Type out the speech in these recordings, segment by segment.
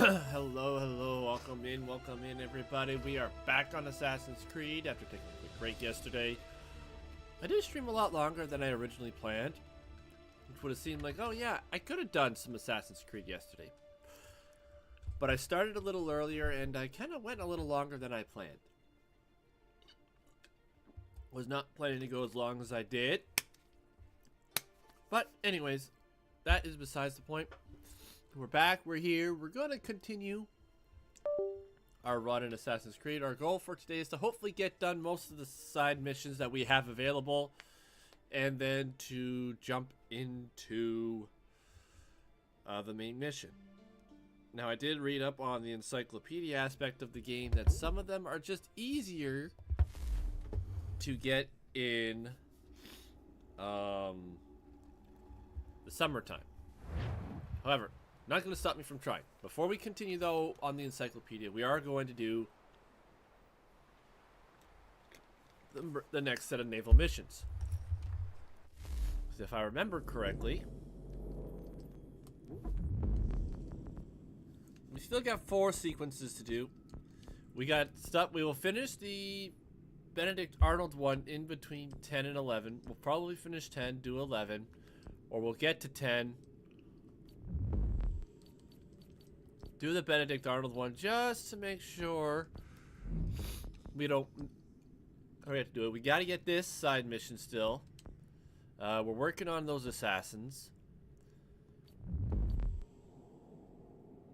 Hello, welcome in, everybody. We are back on Assassin's Creed after taking a quick break yesterday. I did stream a lot longer than I originally planned, which would have seemed like, oh yeah, I could have done some Assassin's Creed yesterday. But I started a little earlier, and I kind of went a little longer than I planned. Was not planning to go as long as I did. But anyways, that is besides the point. We're back, we're here, we're going to continue our run in Assassin's Creed. Our goal for today is to hopefully get done most of the side missions that we have available, and then to jump into the main mission. Now, I did read up on the encyclopedia aspect of the game that some of them are just easier to get in the summertime. However, not going to stop me from trying. Before we continue, though, on the encyclopedia, we are going to do the next set of naval missions. Because if I remember correctly, we still got 4 sequences to do. We got stuff. We will finish the Benedict Arnold one in between 10 and 11. We'll probably finish 10, do 11, or we'll get to 10. Do the Benedict Arnold one just to make sure we don't hurry up to do it. We got to get this side mission still. We're working on those assassins.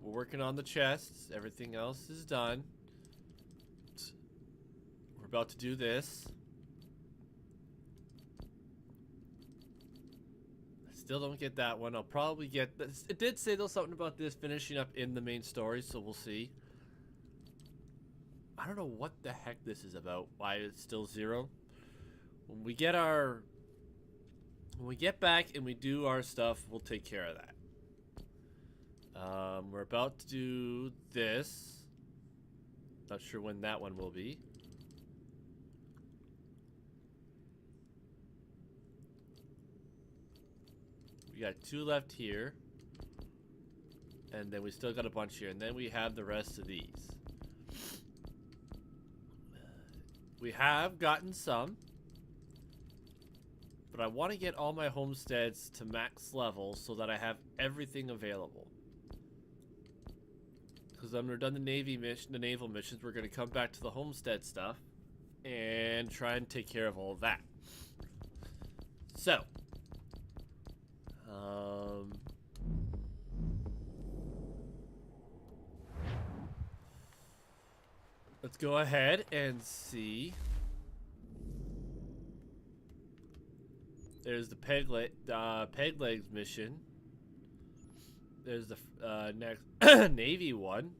We're working on the chests. Everything else is done. We're about to do this. Still don't get that one. I'll probably get this. It did say though something about this finishing up in the main story, so we'll see. I don't know what the heck this is about. Why it's still 0. When we get back and we do our stuff, we'll take care of that. We're about to do this. Not sure when that one will be. We got 2 left here, and then we still got a bunch here, and then we have the rest of these. We have gotten some, but I want to get all my homesteads to max level so that I have everything available. Because when we're done the naval missions, we're going to come back to the homestead stuff and try and take care of all of that. So. Let's go ahead and see. There's the peg legs mission. There's the next Navy one.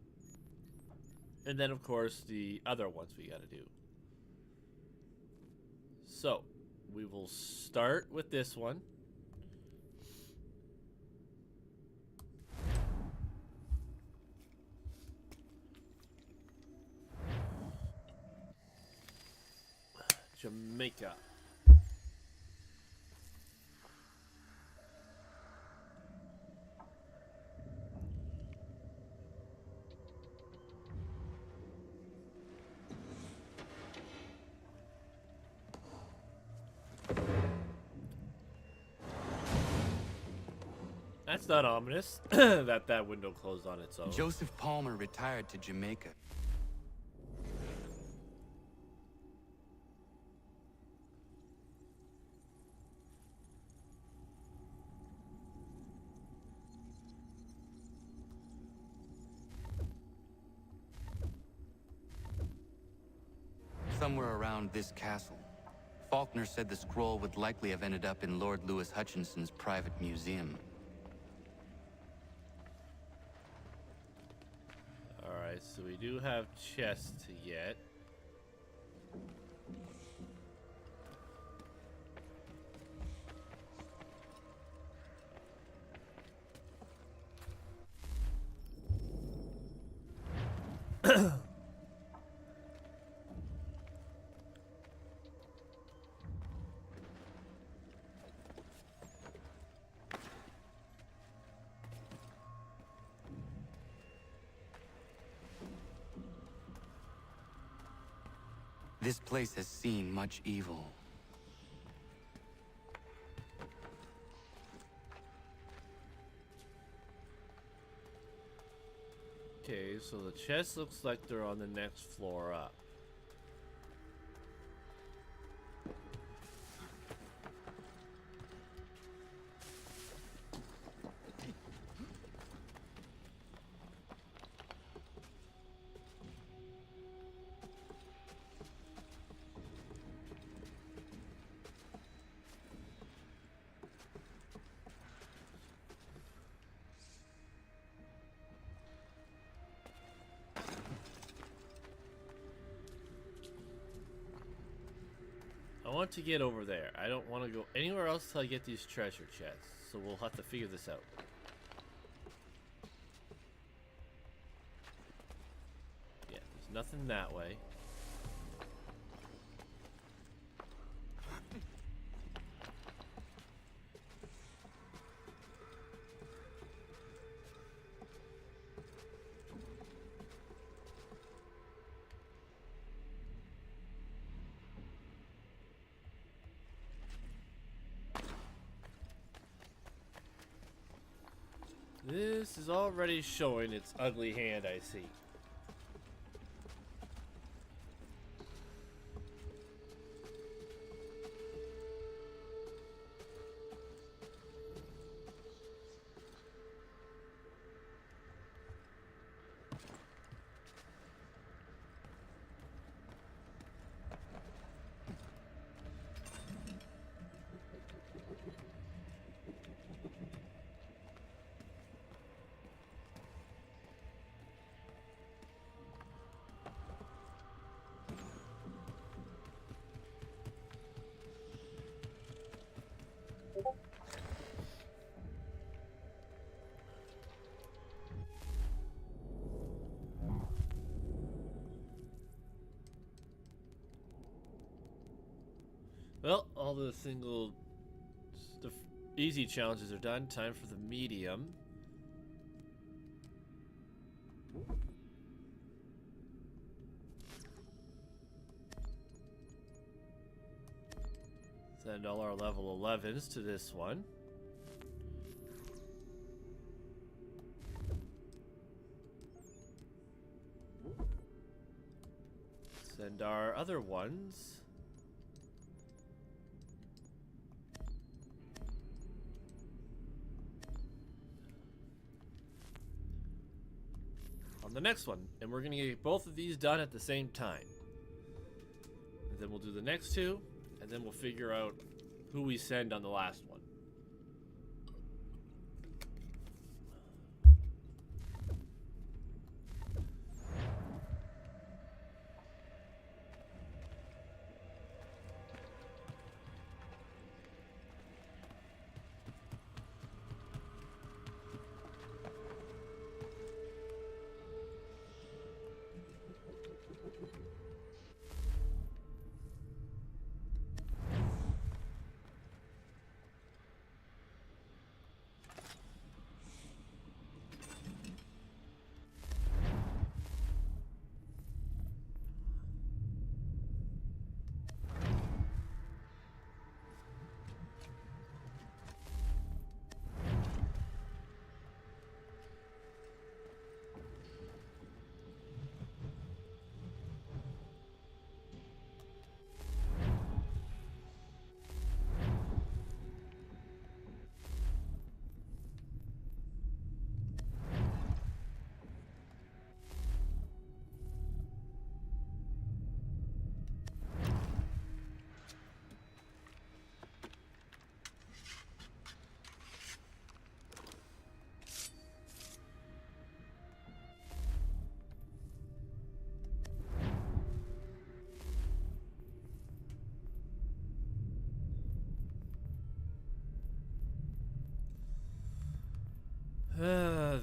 And then, of course, the other ones we gotta do. So, we will start with this one. Jamaica. That's not ominous that window closed on its own. Joseph Palmer retired to Jamaica. Somewhere around this castle. Faulkner said the scroll would likely have ended up in Lord Louis Hutchinson's private museum. Alright, so we do have chests to get. This place has seen much evil. Okay, so the chest looks like they're on the next floor up. I want to get over there. I don't want to go anywhere else till I get these treasure chests. So we'll have to figure this out. Yeah, there's nothing that way. This is already showing its ugly hand, I see. Well, all the easy challenges are done. Time for the medium. Send all our level 11s to this one. Send our other ones. On the next one, and we're gonna get both of these done at the same time. And then we'll do the next two, and then we'll figure out who we send on the last one.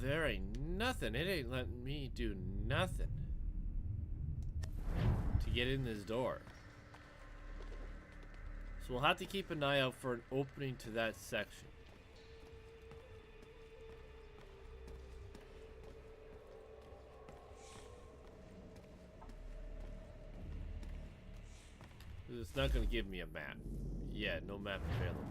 There ain't nothing. It ain't letting me do nothing to get in this door. So we'll have to keep an eye out for an opening to that section. It's not going to give me a map. Yeah, no map available.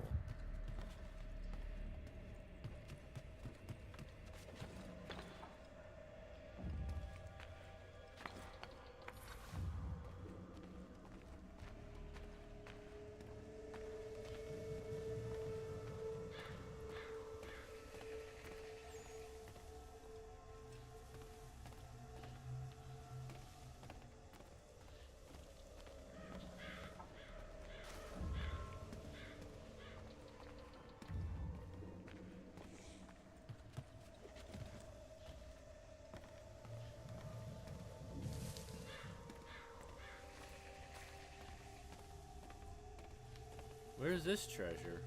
Where's this treasure?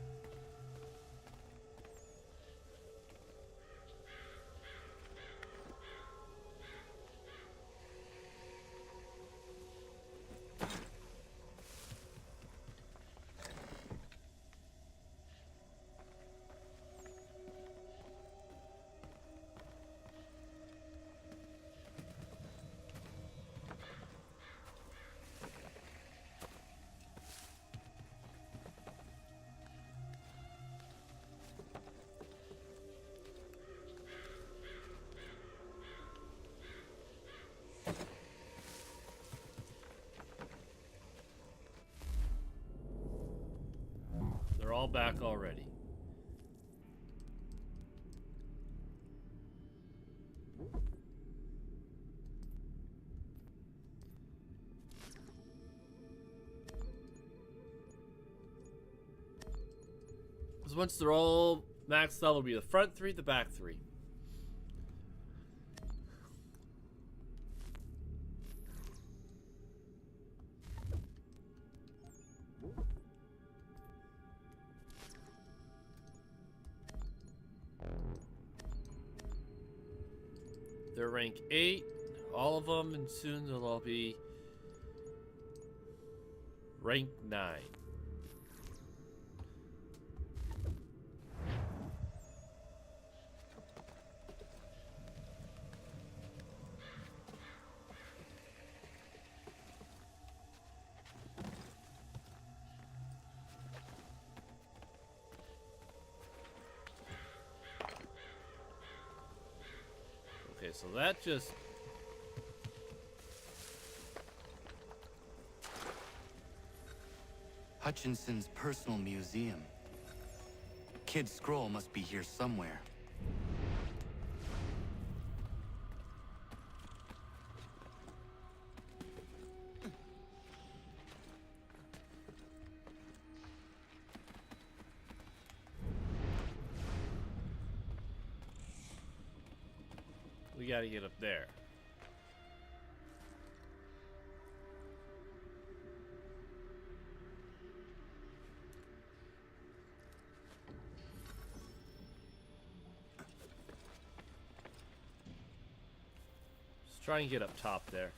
They're all back already. Because once they're all maxed out, it'll be the front three, the back three. They're rank 8, all of them, and soon they'll all be rank 9. Okay, so that just... Hutchinson's personal museum. Kid's scroll must be here somewhere. We gotta get up there. Let's try and get up top there.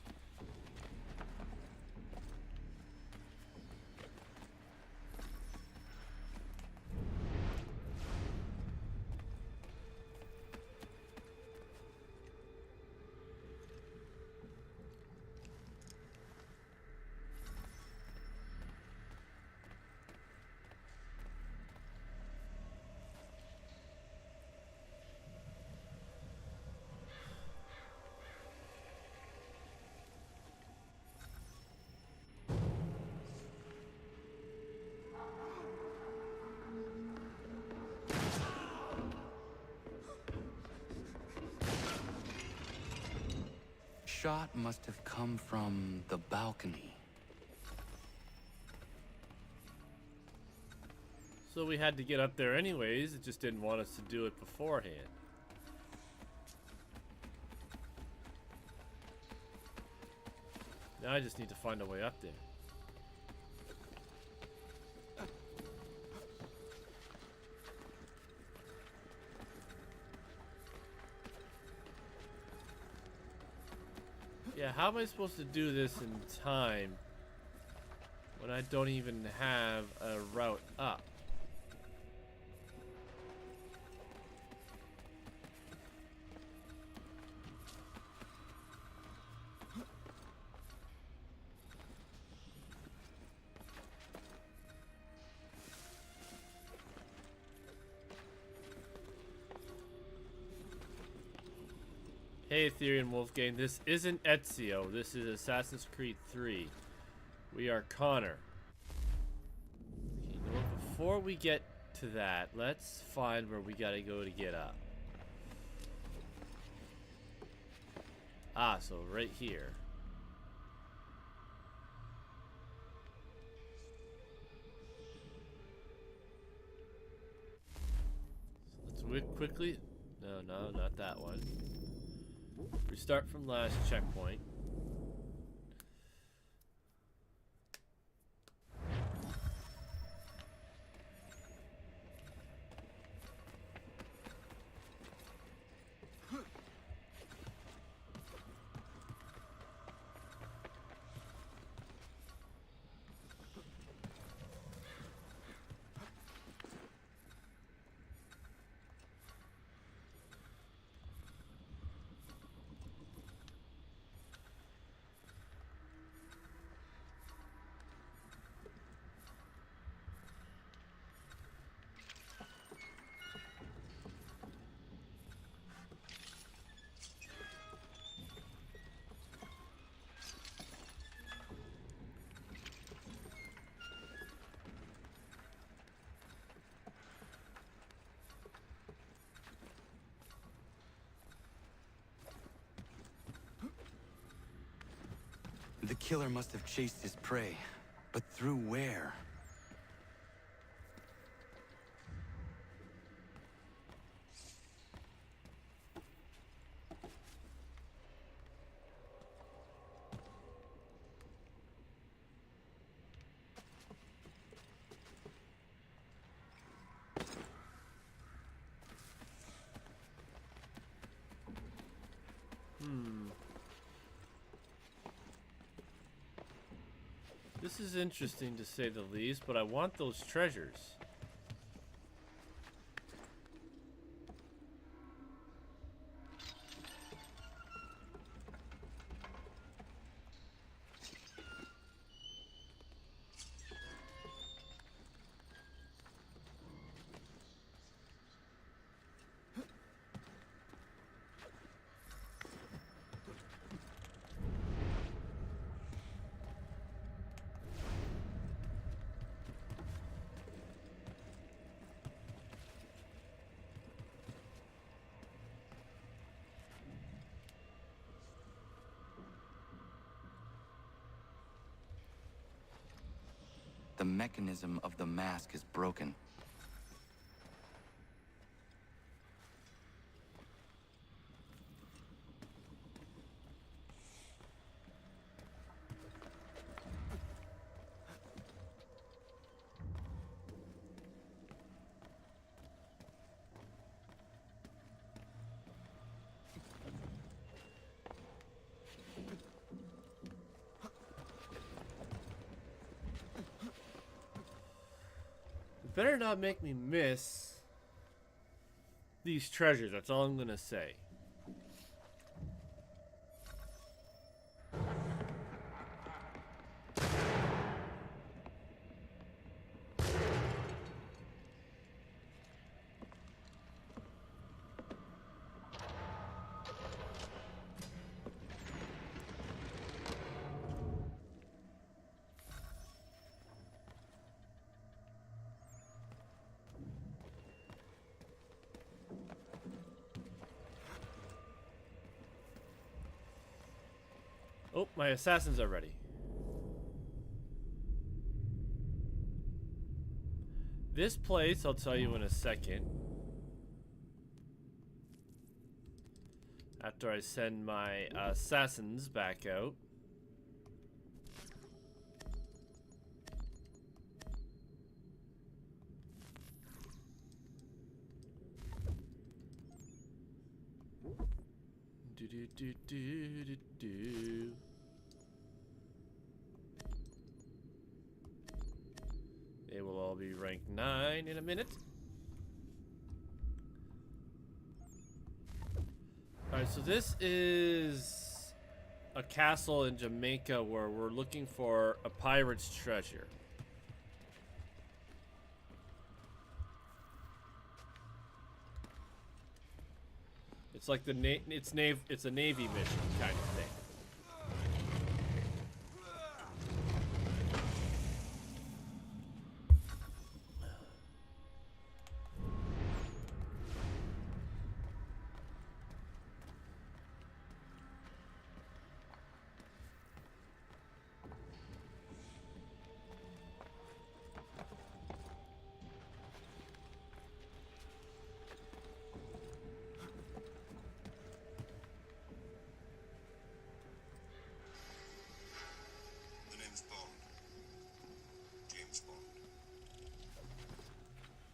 Shot must have come from the balcony. So we had to get up there anyways, it just didn't want us to do it beforehand. Now I just need to find a way up there. Yeah, how am I supposed to do this in time when I don't even have a route up? Hey, Ethereum Wolfgang, this isn't Ezio. This is Assassin's Creed 3. We are Connor. Okay, you know what? Before we get to that, let's find where we gotta go to get up. Ah, so right here. So let's quickly. No, not that one. Restart from last checkpoint. The killer must have chased his prey, but through where? This is interesting to say the least, but I want those treasures. The mechanism of the mask is broken. Better not make me miss these treasures. That's all I'm gonna say. Oh, my assassins are ready. This place, I'll tell you in a second. After I send my assassins back out. Do do do do do do. They will all be rank 9 in a minute. Alright, so this is a castle in Jamaica where we're looking for a pirate's treasure. It's like the it's a Navy mission kind of thing.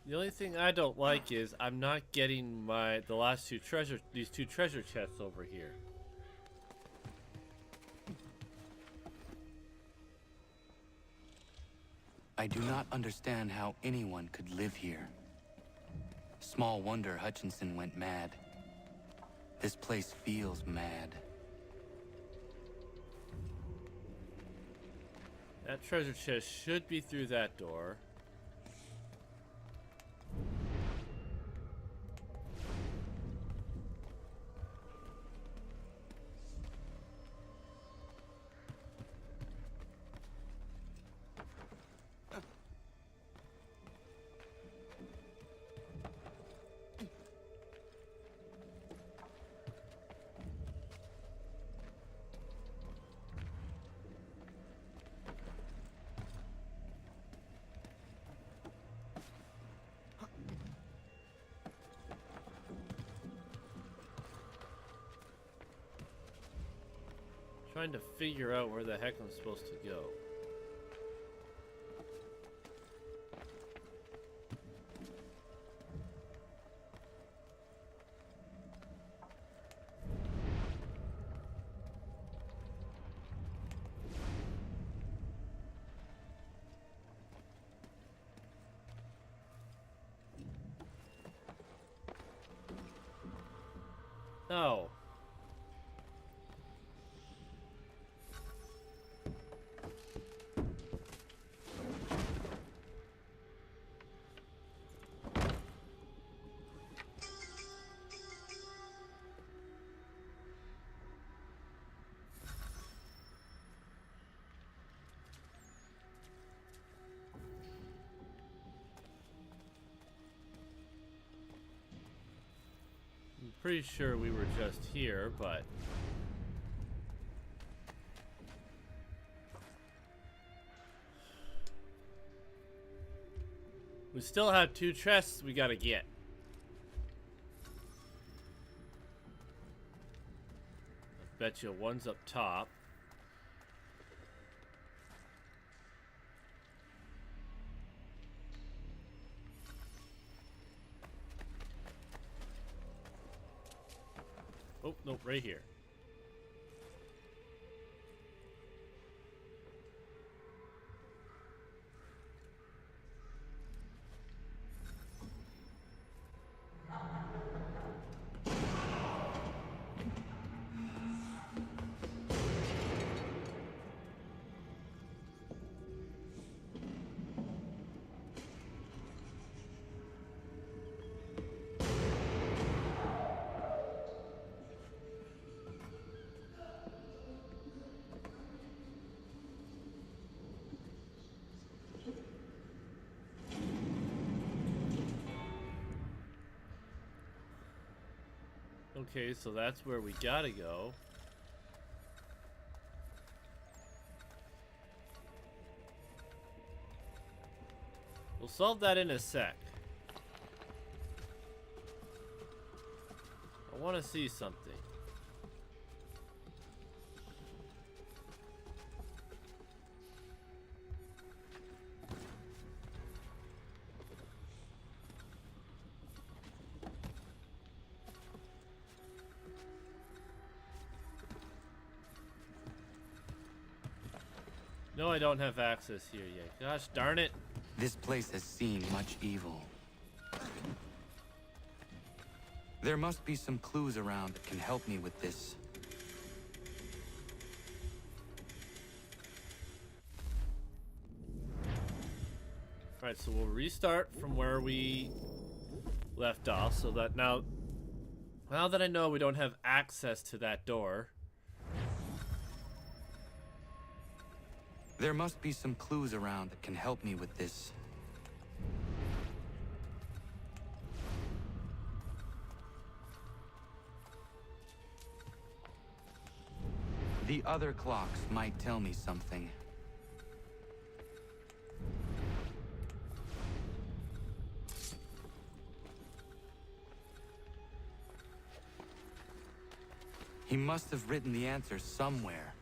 The only thing I don't like is I'm not getting these two treasure chests over here. I do not understand how anyone could live here. Small wonder Hutchinson went mad. This place feels mad. That treasure chest should be through that door. Trying to figure out where the heck I'm supposed to go. No. I'm pretty sure we were just here, but we still have two chests we gotta get. I bet you one's up top. Oh, nope, right here. Okay, so that's where we gotta go. We'll solve that in a sec. I want to see something. No, I don't have access here yet. Gosh darn it. This place has seen much evil. There must be some clues around that can help me with this. Alright, so we'll restart from where we left off so that now Now that I know we don't have access to that door. There must be some clues around that can help me with this. The other clocks might tell me something. He must have written the answer somewhere.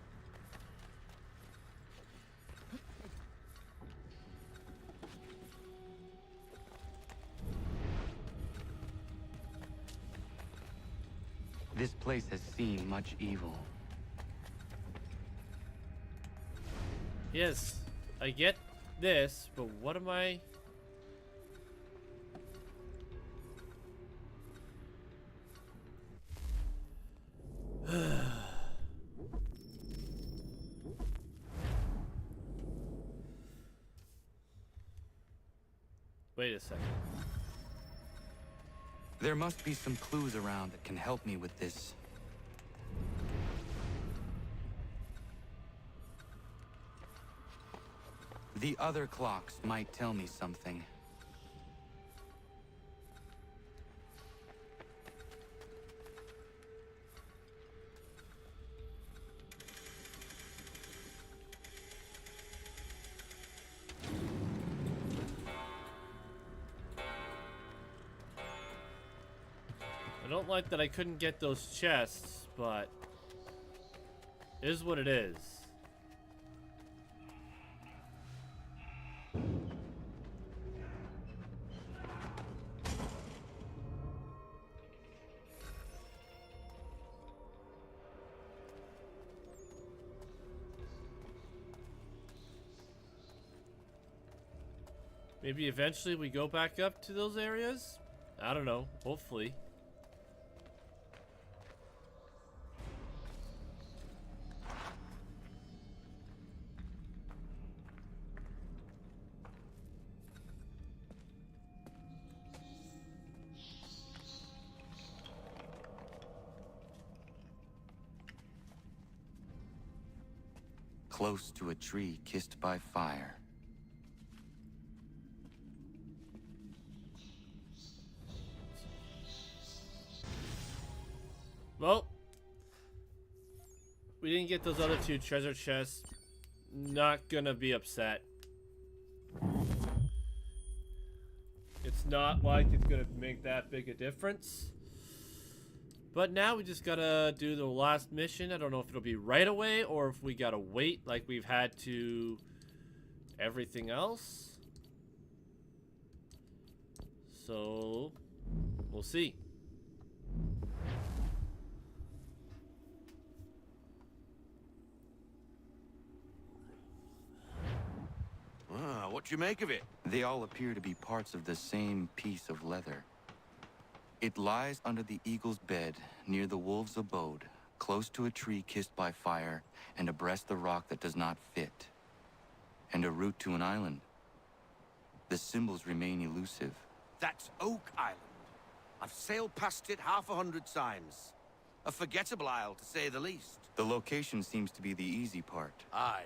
This place has seen much evil. Yes, I get this, but what am I... Wait a second. There must be some clues around that can help me with this. The other clocks might tell me something. I don't like that I couldn't get those chests, but it is what it is. Maybe eventually we go back up to those areas? I don't know. Hopefully. Close to a tree kissed by fire. Well, we didn't get those other two treasure chests. Not gonna be upset. It's not like it's gonna make that big a difference. But now we just gotta do the last mission. I don't know if it'll be right away or if we gotta wait like we've had to everything else. So, we'll see. Ah, what do you make of it? They all appear to be parts of the same piece of leather. It lies under the eagle's bed, near the wolf's abode, close to a tree kissed by fire, and abreast the rock that does not fit. And a route to an island. The symbols remain elusive. That's Oak Island. I've sailed past it half 100 times. A forgettable isle, to say the least. The location seems to be the easy part. Aye.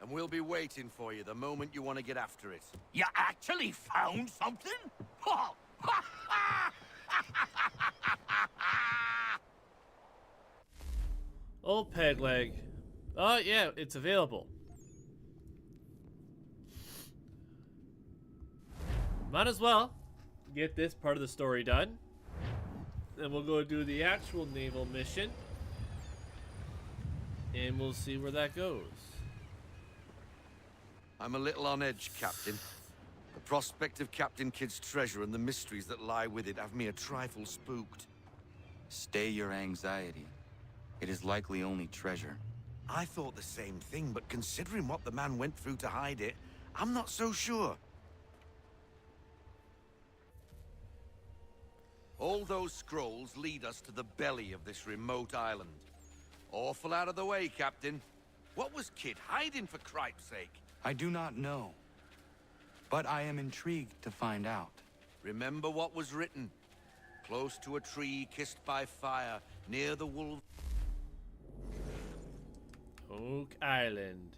And we'll be waiting for you the moment you want to get after it. You actually found something? Oh. Old peg leg. Oh yeah, it's available. Might as well get this part of the story done. Then we'll go do the actual naval mission. And we'll see where that goes. I'm a little on edge, Captain. The prospect of Captain Kidd's treasure and the mysteries that lie with it have me a trifle spooked. Stay your anxiety. It is likely only treasure. I thought the same thing, but considering what the man went through to hide it, I'm not so sure. All those scrolls lead us to the belly of this remote island. Awful out of the way, Captain. What was Kidd hiding, for cripe's sake? I do not know. But I am intrigued to find out. Remember what was written. close to a tree kissed by fire, near the wolves. Oak Island.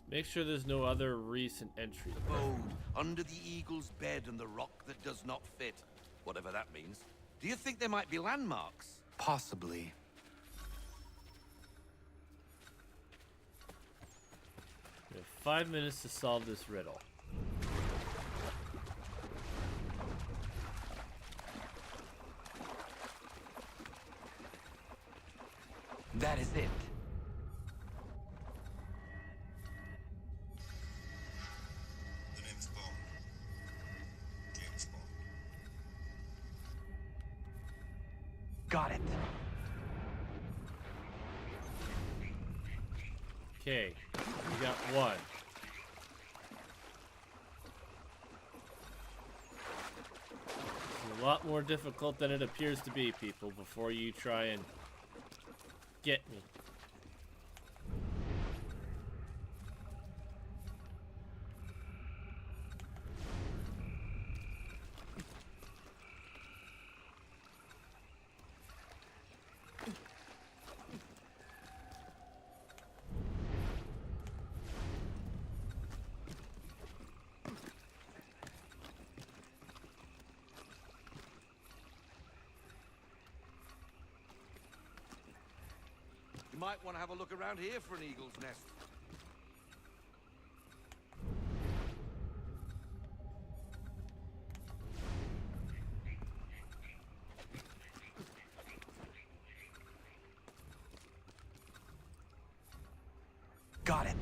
Make sure there's no other recent entries. Abode under the eagle's bed and the rock that does not fit, whatever that means. Do you think there might be landmarks? Possibly. We have 5 minutes to solve this riddle. That is it. The name's Bond. James Bond. Got it. Okay, we got one. It's a lot more difficult than it appears to be, people, before you try and get me. You might want to have a look around here for an eagle's nest. Got it.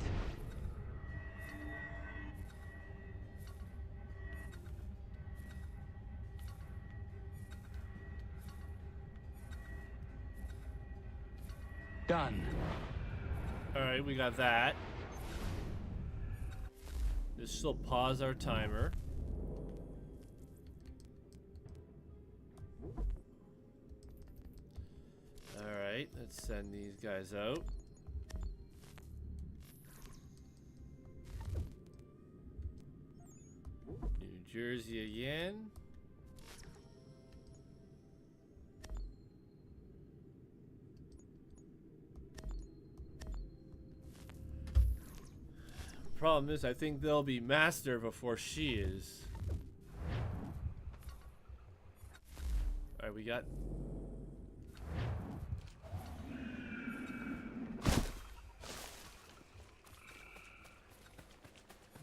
Done. Alright, we got that. This will pause our timer. Alright, let's send these guys out. New Jersey again. Problem is, I think they'll be master before she is. Alright, we got...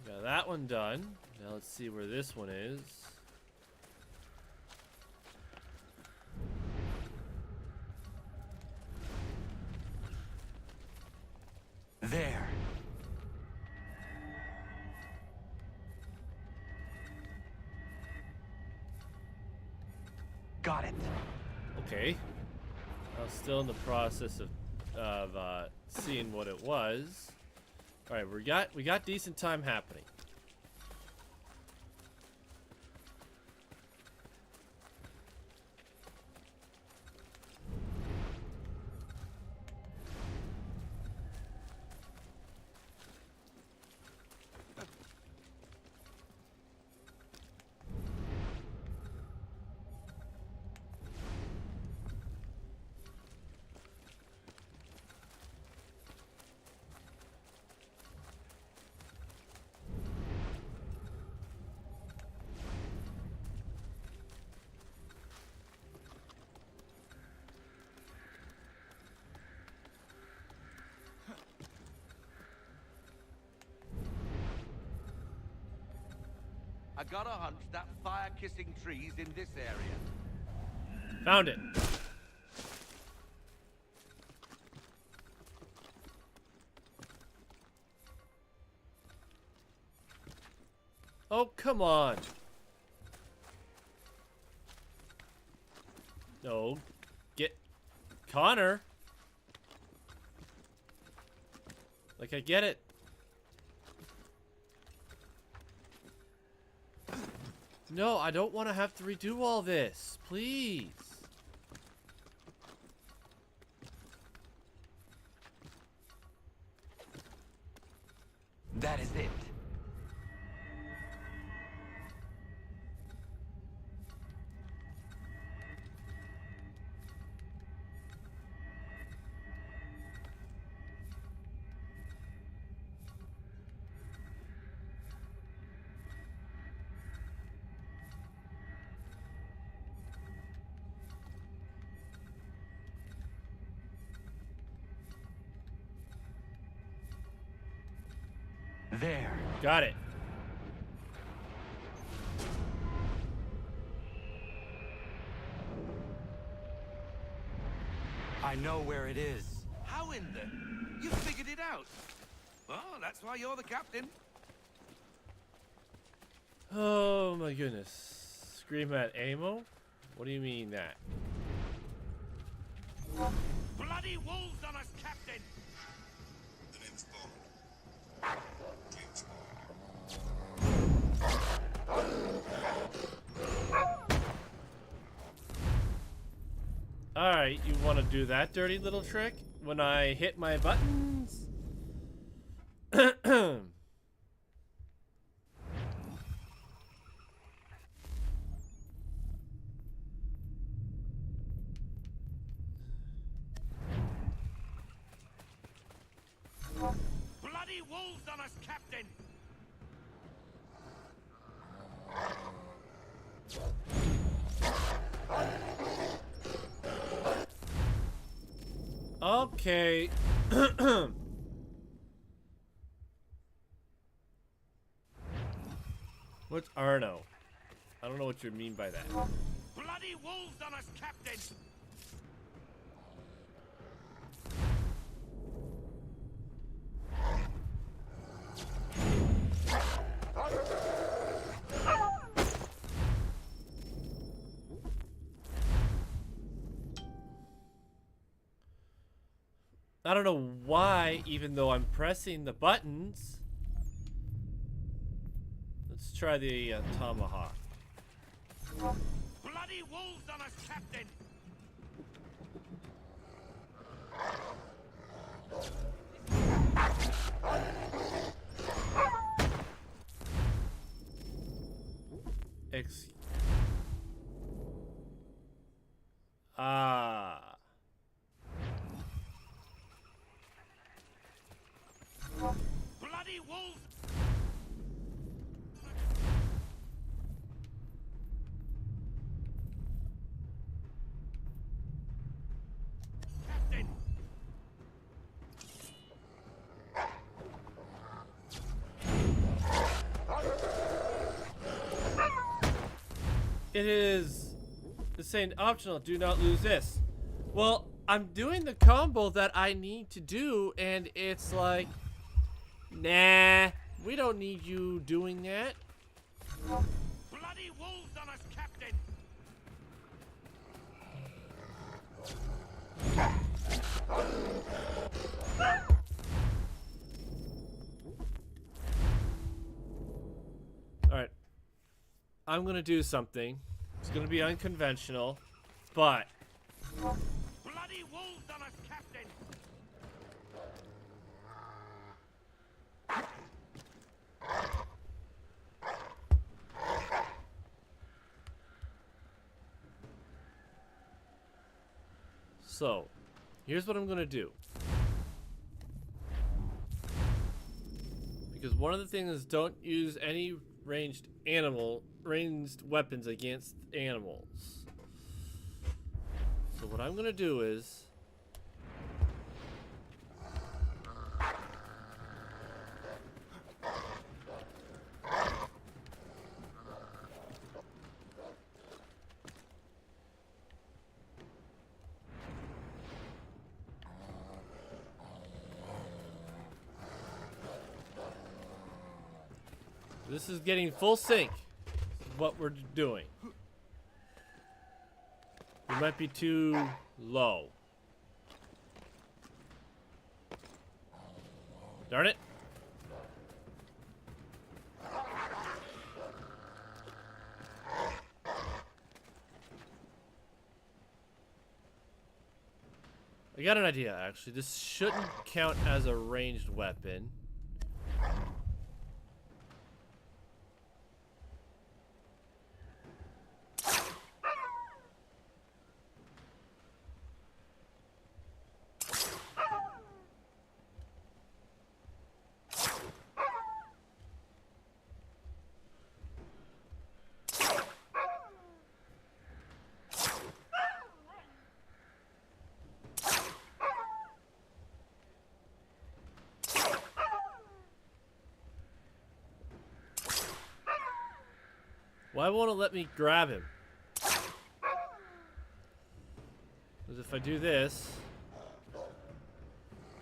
Got that one done. Now let's see where this one is. There. Got it. Okay. I was still in the process of seeing what it was. All right, we got decent time happening. I got a hunch that fire-kissing tree's in this area. Found it. Oh, come on. No. Get Connor. Like, I get it. No, I don't want to have to redo all this. Please. That is it. There. Got it. I know where it is. How in the... You figured it out. Well, that's why you're the captain. Oh my goodness. Scream at ammo? What do you mean that? Bloody wolves on us, Captain! The name's Bond. James Bond. Alright, you want to do that dirty little trick? When I hit my buttons? Bloody wolves on us, Captain! Okay. What's Arno? I don't know what you mean by that. Bloody wolves on us, Captain! I don't know why, even though I'm pressing the buttons. Let's try the tomahawk. Bloody wolves on us, Captain! Ah. Bloody wolves! Captain! It is saying optional, do not lose this. Well, I'm doing the combo that I need to do, and it's like, nah, we don't need you doing that. Bloody wolves on us, Captain! Alright. I'm gonna do something. It's gonna be unconventional, but Bloody wolves on us, Captain! so here's what I'm gonna do. Because one of the things is don't use any ranged weapons against animals. So what I'm gonna do is This is getting full sync. What we're doing. We might be too low. Darn it. I got an idea, actually. This shouldn't count as a ranged weapon. Why won't it let me grab him? Because if I do this,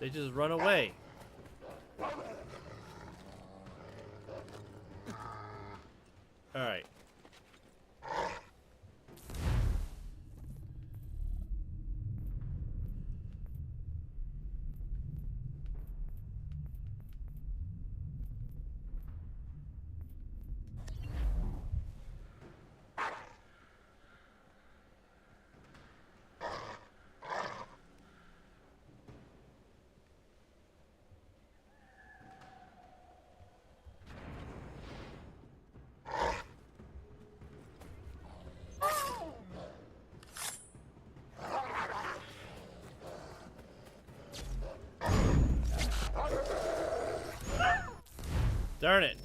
they just run away. Alright. Darn it.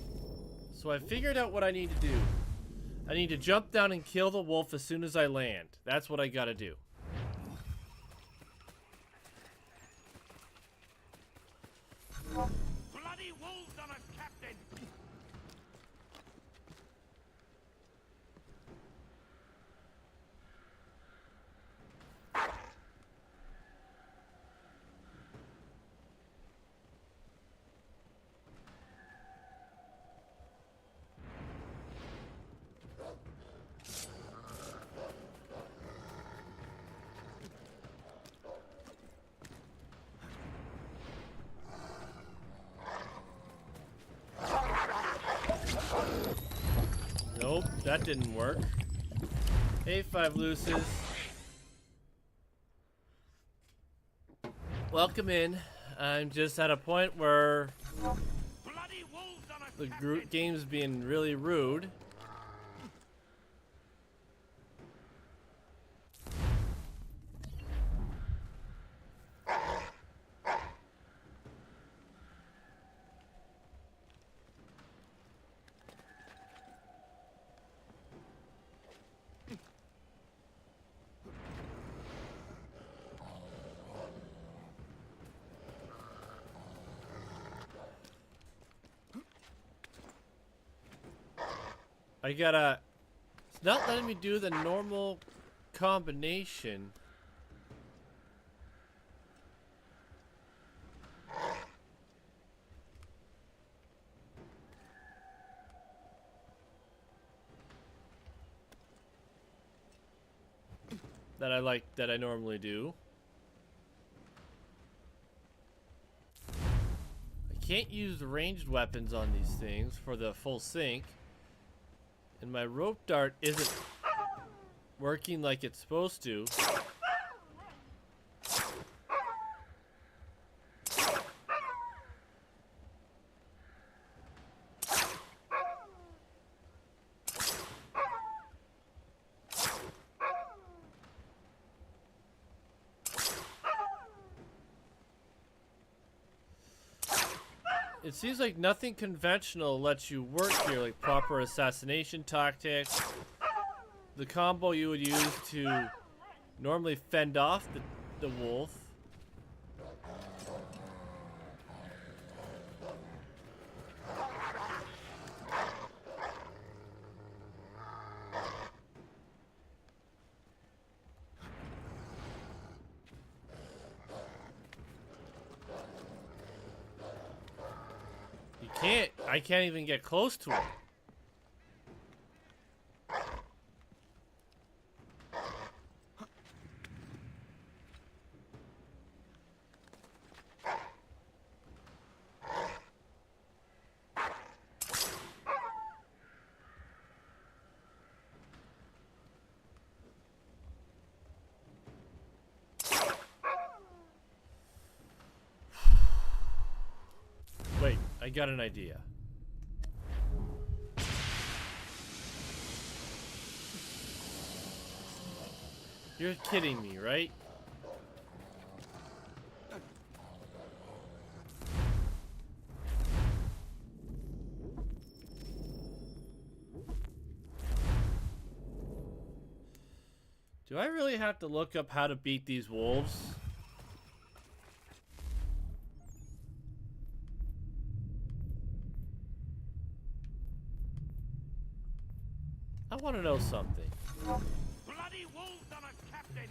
So I figured out what I need to do. I need to jump down and kill the wolf as soon as I land. That's what I gotta do. Bloody wolves on us, Captain! Nope, that didn't work. A5 looses. Welcome in. I'm just at a point where Bloody wolves on us, the Captain! game's being really rude. I gotta... It's not letting me do the normal combination. That I normally do. I can't use ranged weapons on these things for the full sync. And my rope dart isn't working like it's supposed to. It seems like nothing conventional lets you work here, like proper assassination tactics. The combo you would use to normally fend off the wolf. You can't I can't even get close to him. Wait, I got an idea. You're kidding me, right? Do I really have to look up how to beat these wolves? I want to know something. Bloody wolves on us, Captain!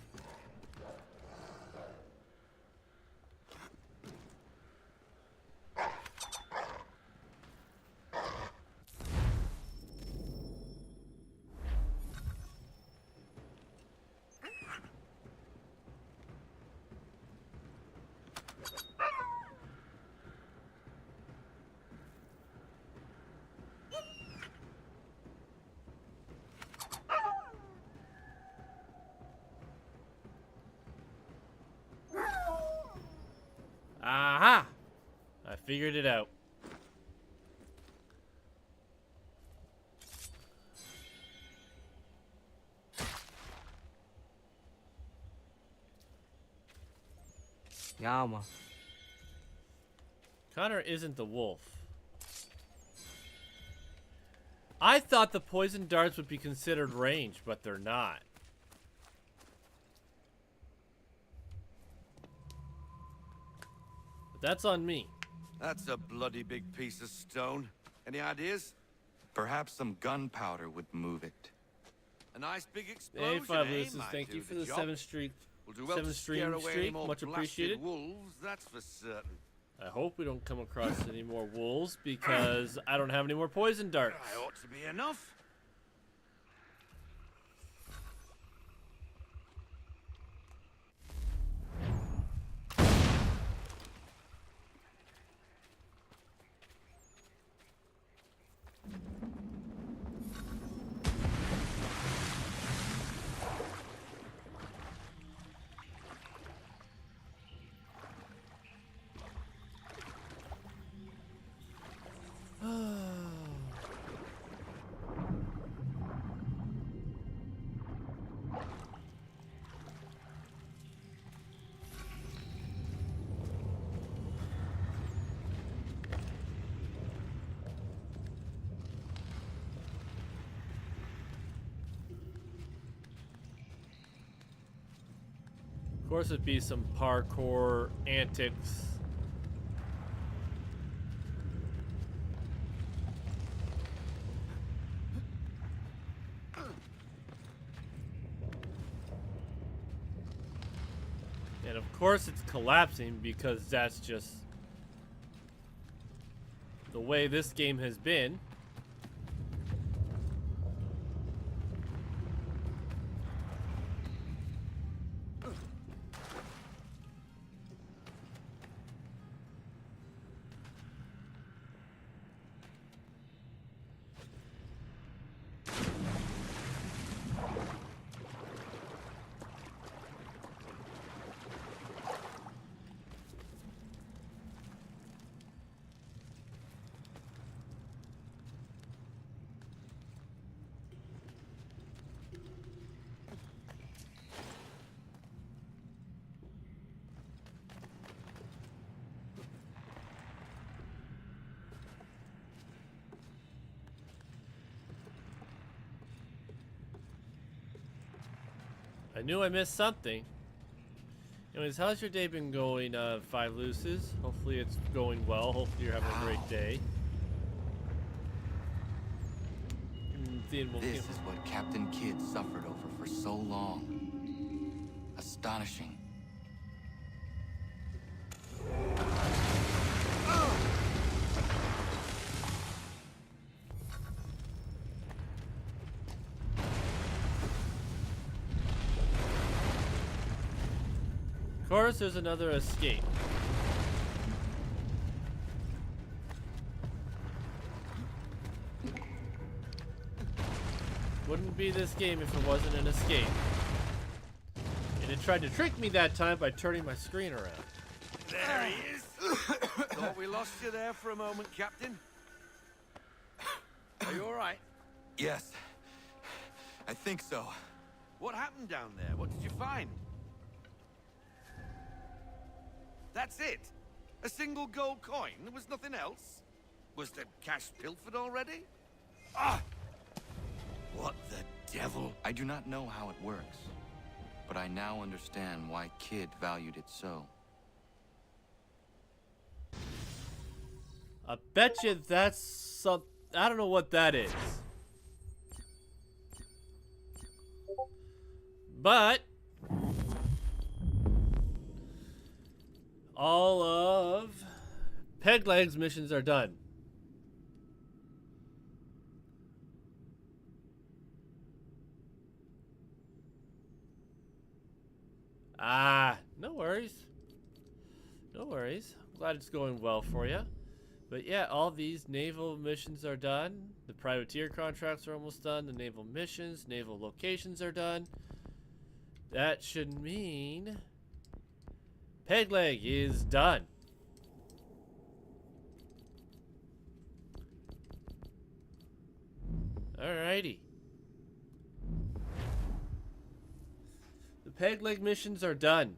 Aha! I figured it out. Yama. Connor isn't the wolf. I thought the poison darts would be considered ranged, but they're not. But that's on me. That's a bloody big piece of stone. Any ideas? Perhaps some gunpowder would move it. A nice big explosion, Hey, Five eh? Lucis, Might thank do you for the job. 7th streak. We'll do well seven to stream scare away any streak, more much blasted appreciated. wolves, that's for certain. I hope we don't come across any more wolves because I don't have any more poison darts. I ought to be enough. Of course, it'd be some parkour antics. And of course, it's collapsing because that's just the way this game has been. I knew I missed something. Anyways, how's your day been going, Five Luces? Hopefully it's going well. Hopefully you're having a great day. This is what Captain Kidd suffered over for so long. Astonishing. course, there's another escape. Wouldn't be this game if it wasn't an escape. And it tried to trick me that time by turning my screen around. There he is. Thought we lost you there for a moment, Captain. Are you all right? Yes. I think so. What happened down there? What did you find? That's it? A single gold coin? There was nothing else? Was the cash pilfered already? Ah! What the devil? I do not know how it works, but I now understand why Kid valued it so. I bet you that's some. I don't know what that is. But all of Pegleg's missions are done. Ah, no worries. No worries. I'm glad it's going well for you. But yeah, all these naval missions are done. The privateer contracts are almost done. The naval missions, naval locations are done. That should mean Pegleg is done. Alrighty. The Pegleg missions are done.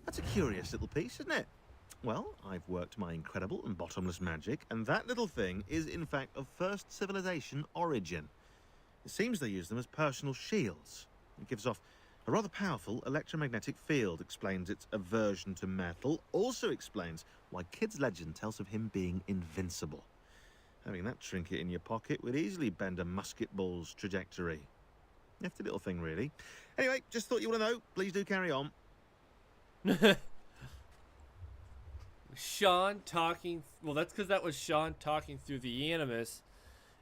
That's a curious little piece, isn't it? Well, I've worked my incredible and bottomless magic, and that little thing is in fact of first civilization origin. It seems they use them as personal shields. It gives off a rather powerful electromagnetic field, explains its aversion to metal, also explains why Kid's legend tells of him being invincible. Having that trinket in your pocket would easily bend a musket ball's trajectory. Nifty little thing, really. Anyway, just thought you want to know. Please do carry on. Sean talking. Well, that's because that was Sean talking through the Animus.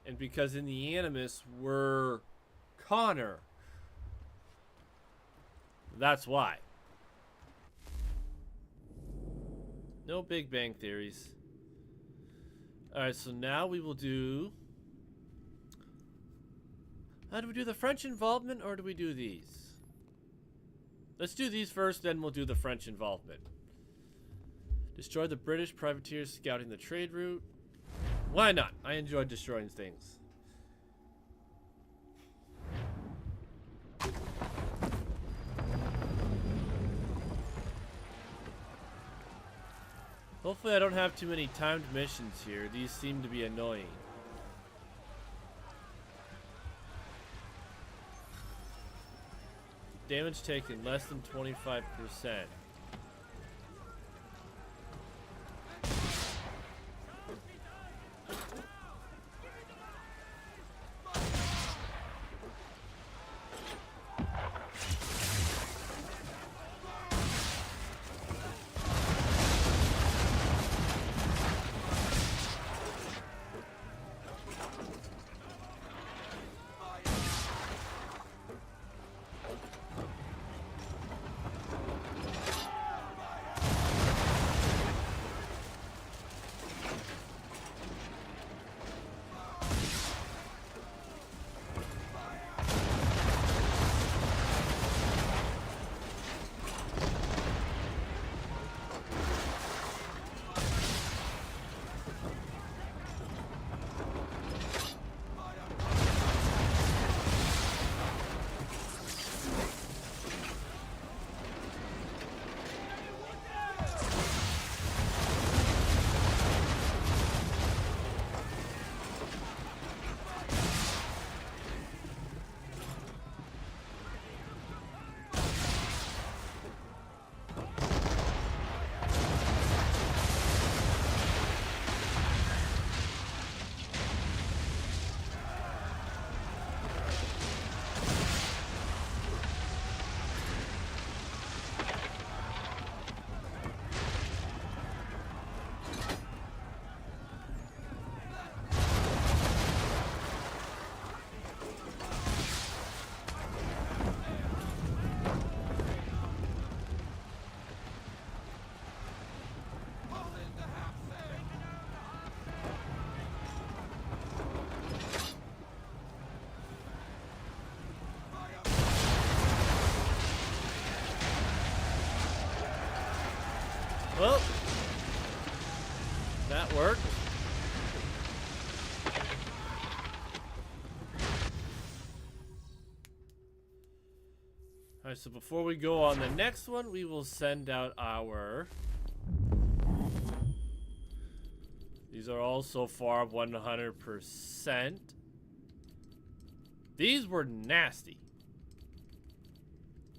And because in the Animus we're Connor. That's why. No Big Bang theories. Alright, so now we will do... do we do the French involvement or do we do these? Let's do these first, then we'll do the French involvement. Destroy the British privateers scouting the trade route. Why not? I enjoy destroying things. Hopefully I don't have too many timed missions here. These seem to be annoying. Damage taken less than 25%. Well, that worked. Alright, so before we go on the next one, we will send out our... These are all so far 100%. These were nasty.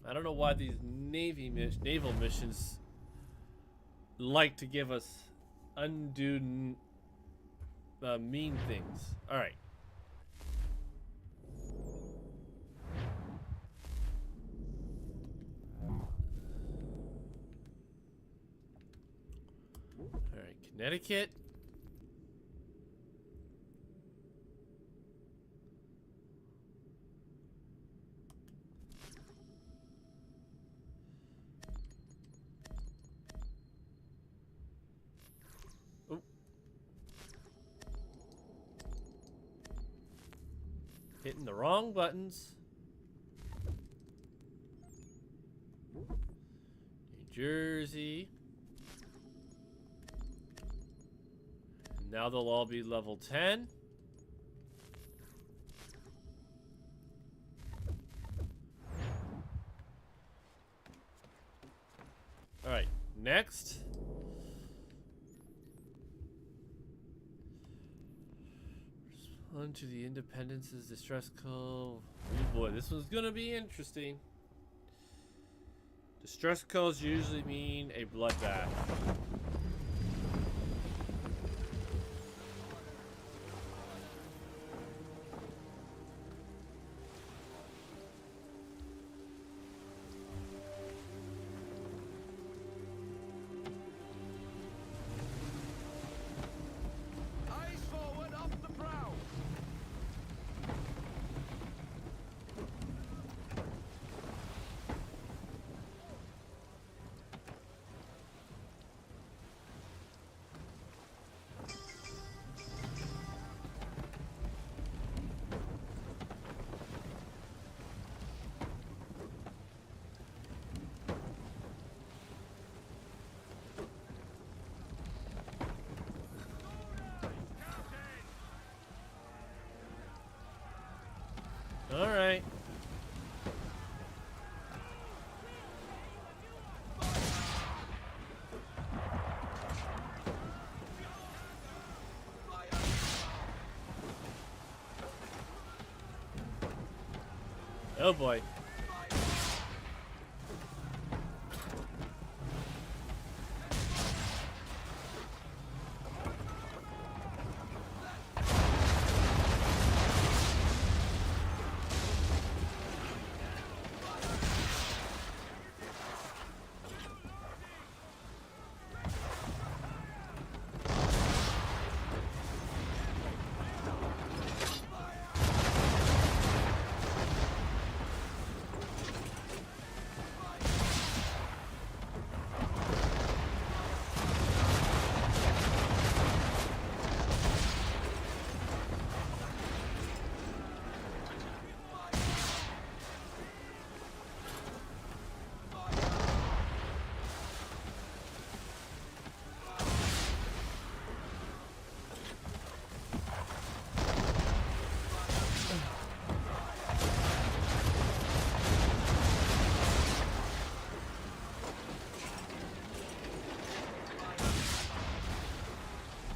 I don't know why these naval missions like to give us undue mean things. Alright. Alright, Connecticut. Oh. Hitting the wrong buttons. New Jersey. Now they'll all be level 10. Alright, next. Respond to the Independence's distress call. Oh boy, this one's gonna be interesting. Distress calls usually mean a bloodbath. Eyes forward, off the prow. Alright. Oh boy.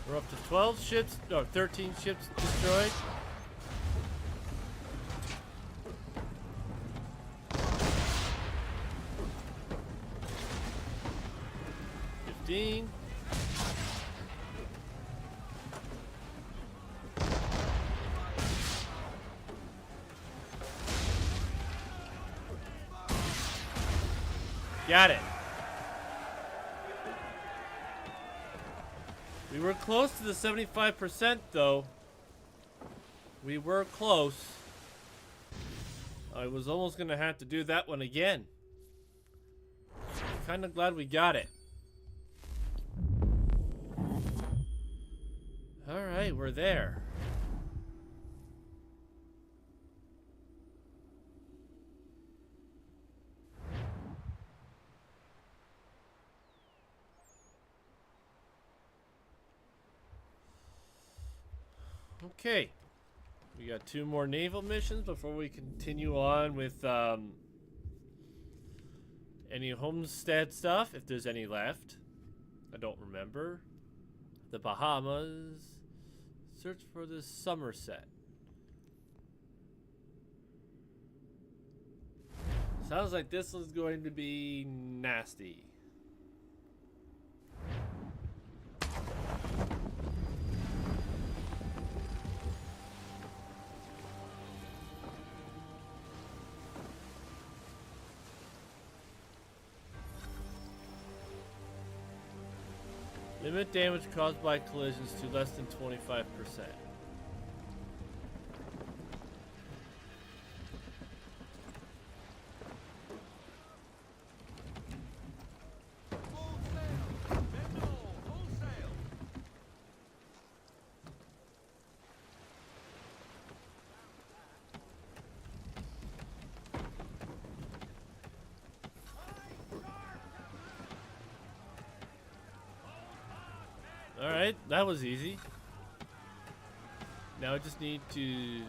We're up to 12 ships, no, 13 ships destroyed. Got it. We were close to the 75% though. We were close. I was almost gonna have to do that one again. Kinda glad we got it. Alright, we're there. Okay. We got 2 more naval missions before we continue on with any homestead stuff, if there's any left. I don't remember. The Bahamas. Search for the Somerset. Sounds like this is going to be nasty. Limit damage caused by collisions to less than 25%. Alright, that was easy. Now I just need to...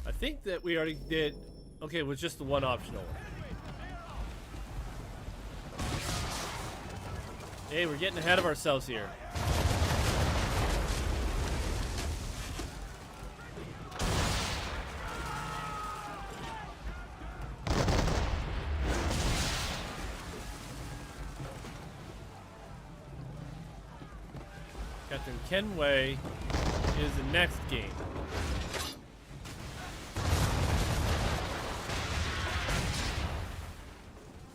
I think that we already did... Okay, it was just the one optional one. Hey, we're getting ahead of ourselves here. Captain Kenway is the next game.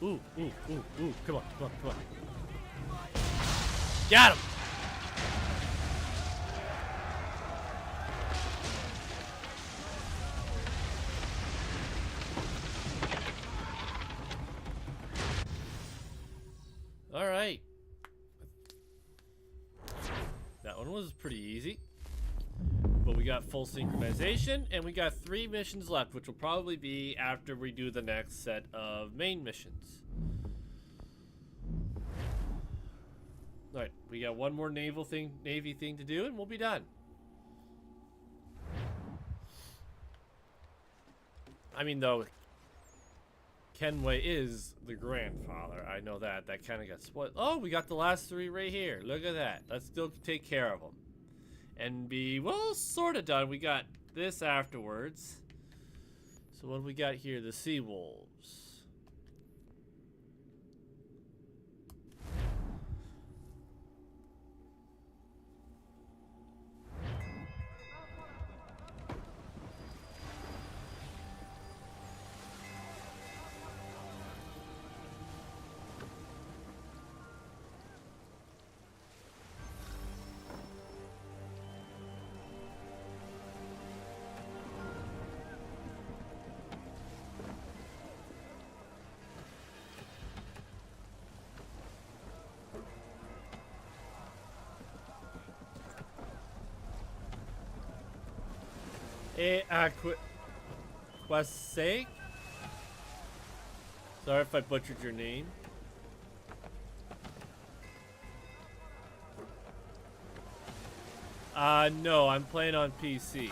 Ooh, ooh, ooh, ooh. Come on, come on, come on. Got him! Alright. That one was pretty easy. But we got full synchronization, and we got 3 missions left, which will probably be after we do the next set of main missions. Alright, we got one more Navy thing to do, and we'll be done. I mean, though, Kenway is the grandfather. I know that. That kind of got spoiled. Oh, we got the last 3 right here. Look at that. Let's still take care of them. And be, well, sort of done. We got this afterwards. So what do we got here? The Sea Wolves. Quasake? Sorry if I butchered your name. No, I'm playing on PC.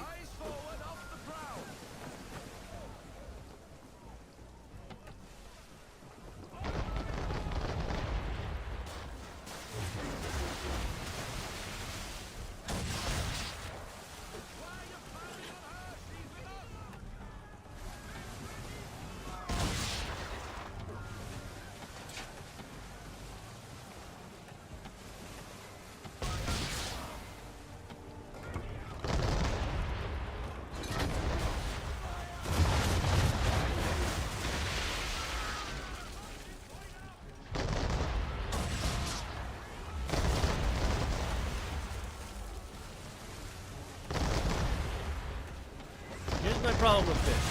problem with this.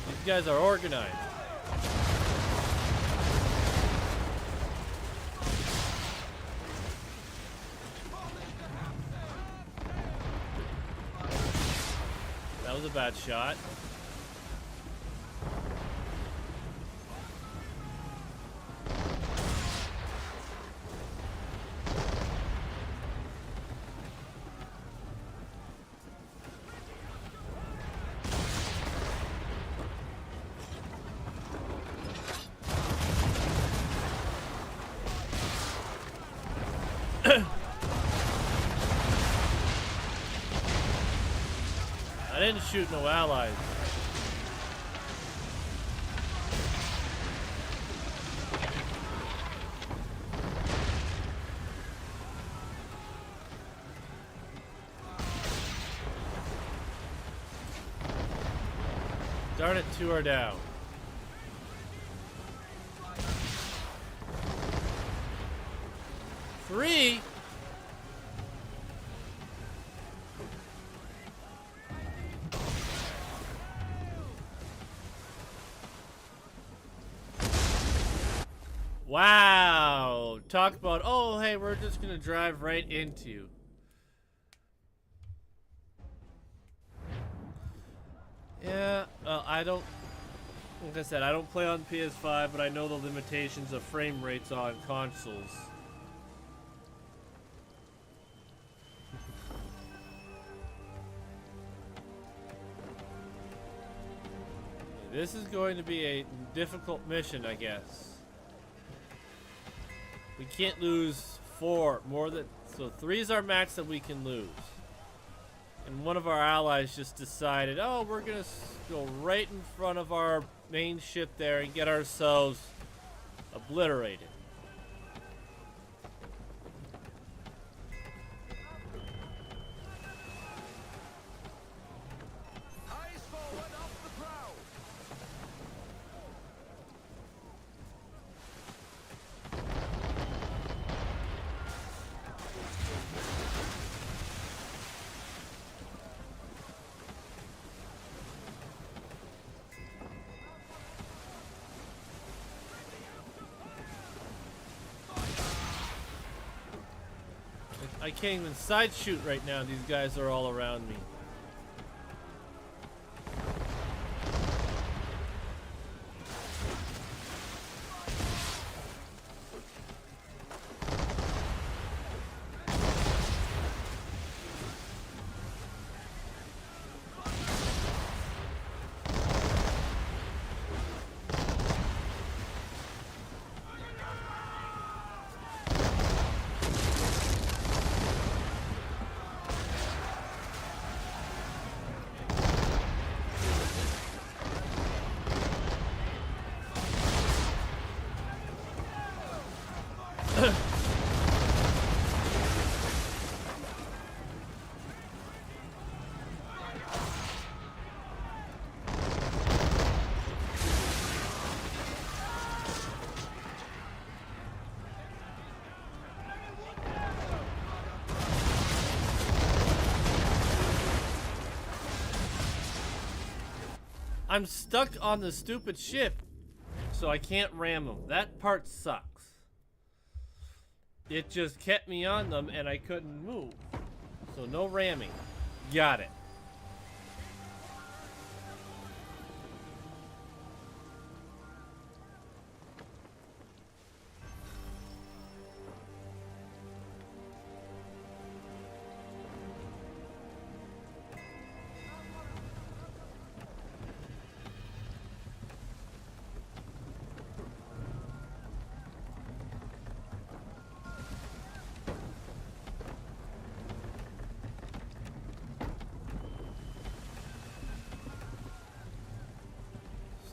These guys are organized. That was a bad shot. I didn't shoot no allies. Darn it, 2 are down. Three? Wow. Talk about, oh, hey, we're just going to drive right into you. Yeah, I don't, like I said, I don't play on PS5, but I know the limitations of frame rates on consoles. This is going to be a difficult mission, I guess. We can't lose 4 more than, so 3 is our max that we can lose. And one of our allies just decided, oh, we're gonna go right in front of our main ship there and get ourselves obliterated. Eyes forward off the prow. I can't even side shoot right now. These guys are all around me. I'm stuck on the stupid ship, so I can't ram them. That part sucks. It just kept me on them and I couldn't move. So no ramming. Got it.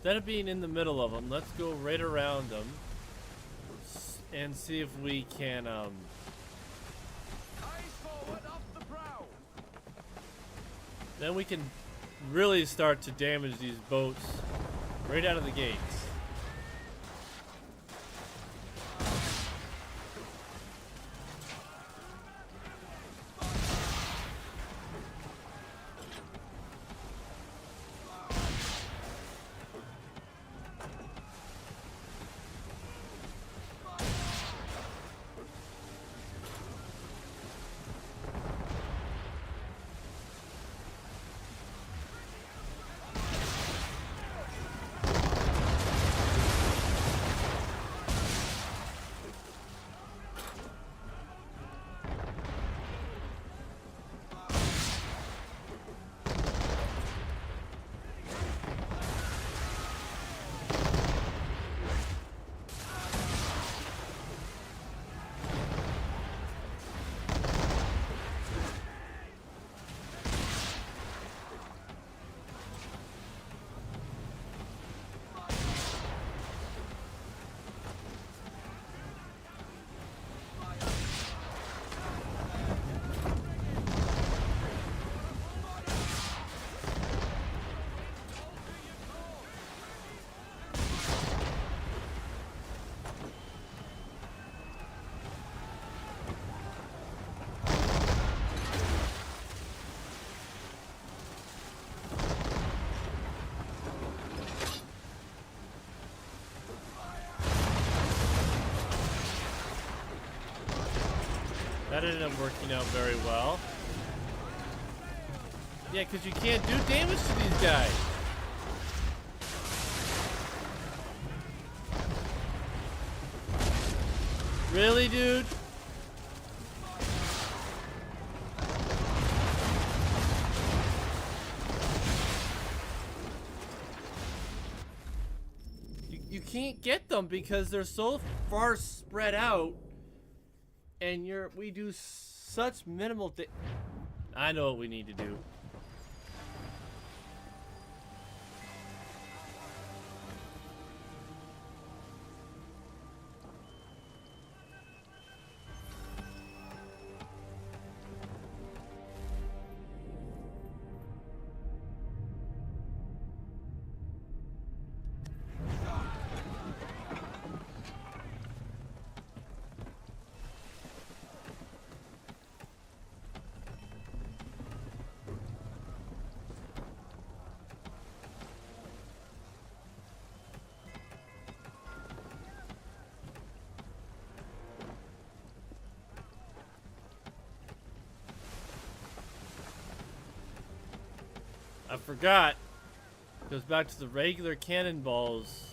Instead of being in the middle of them, let's go right around them and see if we can, Eyes forward off the prow. then we can really start to damage these boats right out of the gates. That ended up working out very well. Yeah, because you can't do damage to these guys. Really, dude? You can't get them because they're so far spread out, and we do such minimal I know what we need to do. I forgot. Goes back to the regular cannonballs.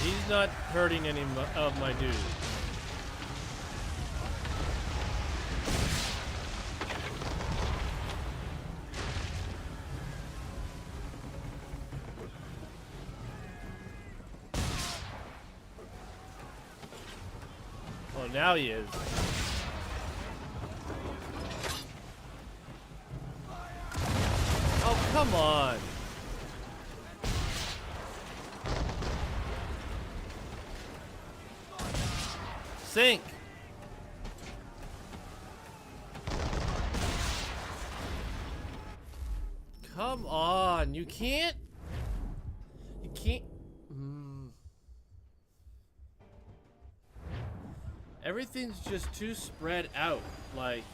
He's not hurting any of my dudes. Oh, now he is. Oh, come on. Sink. Come on, you can't. Everything's just too spread out. Like.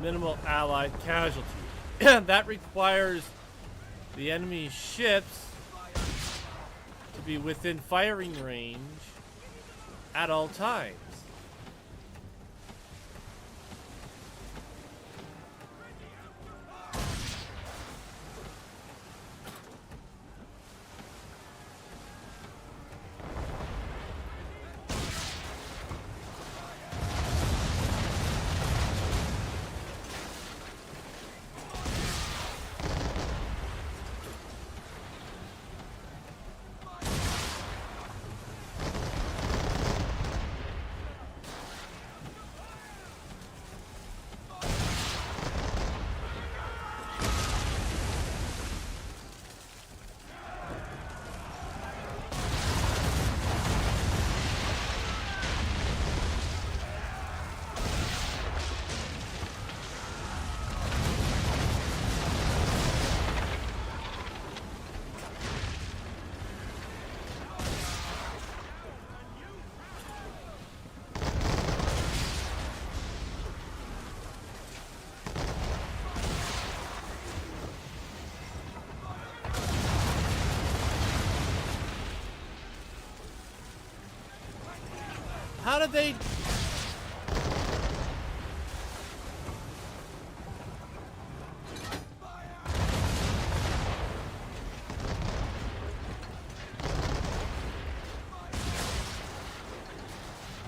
Minimal allied casualty. That requires the enemy ships to be within firing range at all times. How did they...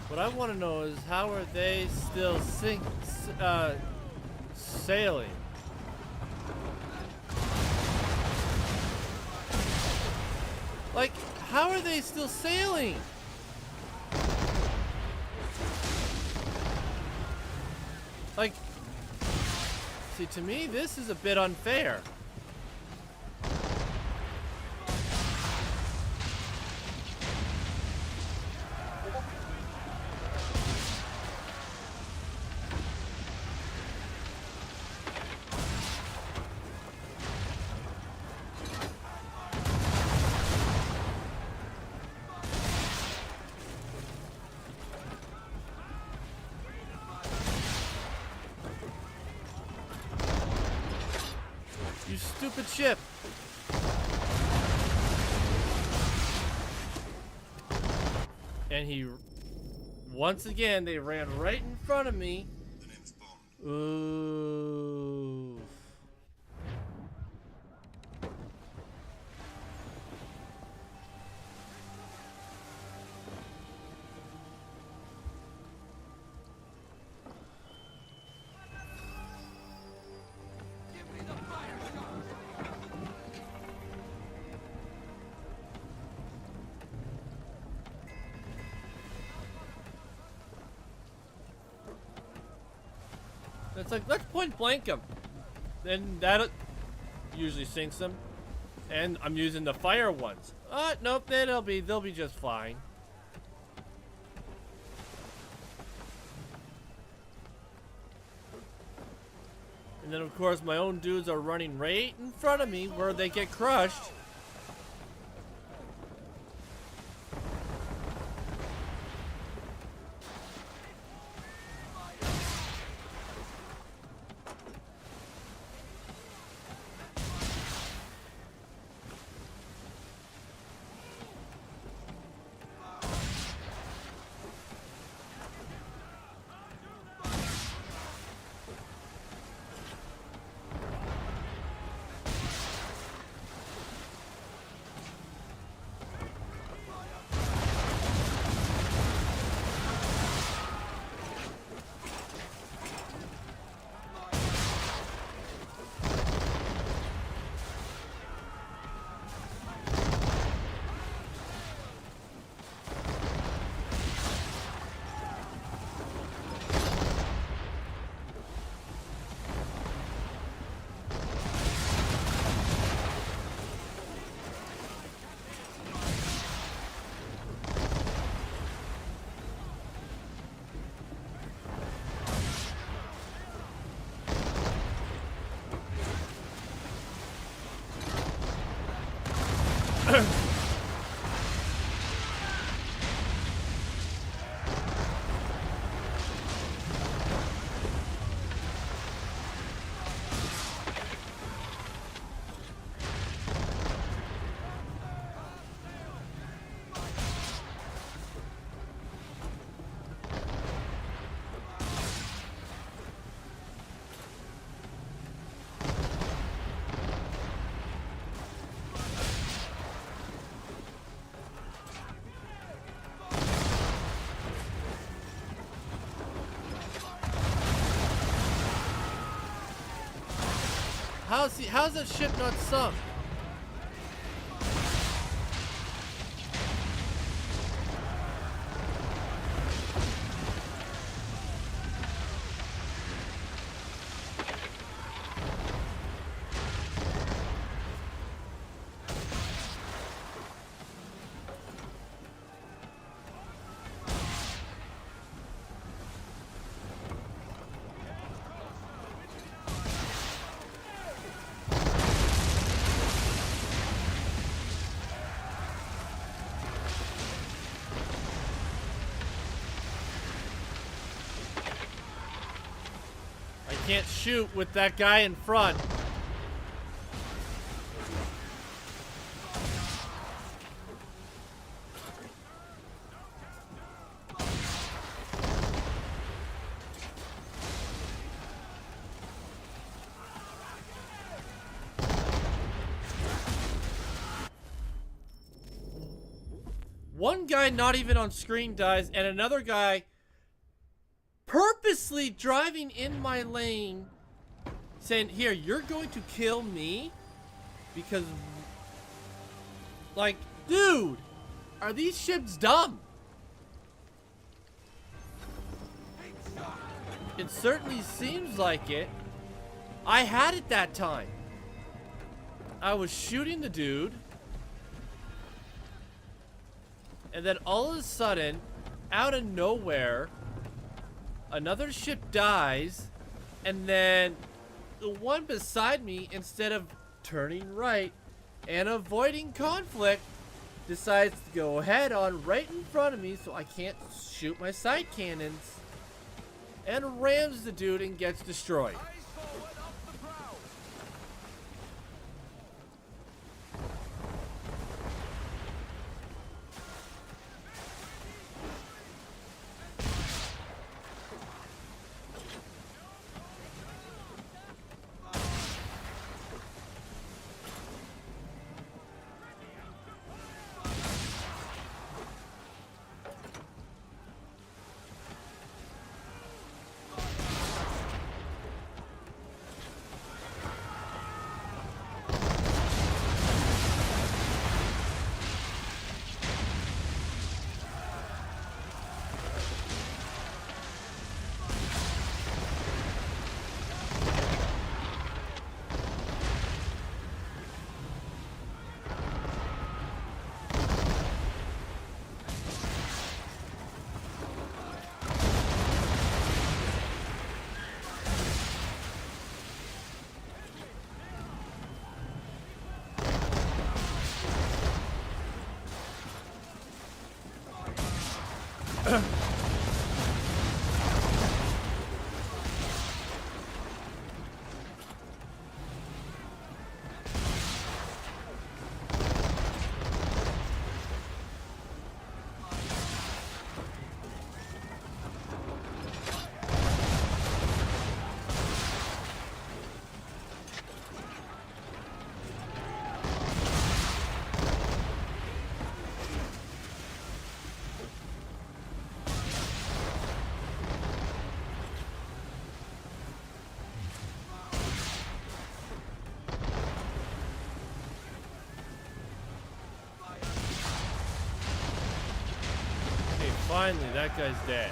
What I want to know is how are they still sailing? Like, how are they still sailing? Like, see, to me, this is a bit unfair. You stupid ship. And he, once again, they ran right in front of me. The name's Bond. Ooh. It's like, let's point blank them. Then that usually sinks them. And I'm using the fire ones. Nope, they'll be just fine. And then of course my own dudes are running right in front of me where they get crushed. How's that ship not sunk? Can't shoot with that guy in front. One guy not even on screen dies, and another guy purposely driving in my lane saying, here, you're going to kill me because, like, dude, are these ships dumb? It certainly seems like it. I had it that time. I was shooting the dude, and then all of a sudden, out of nowhere, another ship dies, and then the one beside me, instead of turning right and avoiding conflict, decides to go head on right in front of me so I can't shoot my side cannons, and rams the dude and gets destroyed. Finally, that guy's dead.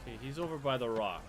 Okay, he's over by the rocks.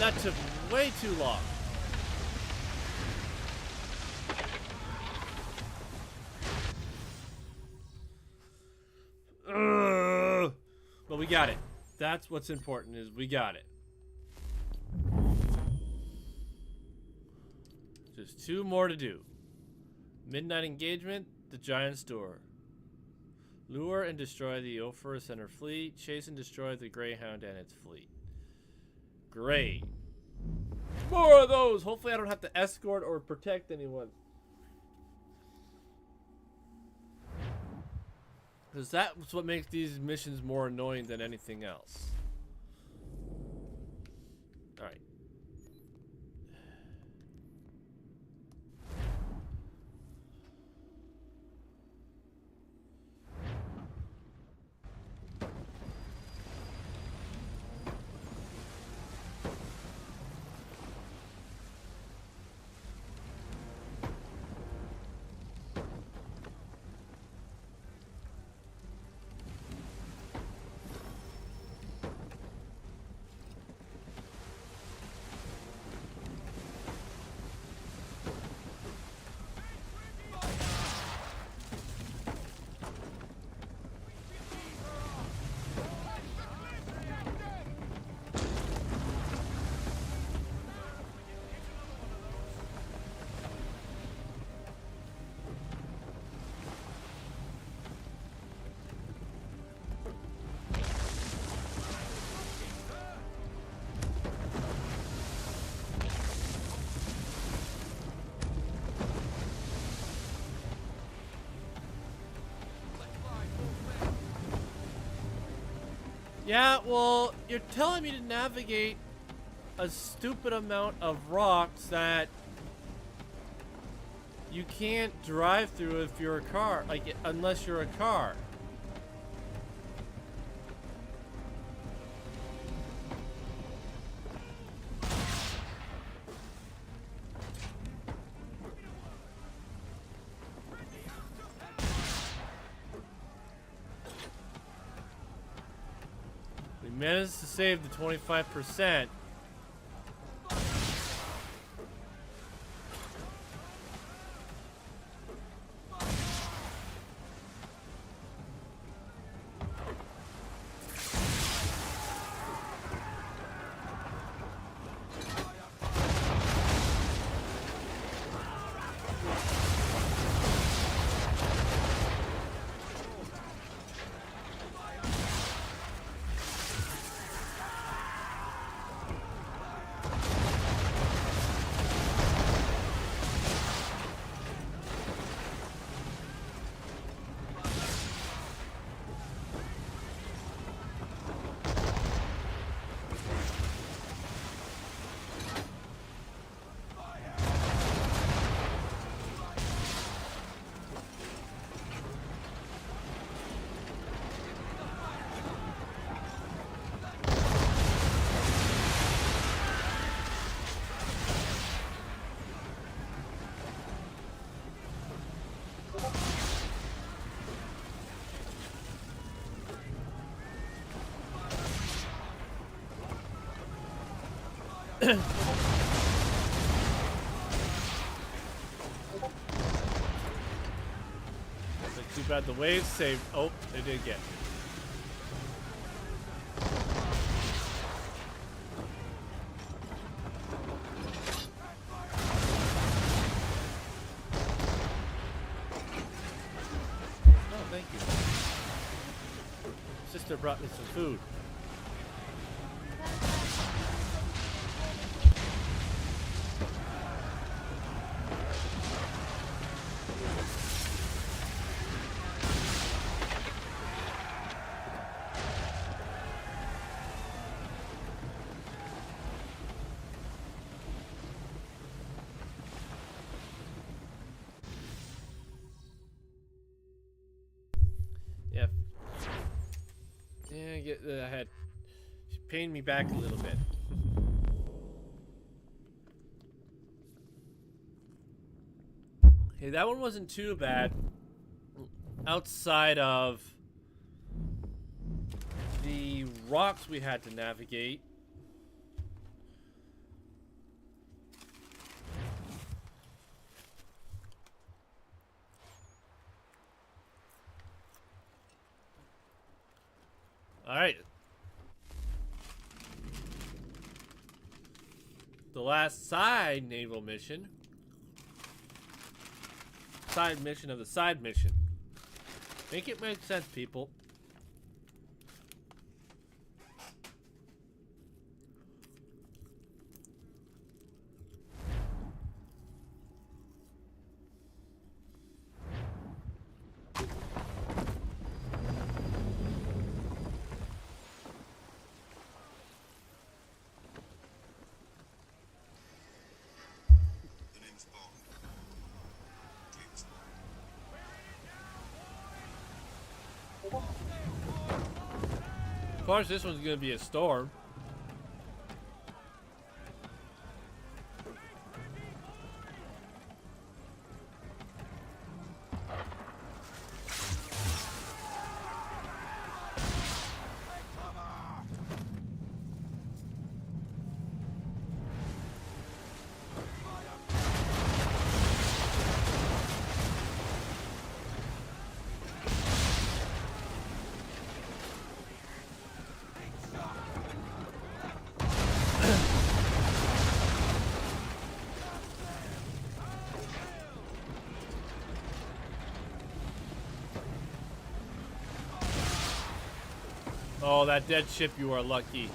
That took way too long. Ugh. But we got it. That's what's important, is we got it. Just 2 more to do. Midnight engagement, the giant store. Lure and destroy the Ophirus and her fleet. Chase and destroy the Greyhound and its fleet. Great. More of those! Hopefully I don't have to escort or protect anyone. Because that's what makes these missions more annoying than anything else. Alright. Yeah, well, you're telling me to navigate a stupid amount of rocks that you can't drive through if you're a car, like, unless you're a car. We managed to save the 25%. Too bad the waves saved. Oh, they did get me. Oh, thank you. Sister brought me some food. Yeah. Yeah, get the head. She pained me back a little bit. Okay, that one wasn't too bad. Outside of the rocks we had to navigate. Alright. The last side naval mission. Side mission of the side mission. Make it make sense, people. The name's Bond. James Bond. Of course, this one's gonna be a storm. Oh, that dead ship, you are lucky.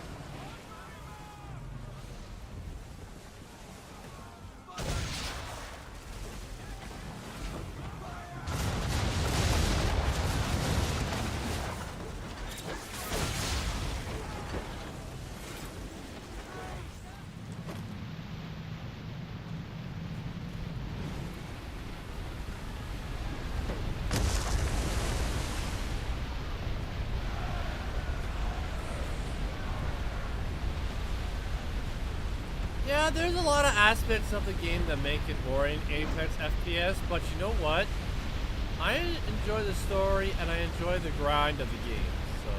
Yeah, there's a lot of aspects of the game that make it boring, Apex FPS, but you know what? I enjoy the story and I enjoy the grind of the game, so...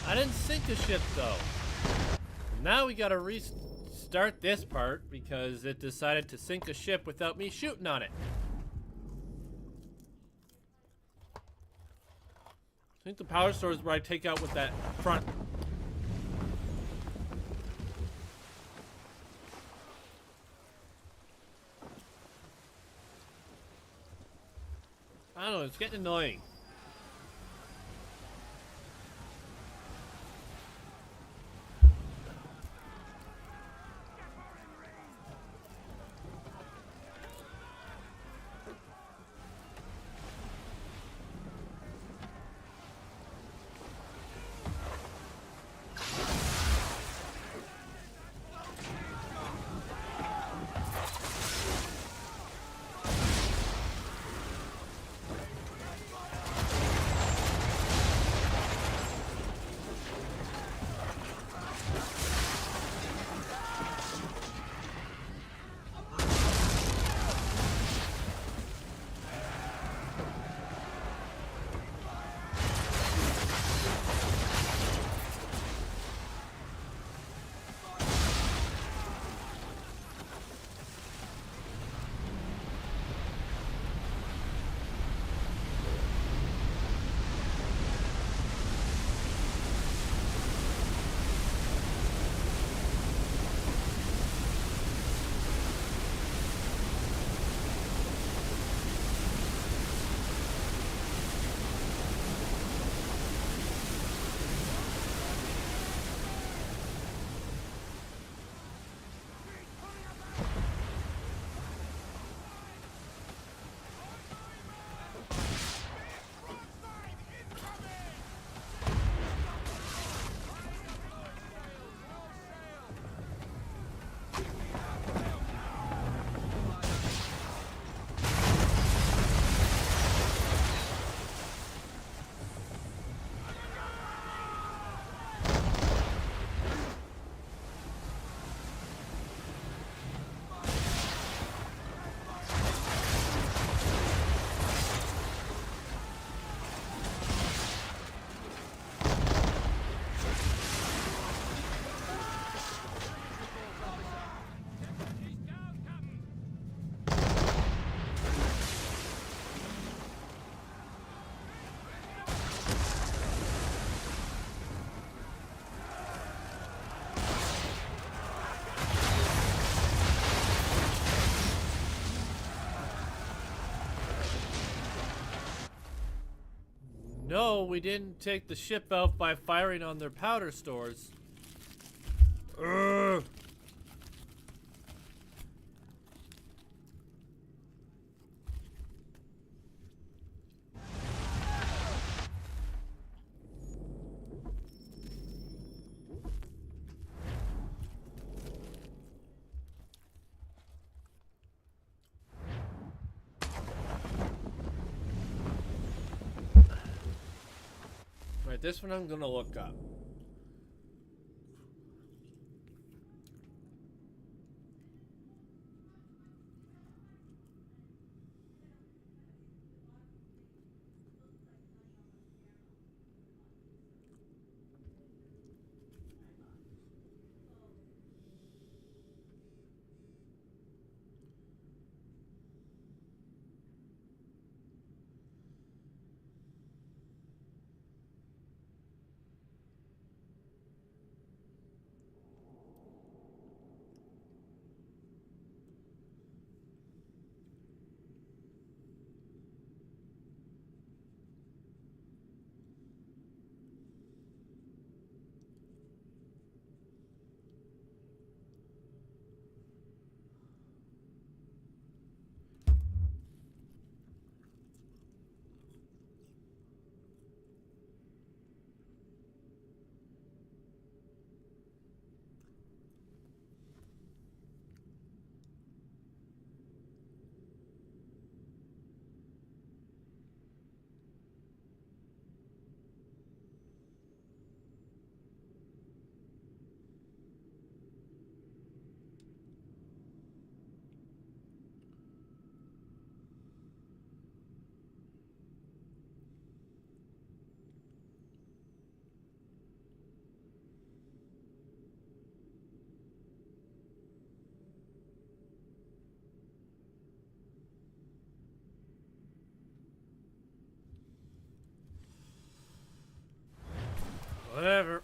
I didn't sink the ship though. Now we gotta restart this part because it decided to sink a ship without me shooting on it. I think the power source is where I take out with that front. I don't know, it's getting annoying. No, we didn't take the ship out by firing on their powder stores. Urgh. Right, this one I'm gonna look up. Whatever.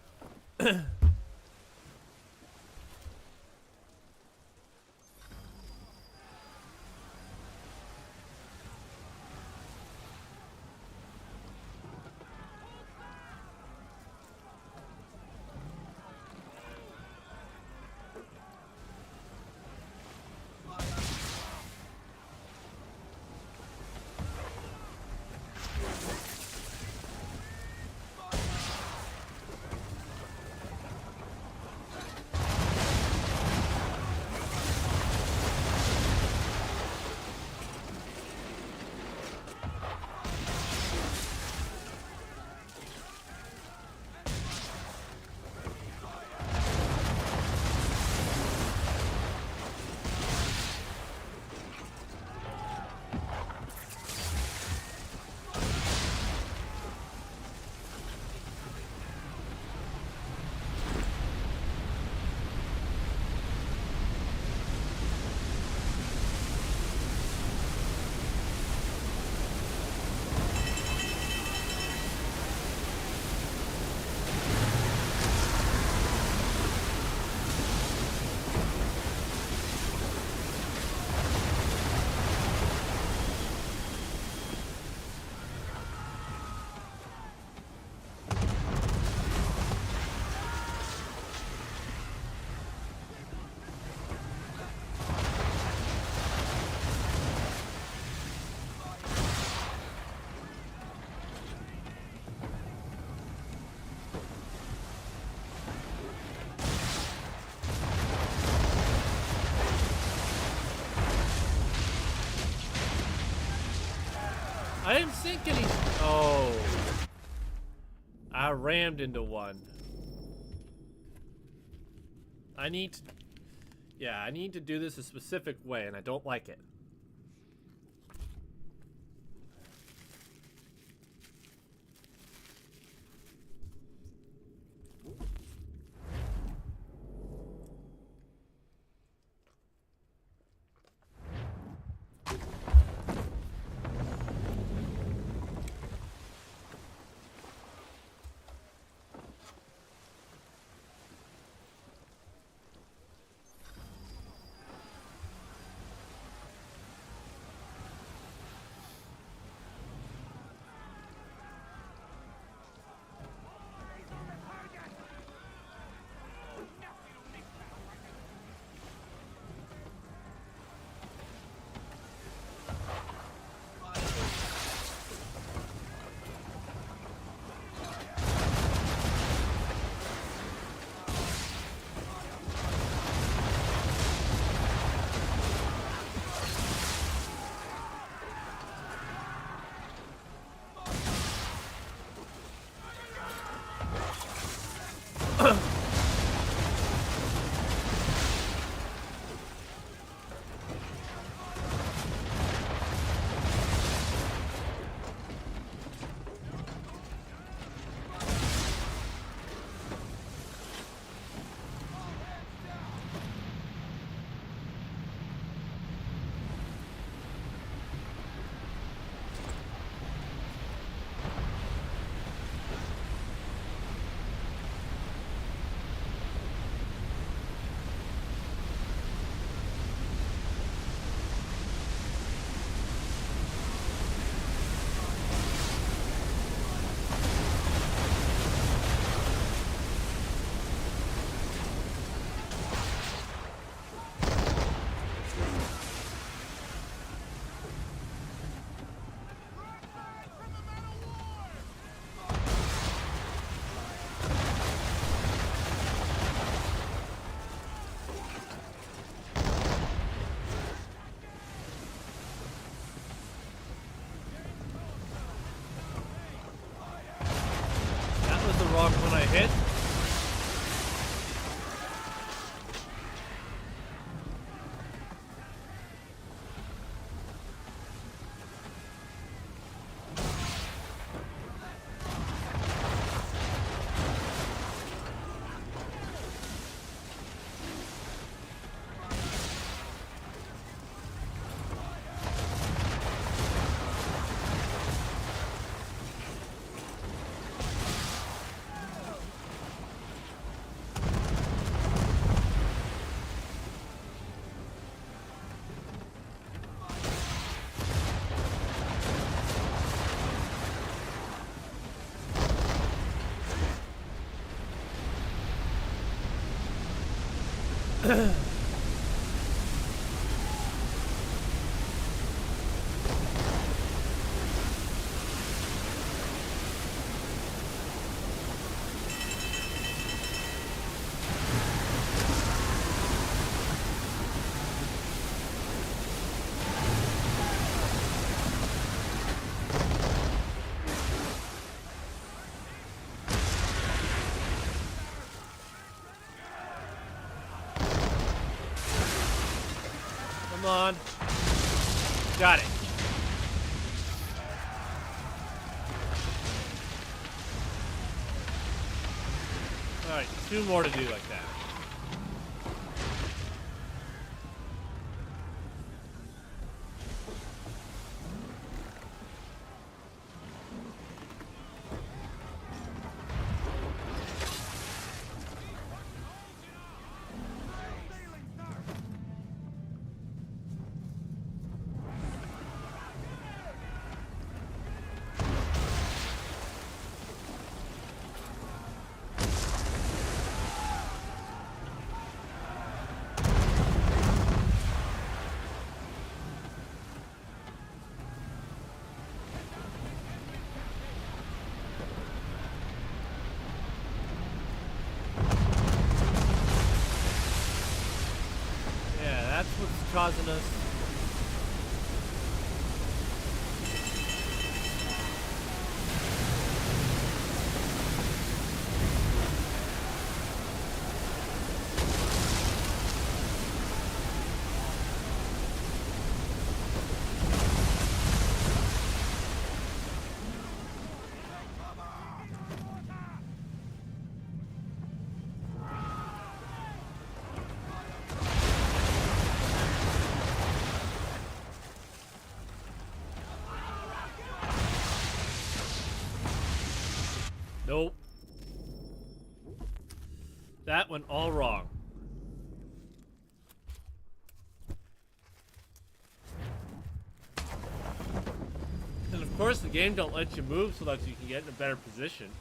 I didn't sink any. Oh. I rammed into one. I need to. Yeah, I need to do this a specific way, and I don't like it. I hit? Come on. Got it. Alright, 2 more to do like that. That's what's causing us. Nope. That went all wrong. And of course the game don't let you move so that you can get in a better position.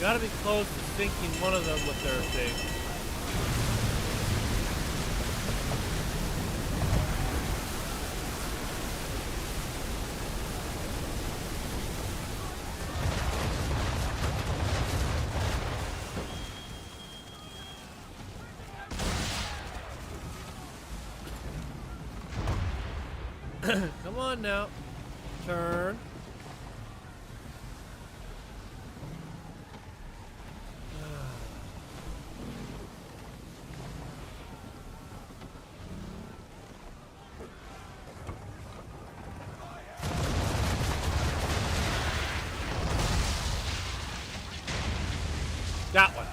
Gotta be close to sinking one of them with their thing. Come on now. Turn. That one.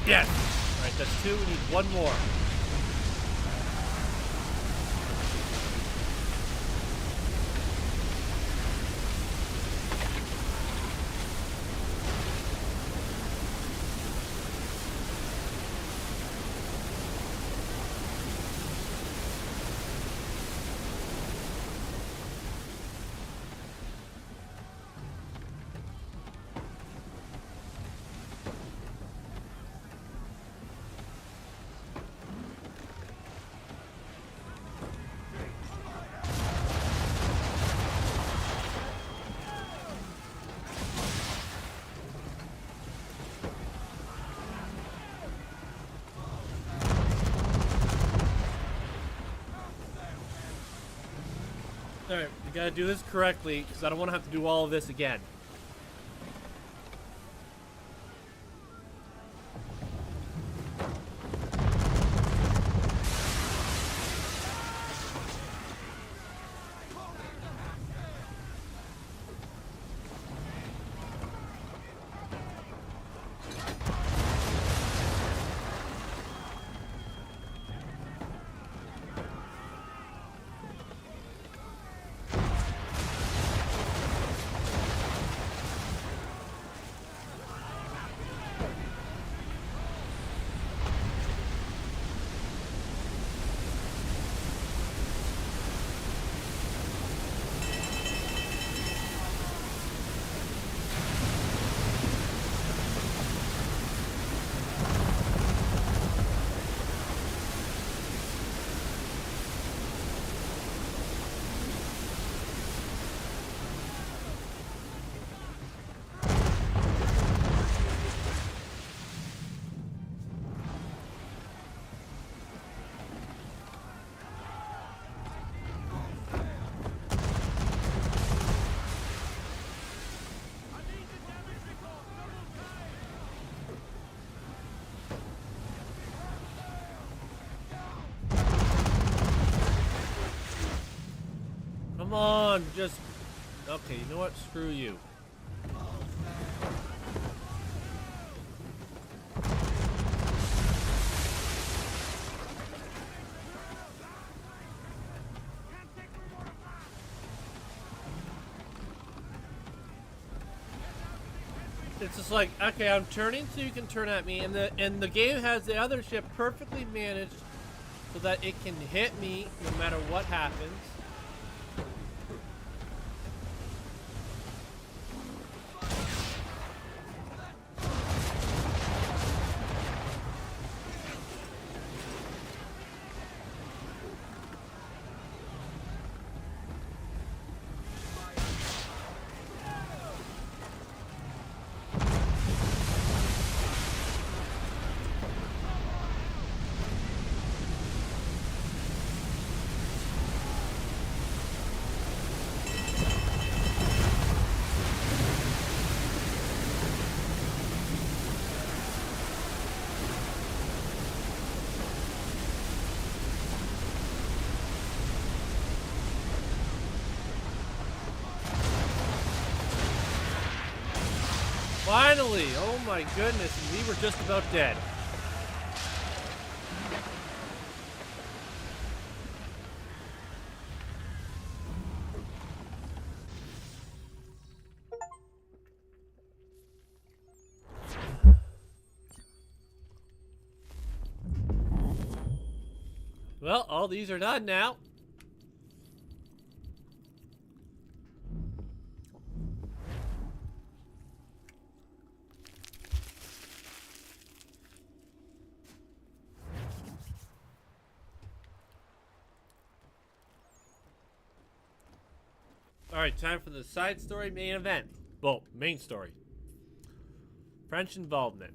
Yes. All right, that's two. We need one more. Alright, we gotta do this correctly, because I don't want to have to do all of this again. Come on, just... Okay, you know what? Screw you. It's just like, okay, I'm turning so you can turn at me, and the game has the other ship perfectly managed so that it can hit me no matter what happens. Finally! Oh my goodness, and we were just about dead. Well, all these are done now. Alright, time for the side story main event. Well, main story. French involvement.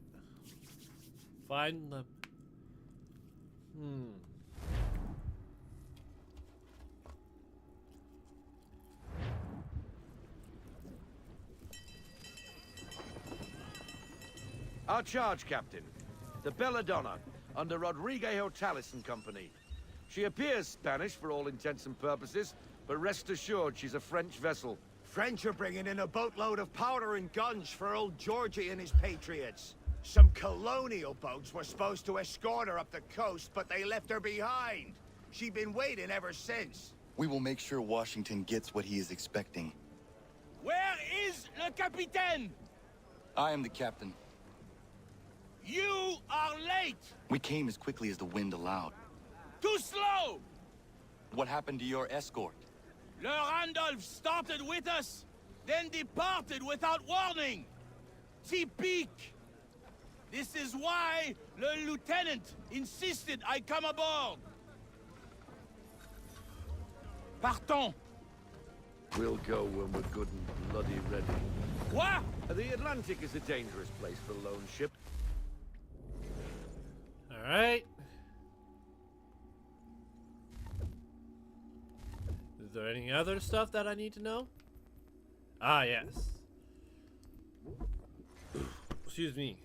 Find the... Our charge, Captain. The Belladonna, under Rodrigo Talis and Company. She appears Spanish for all intents and purposes, but rest assured she's a French vessel. French are bringing in a boatload of powder and guns for old Georgie and his patriots. Some colonial boats were supposed to escort her up the coast, but they left her behind. She's been waiting ever since. We will make sure Washington gets what he is expecting. Where is le capitaine? I am the captain. You are late. We came as quickly as the wind allowed. Too slow. What happened to your escort? Le Randolph started with us, then departed without warning. Typique. This is why le lieutenant insisted I come aboard. Partons. We'll go when we're good and bloody ready. Quoi? The Atlantic is a dangerous place for a lone ship. Alright. Is there any other stuff that I need to know? Ah, yes. Excuse me.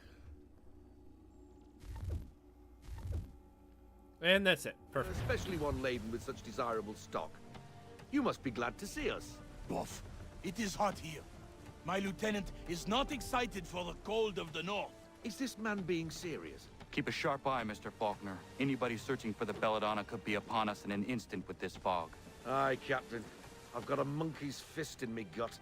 And that's it. Perfect. Especially one laden with such desirable stock. You must be glad to see us. Boff, it is hot here. My lieutenant is not excited for the cold of the north. Is this man being serious? Keep a sharp eye, Mr. Faulkner. Anybody searching for the Belladonna could be upon us in an instant with this fog. Aye, Captain. I've got a monkey's fist in me gut.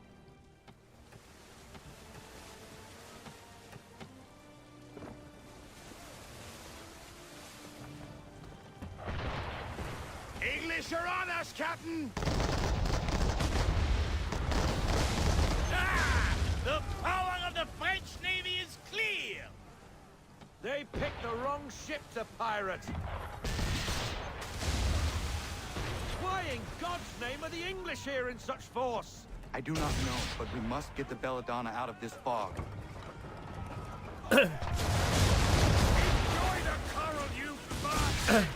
English are on us, Captain! Ah! The power of the French Navy is clear! They picked the wrong ship to pirate. Why in God's name are the English here in such force? I do not know, but we must get the Belladonna out of this fog. Enjoy the coral, you bastard!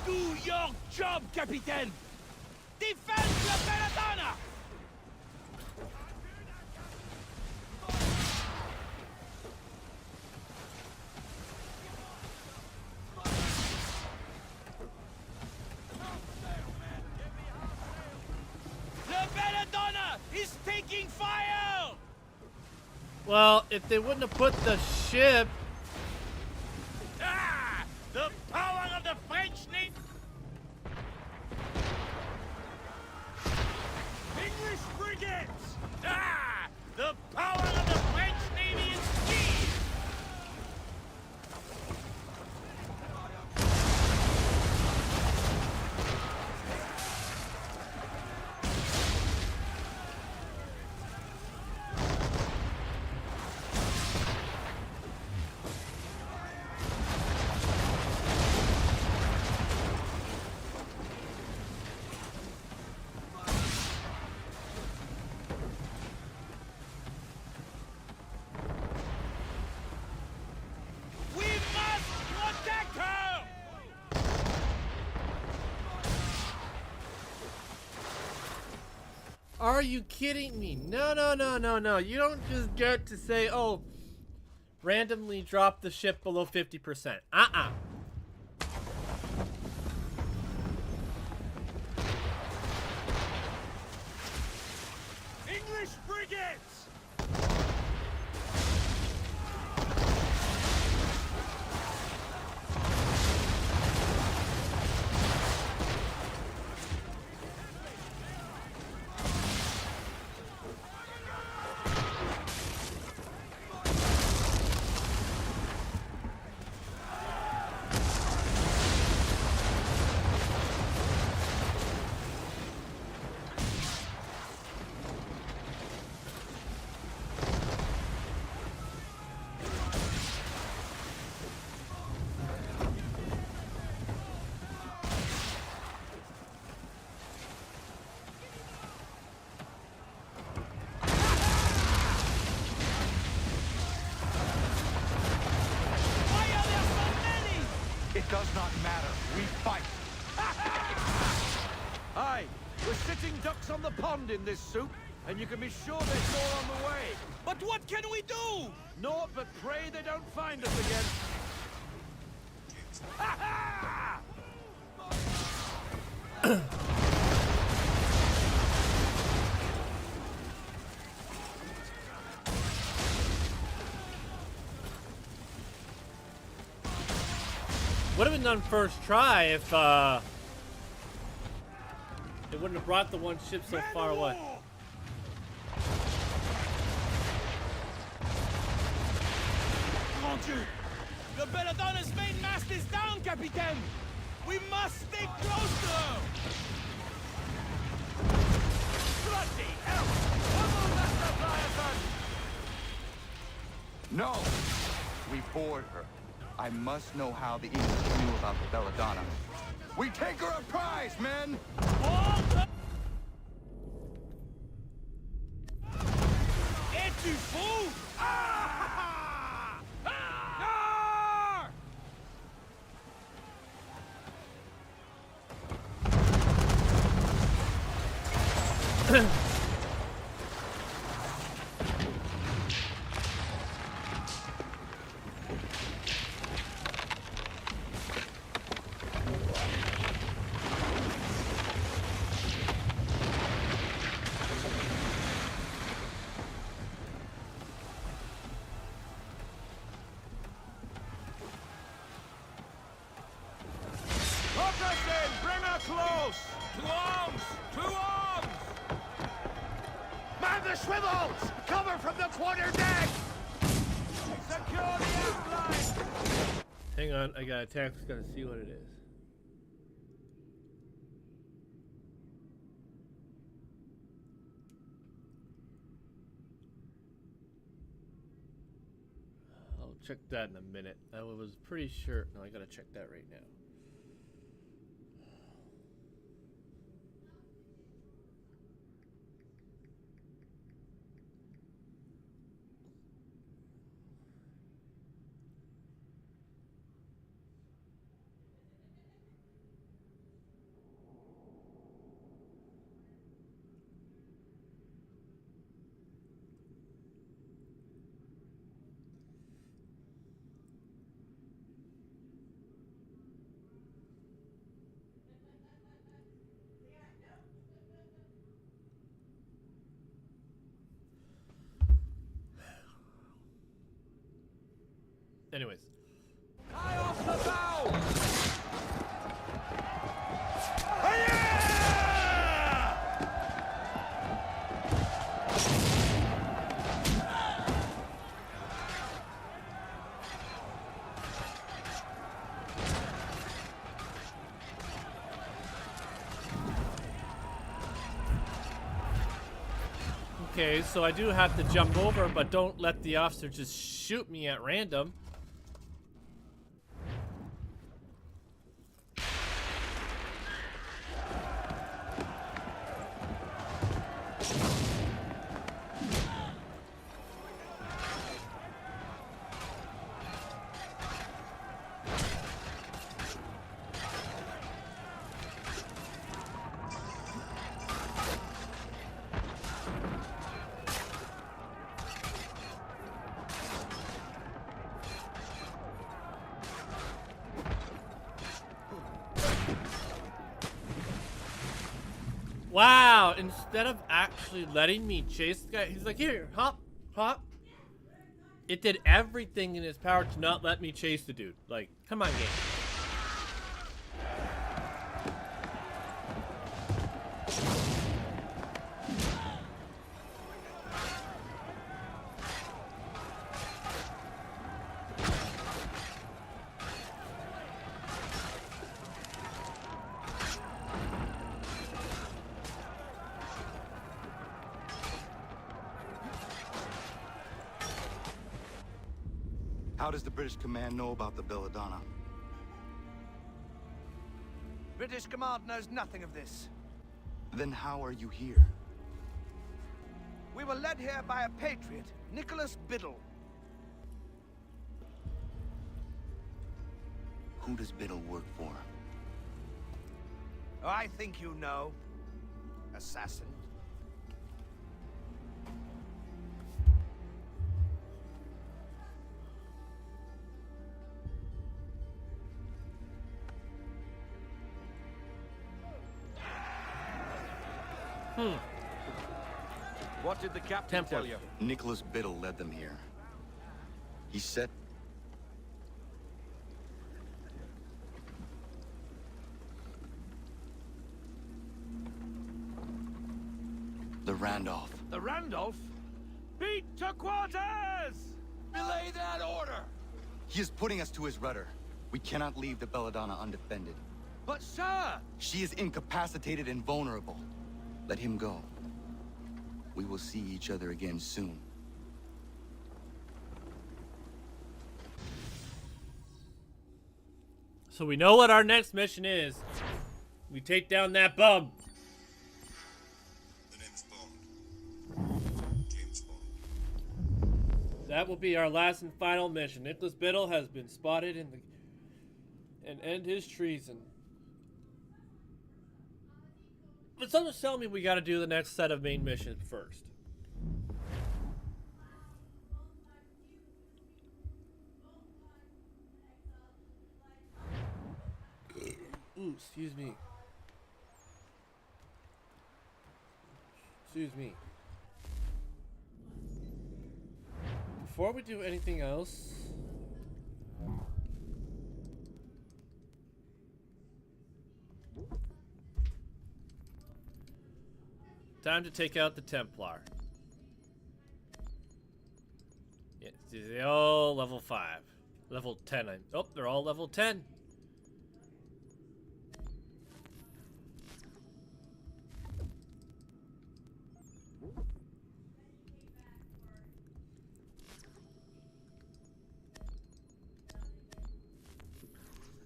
Do your job, Capitaine! Defend the Belladonna! The Belladonna is taking fire! Well, if they wouldn't have put the ship... Ah! The power of the French Navy! English frigates! Ah! The power of the French Navy is key! We must protect her! Are you kidding me? No, no, no, no, no. You don't just get to say, oh, randomly drop the ship below 50%. does not matter. We fight. Aye, we're sitting ducks on the pond in this soup, and you can be sure there's more on the way. But what can we do? Naught but pray they don't find us again. Ha ha! Would have been done first try if it wouldn't have brought the one ship so far away. Mon Dieu! The Belladonna's main mast is down, Capitaine! We must stay close to her! Bloody hell! Pummel that Leviathan! No! We board her. I must know how the Eagles knew about the Belladonna. We take her a prize, men! Es-tu fou? Ah! Ah! Hook us in! Bring her close! To arms! To arms! Man the swivels! Cover from the quarter deck! Secure the aft line! Hang on, I got a text. Gotta see what it is. I'll check that in a minute. I was pretty sure. No, I gotta check that right now. Anyways. High off the bow! Okay, so I do have to jump over, but don't let the officer just shoot me at random. Wow, instead of actually letting me chase the guy, he's like, here, hop, hop. It did everything in his power to not let me chase the dude. Like, come on, game. How does the British command know about the Belladonna? British command knows nothing of this. Then how are you here? We were led here by a patriot, Nicholas Biddle. who does Biddle work for? I think you know. Assassin. What did the captain Templar. tell you? Nicholas Biddle led them here. He said... The Randolph. The Randolph? Beat to quarters! Belay that order! He is putting us to his rudder. We cannot leave the Belladonna undefended. But sir! She is incapacitated and vulnerable. Let him go. We will see each other again soon. So we know what our next mission is. We take down that bum. The name's Bond. James Bond. That will be our last and final mission. Nicholas Biddle has been spotted in the and end his treason. But something's telling me we got to do the next set of main missions first. Ooh, excuse me. Excuse me. Before we do anything else, time to take out the Templar. Yeah, they're all level 5. Level 10. Oh, they're all level 10.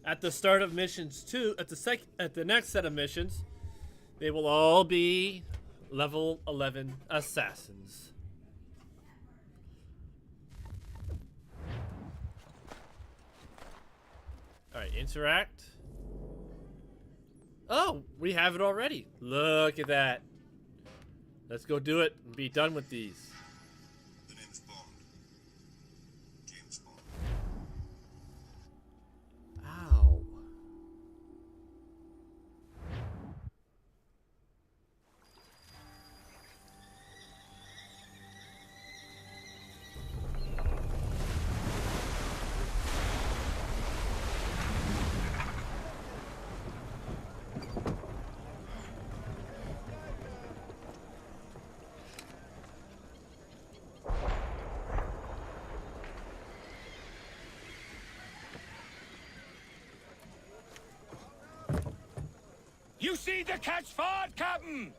At the start of missions 2, at the next set of missions, they will all be level 11 assassins. Alright, interact. Oh, we have it already. Look at that. Let's go do it and be done with these. The name's Bond. James Bond. Ow. You see the catch forward, Captain!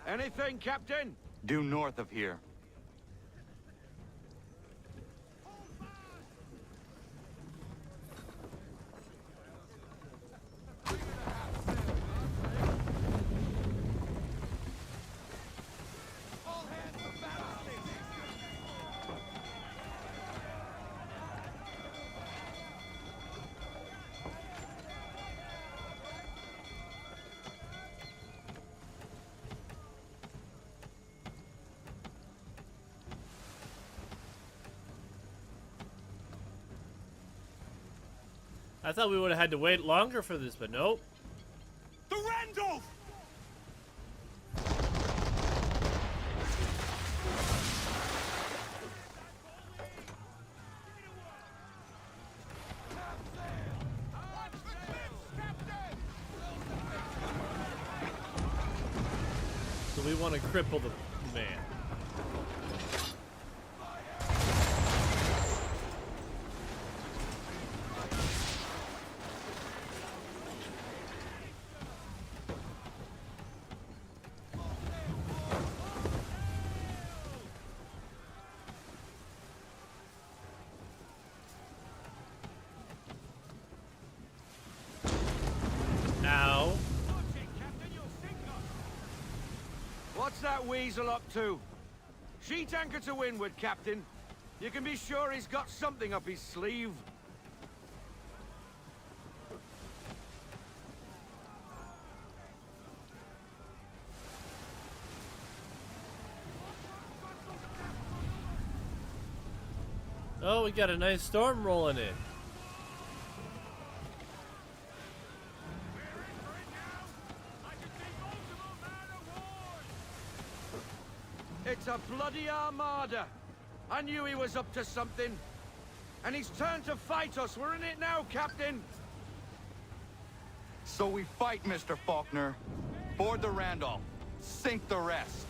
Anything, Captain? Due north of here. I thought we would have had to wait longer for this, but nope. The Randolph! So we want to cripple the man. Now, What's that weasel up to? Sheet anchor to windward, Captain. You can be sure he's got something up his sleeve. Oh, we got a nice storm rolling in. It's a bloody armada. I knew he was up to something. And he's turned to fight us. We're in it now, Captain. So we fight, Mr. Faulkner. Board the Randolph. Sink the rest.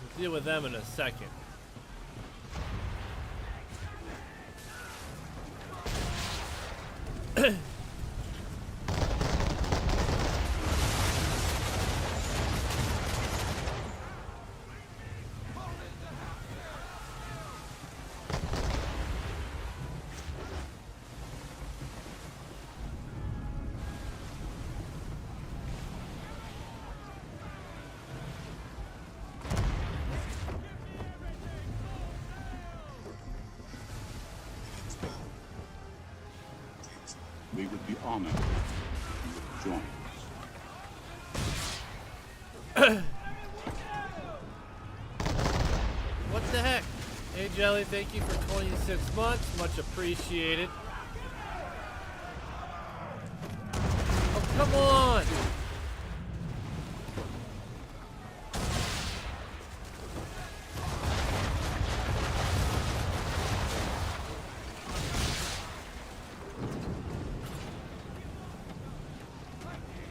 We'll deal with them in a second. We would be honored if you would join us. What the heck? Hey Jelly, thank you for 26 months. Much appreciated. Oh, come on!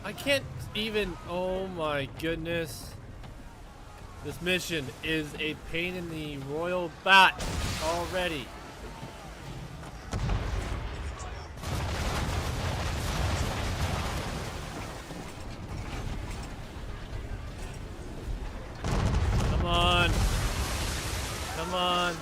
I can't even, oh my goodness. This mission is a pain in the royal butt already. Come on. Come on.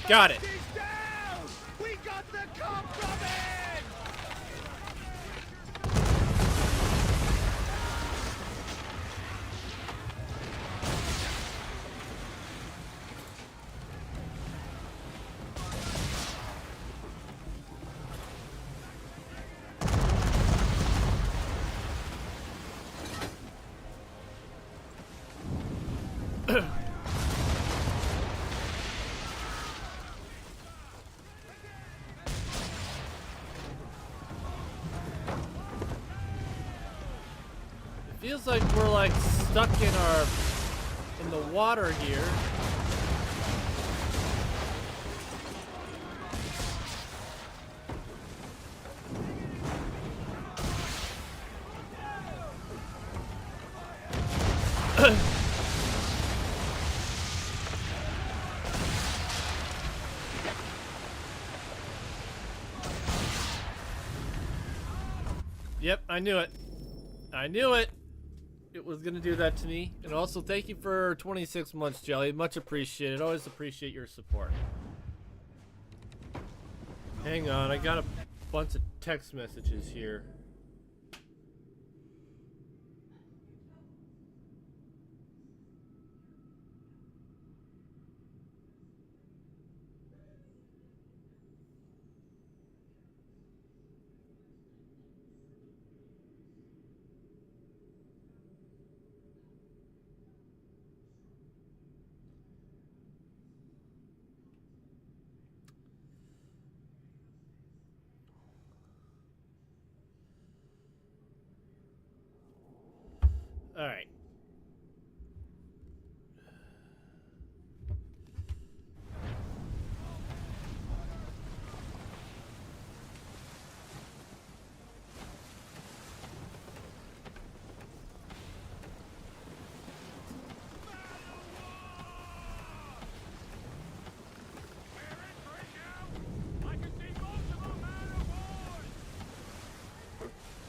Got it. He's down! We got the cop coming! Feels like we're like stuck in the water here. Yep, I knew it. I knew it. It was gonna do that to me. And also thank you for 26 months, Jelly. Much appreciated. Always appreciate your support. Hang on, I got a bunch of text messages here. All right.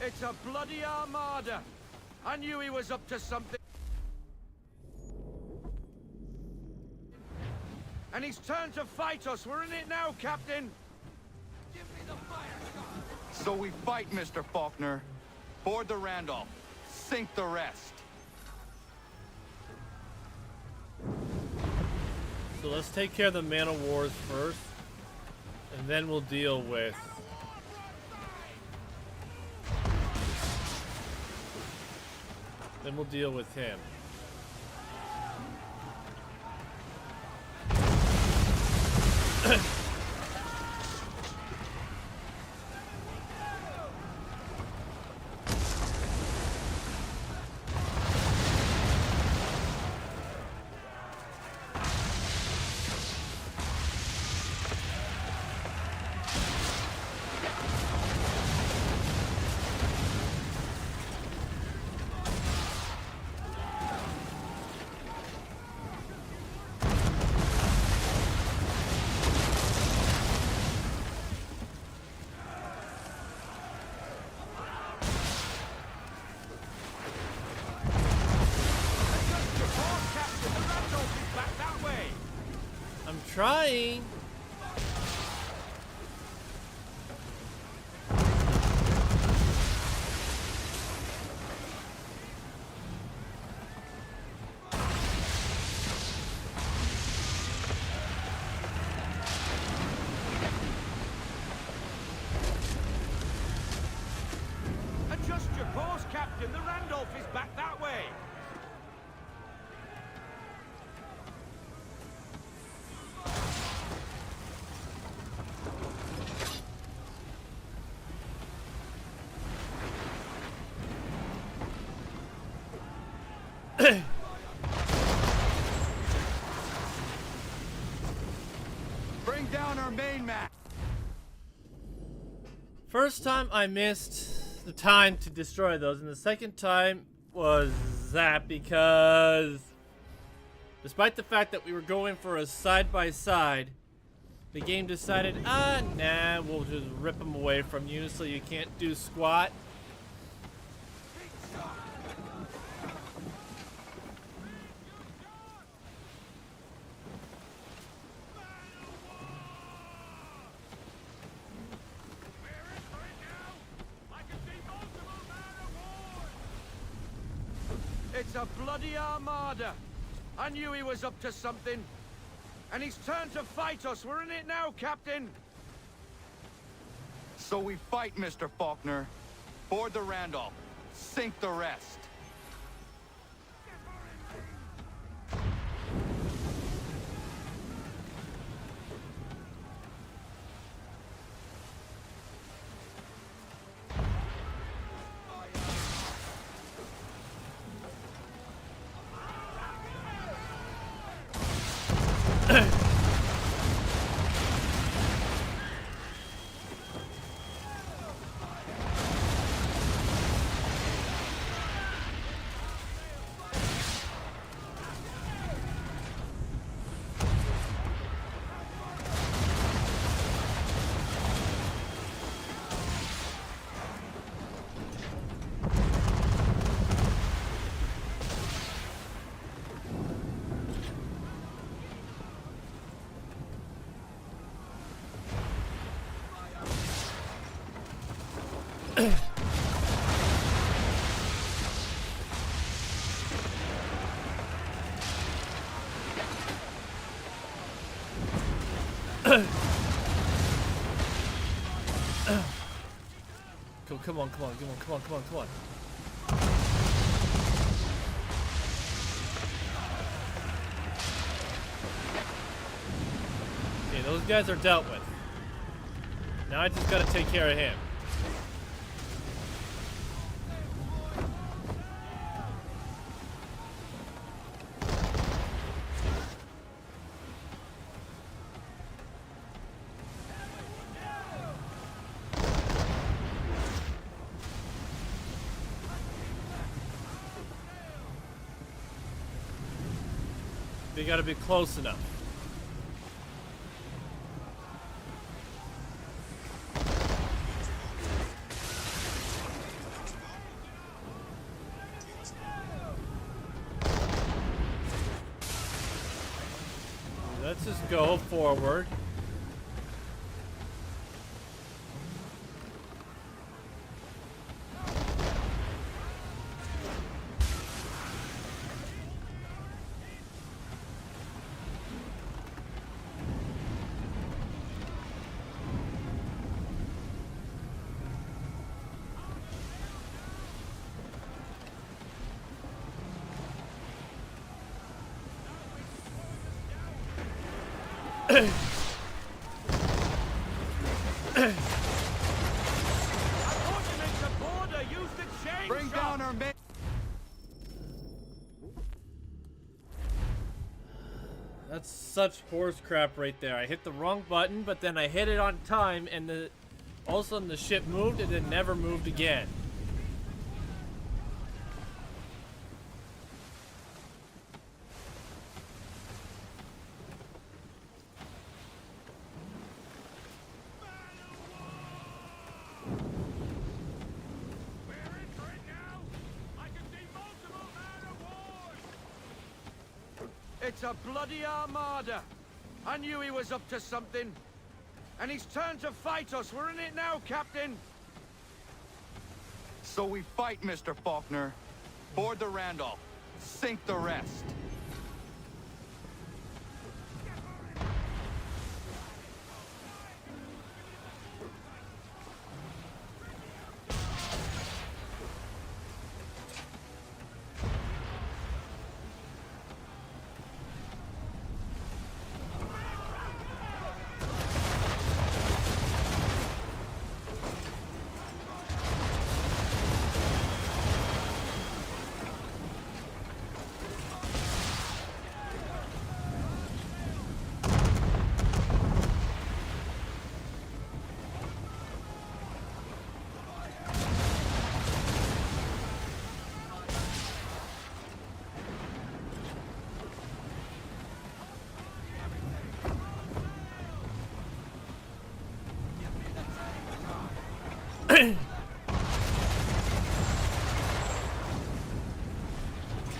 It's a bloody armada. I knew he was up to something. And he's turned to fight us. We're in it now, Captain. Give me the fire shot. So we fight, Mr. Faulkner. Board the Randolph. Sink the rest. So let's take care of the Man of Wars first, and then we'll deal with him. I'm trying. Adjust your course, Captain. The Randolph is back that way. Bring down our main mast. First time I missed the time to destroy those, and the second time was that because despite the fact that we were going for a side-by-side, the game decided, nah, we'll just rip them away from you so you can't do squat. It's a bloody armada. I knew he was up to something. And he's turned to fight us. We're in it now, Captain. So we fight, Mr. Faulkner. Board the Randolph. Sink the rest. Come on, come on, come on, come on, come on, come on. Okay, those guys are dealt with. Now I just gotta take care of him. They gotta be close enough. let's just go forward. Bring down our men. That's such horse crap right there. I hit the wrong button, but then I hit it on time, and all of a sudden the ship moved and then never moved again. It's a bloody armada. I knew he was up to something. And he's turned to fight us. We're in it now, Captain. So we fight, Mr. Faulkner. Board the Randolph. Sink the rest.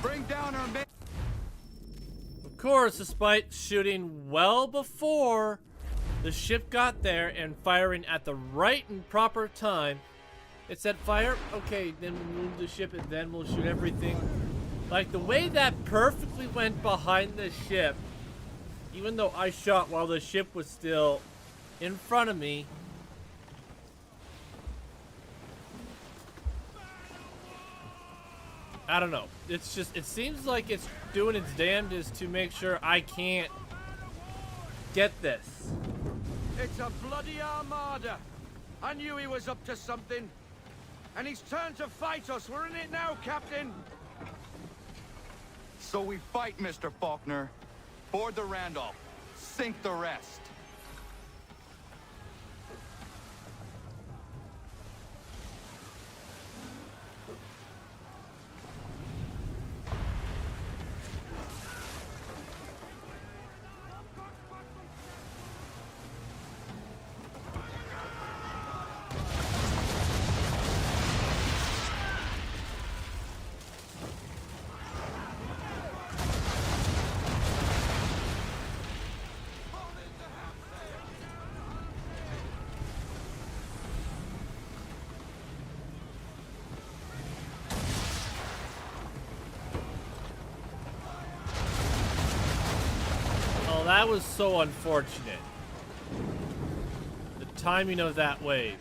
Bring down our men. Of course, despite shooting well before the ship got there and firing at the right and proper time, it said fire, okay, then we'll move the ship and then we'll shoot everything. Like the way that perfectly went behind the ship, even though I shot while the ship was still in front of me. I don't know. It's just, it seems like it's doing its damnedest to make sure I can't get this. It's a bloody armada. I knew he was up to something. And he's turned to fight us. We're in it now, Captain. So we fight, Mr. Faulkner. Board the Randolph. Sink the rest. Oh, that was so unfortunate. The timing of that wave.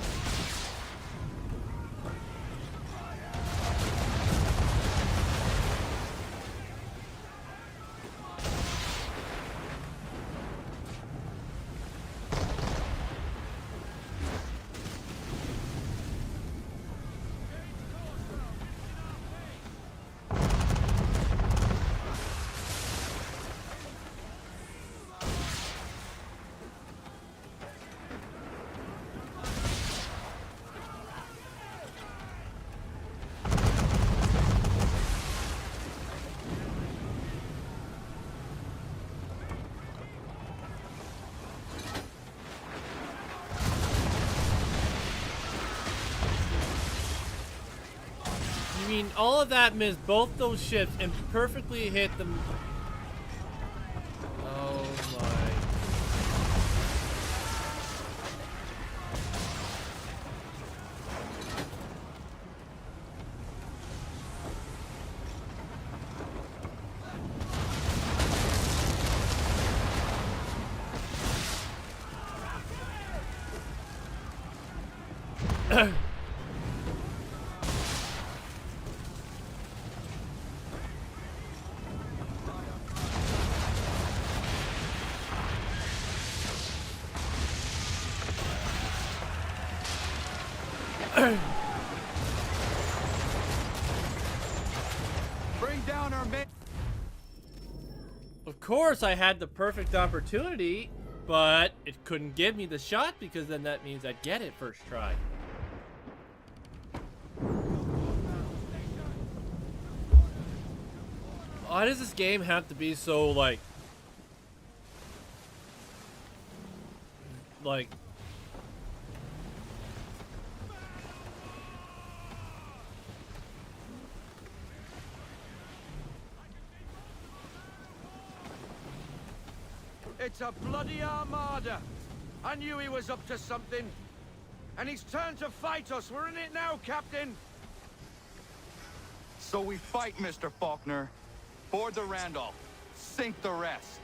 I mean, all of that missed both those ships and perfectly hit them. Oh my Bring down our men. Of course, I had the perfect opportunity, but it couldn't give me the shot because then that means I'd get it first try. Why does this game have to be so, like... It's a bloody armada. I knew he was up to something. And he's turned to fight us. We're in it now, Captain. So we fight, Mr. Faulkner. Board the Randolph. Sink the rest.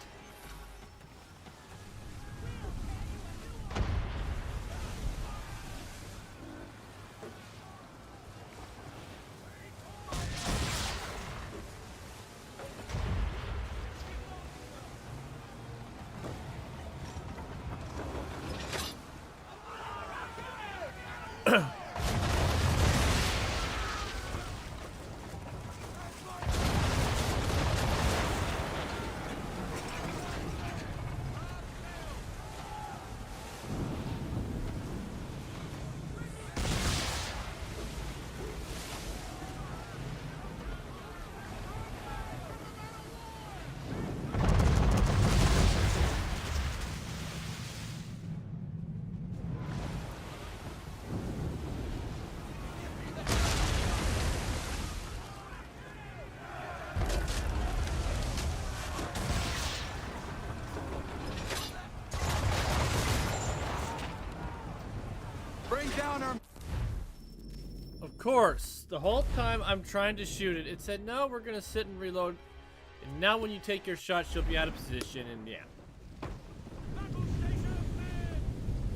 Bring down our... Of course, the whole time I'm trying to shoot it, it said, no, we're gonna sit and reload. And now when you take your shot, she'll be out of position, and yeah.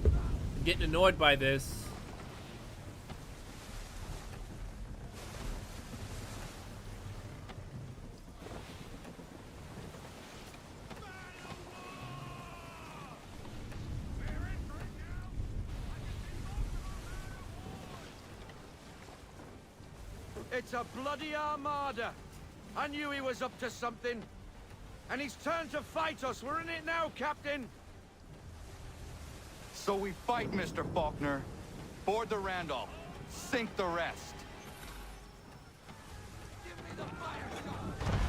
I'm getting annoyed by this. It's a bloody armada. I knew he was up to something. And he's turned to fight us. We're in it now, Captain. So we fight, Mr. Faulkner. Board the Randolph. Sink the rest. Give me the fire shot.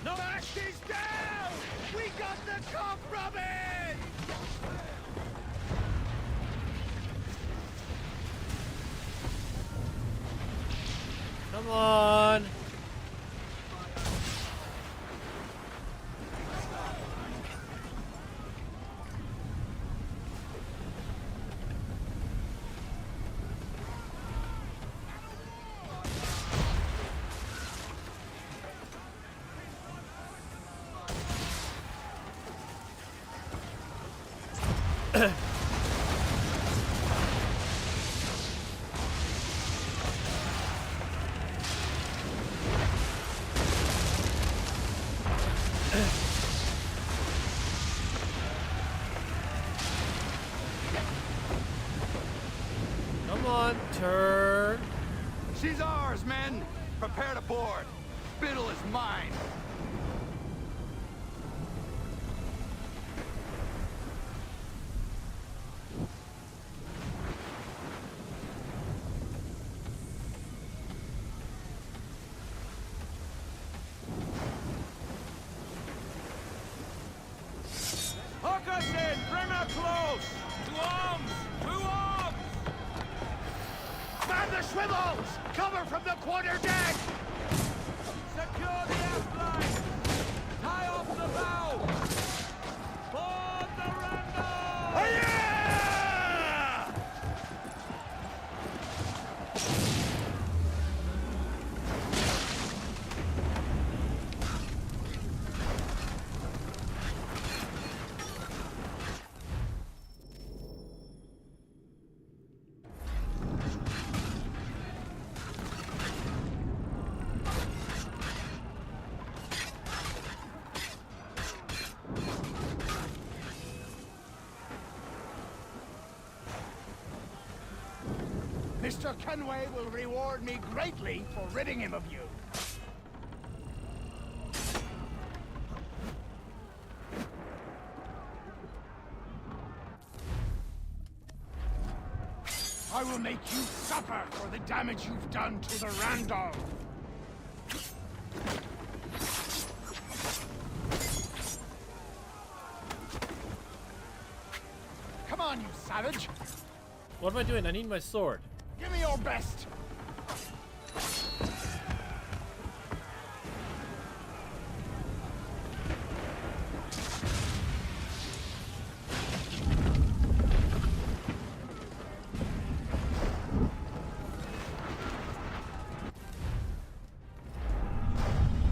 No, Ashty's down! We got the cop, Robin! Come on. on, turn. She's ours, men. Prepare to board. Biddle is mine. Hook us in! Bring her close! To arms! To arms! Man the swivels! Cover from the quarter deck! Secure the aft line! Tie off the bow! Board the Randall! Hiya! Mr. Kenway will reward me greatly for ridding him of you. I will make you suffer for the damage you've done to the Randolph. Come on, you savage. What am I doing? I need my sword. Give me your best.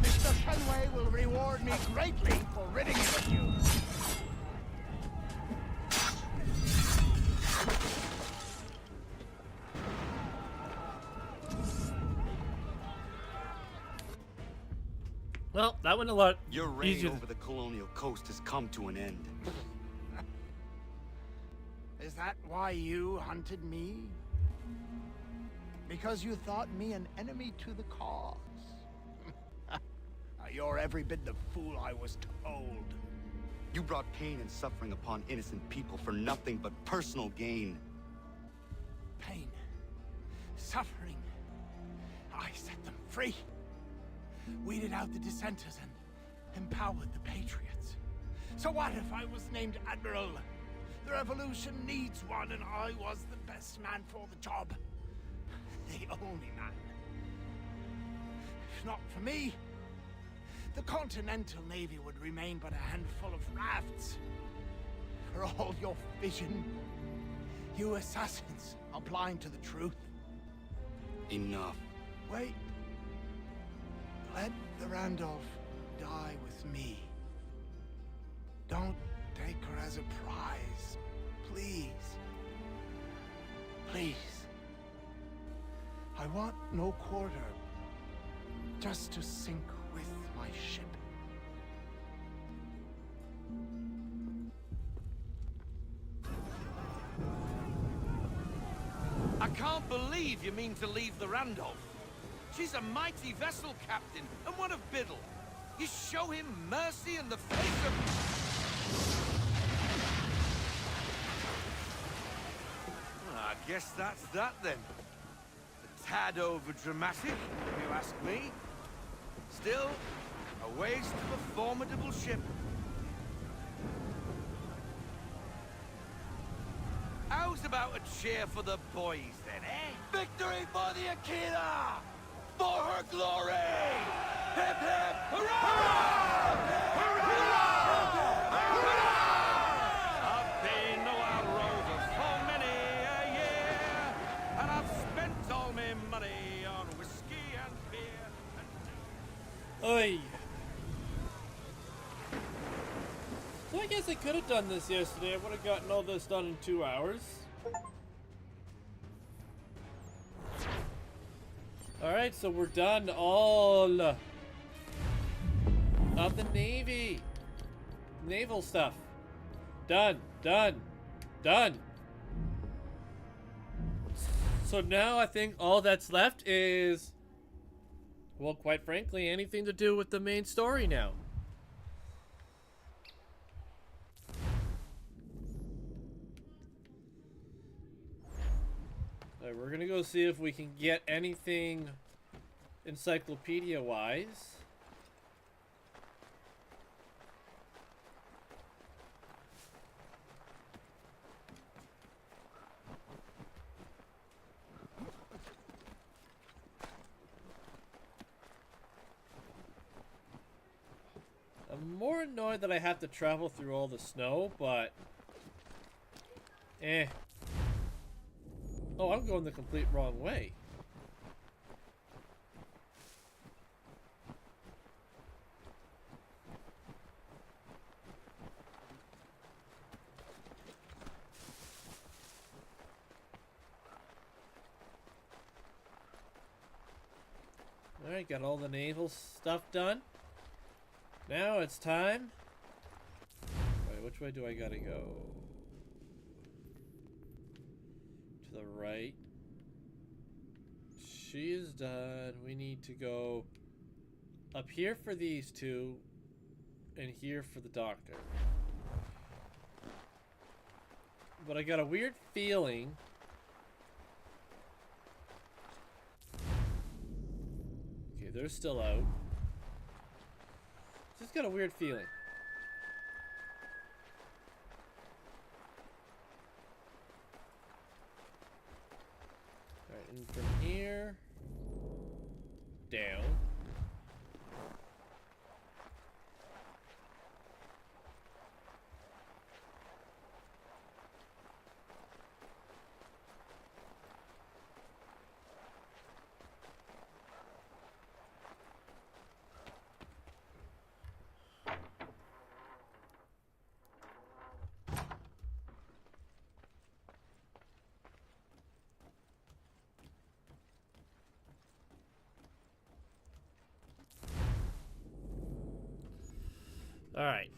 Mr. Kenway will reward me greatly for ridding him of you. Well, that went a lot Your reign easier. over the colonial coast has come to an end. Is that why you hunted me? Because you thought me an enemy to the cause? You're every bit the fool I was told. You brought pain and suffering upon innocent people for nothing but personal gain. Pain, suffering. I set them free. Weeded out the dissenters and empowered the patriots. So what if I was named Admiral? The revolution needs one, and I was the best man for the job. The only man. If not for me, the Continental Navy would remain but a handful of rafts. For all your vision, you assassins are blind to the truth. Enough. Wait. Let the Randolph die with me. Don't take her as a prize. Please. Please. I want no quarter. Just to sink with my ship. I can't believe you mean to leave the Randolph. She's a mighty vessel, Captain, and one of Biddle. You show him mercy in the face of... Well, I guess that's that, then. A tad over-dramatic, if you ask me. Still, a waste of a formidable ship. How's about a cheer for the boys, then, eh? Victory for the Akira! For her glory! Hip hip! Hurrah! Hurrah! Hurrah! I've been a wild rover for many a year, and I've spent all my money on whiskey and beer. Oy. So I guess I could have done this yesterday. I would have gotten all this done in 2 hours. Alright, so we're done all of the Navy. Naval stuff. Done, done, done. So So now I think all that's left is, well, quite frankly, anything to do with the main story now. Alright, we're gonna go see if we can get anything encyclopedia-wise. I'm more annoyed that I have to travel through all the snow, but... eh. Oh, I'm going the complete wrong way. Alright, got all the naval stuff done. Now it's time. Wait, which way do I gotta go? To the right. She is done. We need to go up here for these two, and here for the doctor. But I got a weird feeling. Okay, they're still out. Just got a weird feeling. Alright, and from here down. All right.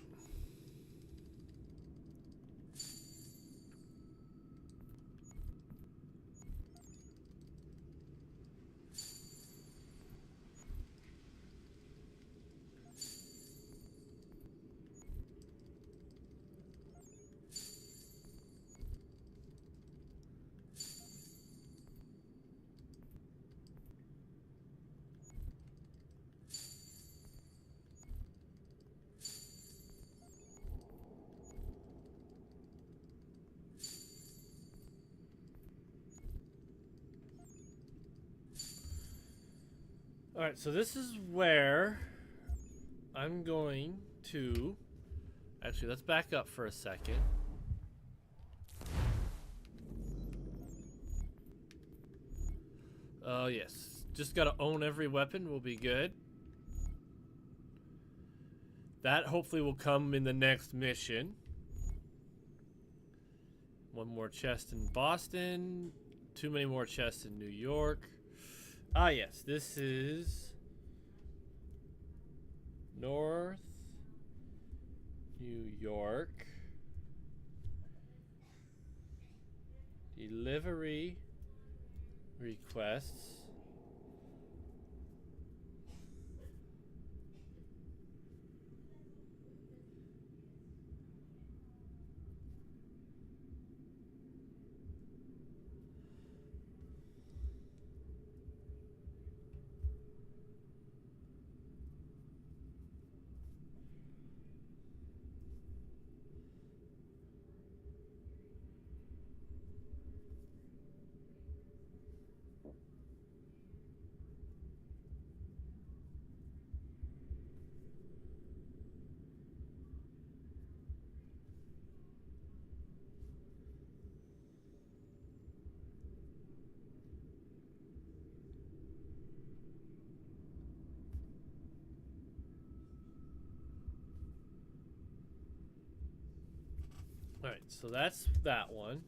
Alright, so this is where I'm going to... Actually, let's back up for a second. Oh, yes. Just gotta own every weapon will be good. That hopefully will come in the next mission. One more chest in Boston. Too many more chests in New York. Ah, yes, this is North New York. Delivery requests. Alright, so that's that one.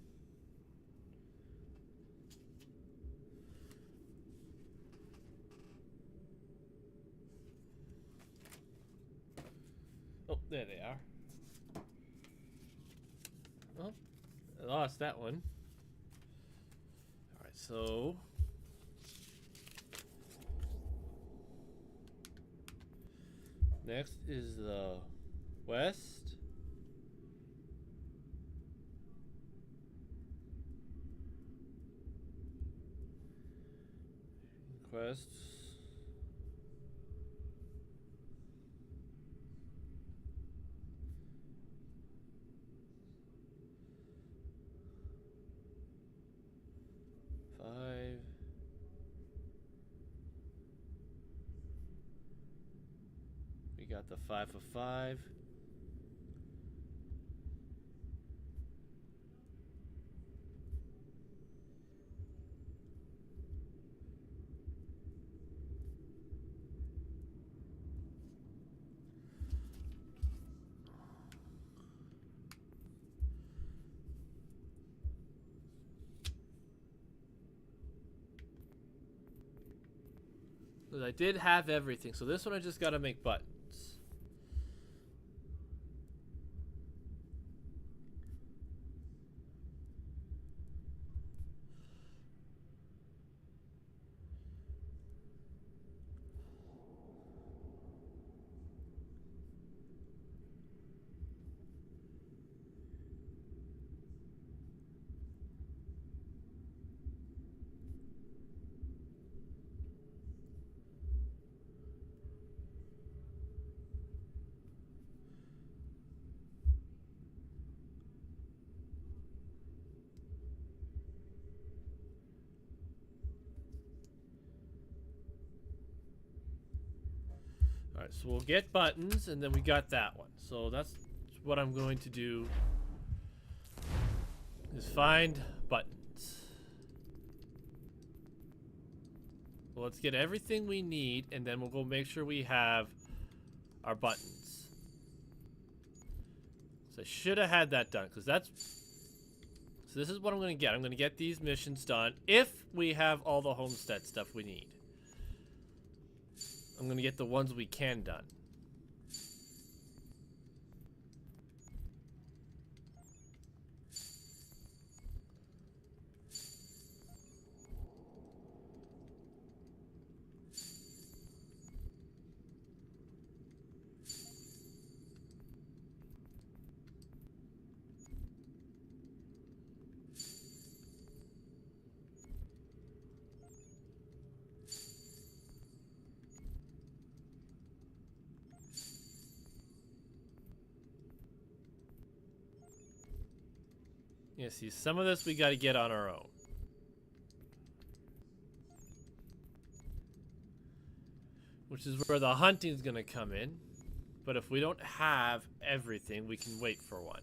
Oh, there they are. Oh, I lost that one. Alright, So next is the west. Quests. Five. We got the 5 of 5. I did have everything, so this one I just gotta make buttons. Alright, so we'll get buttons, and then we got that one. So that's what I'm going to do, is find buttons. Well, let's get everything we need, and then we'll go make sure we have our buttons. So I should have had that done, because that's... So this is what I'm going to get. I'm going to get these missions done, if we have all the homestead stuff we need. I'm gonna get the ones we can done. Yeah, see, some of this we got to get on our own. Which is where the hunting's going to come in. But if we don't have everything, we can wait for one.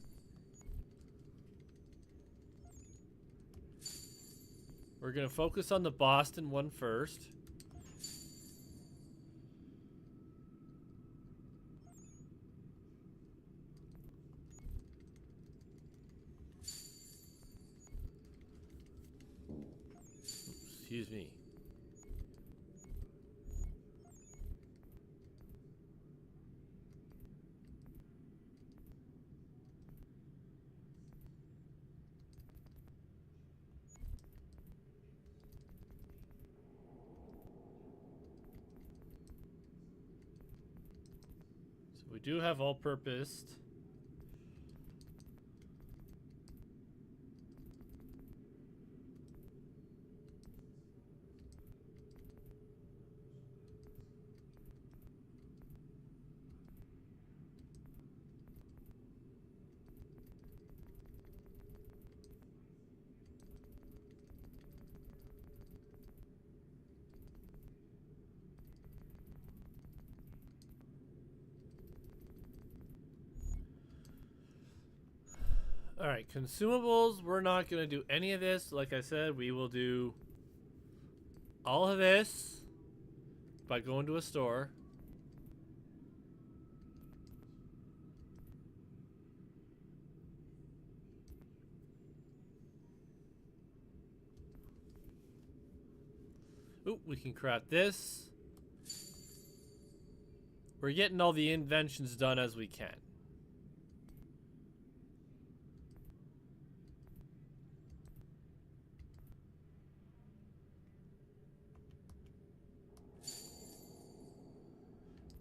We're going to focus on the Boston one first. Excuse me. So we do have all-purposed. Alright, consumables, we're not going to do any of this. Like I said, we will do all of this by going to a store. Ooh, we can craft this. We're getting all the inventions done as we can.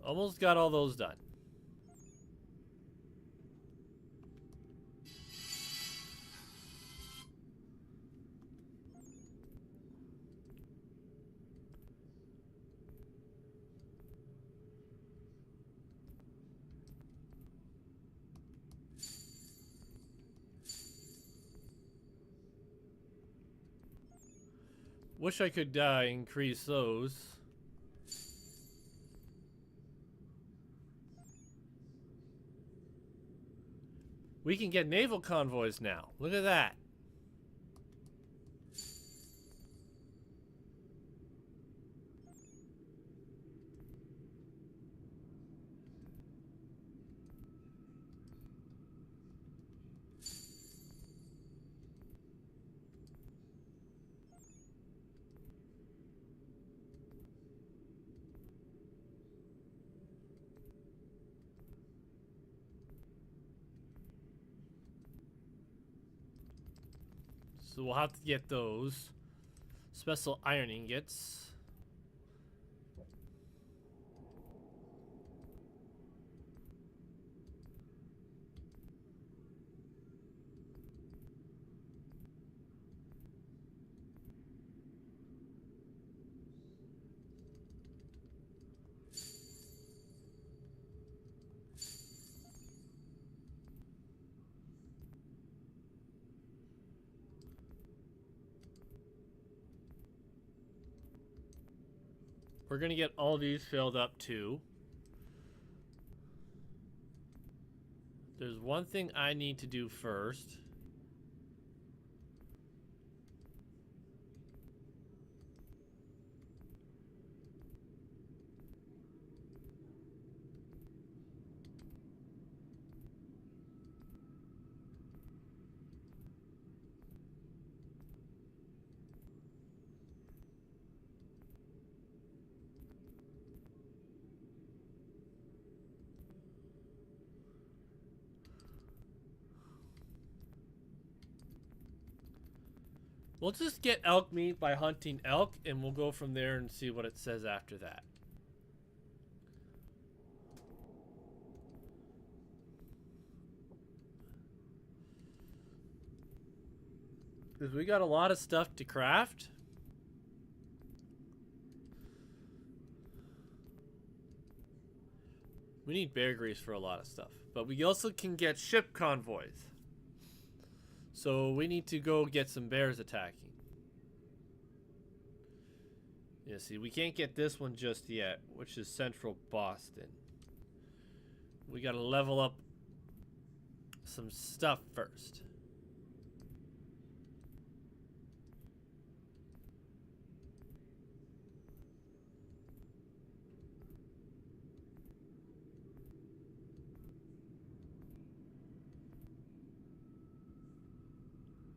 Almost got all those done. Wish I could increase those. We can get naval convoys now. Look at that. So we'll have to get those. Special iron ingots. We're gonna get all these filled up too. There's one thing I need to do first. We'll just get elk meat by hunting elk, and we'll go from there and see what it says after that. Because we got a lot of stuff to craft. We need bear grease for a lot of stuff. But we also can get ship convoys. So we need to go get some bears attacking. Yeah, see, we can't get this one just yet, which is Central Boston. We gotta level up some stuff first.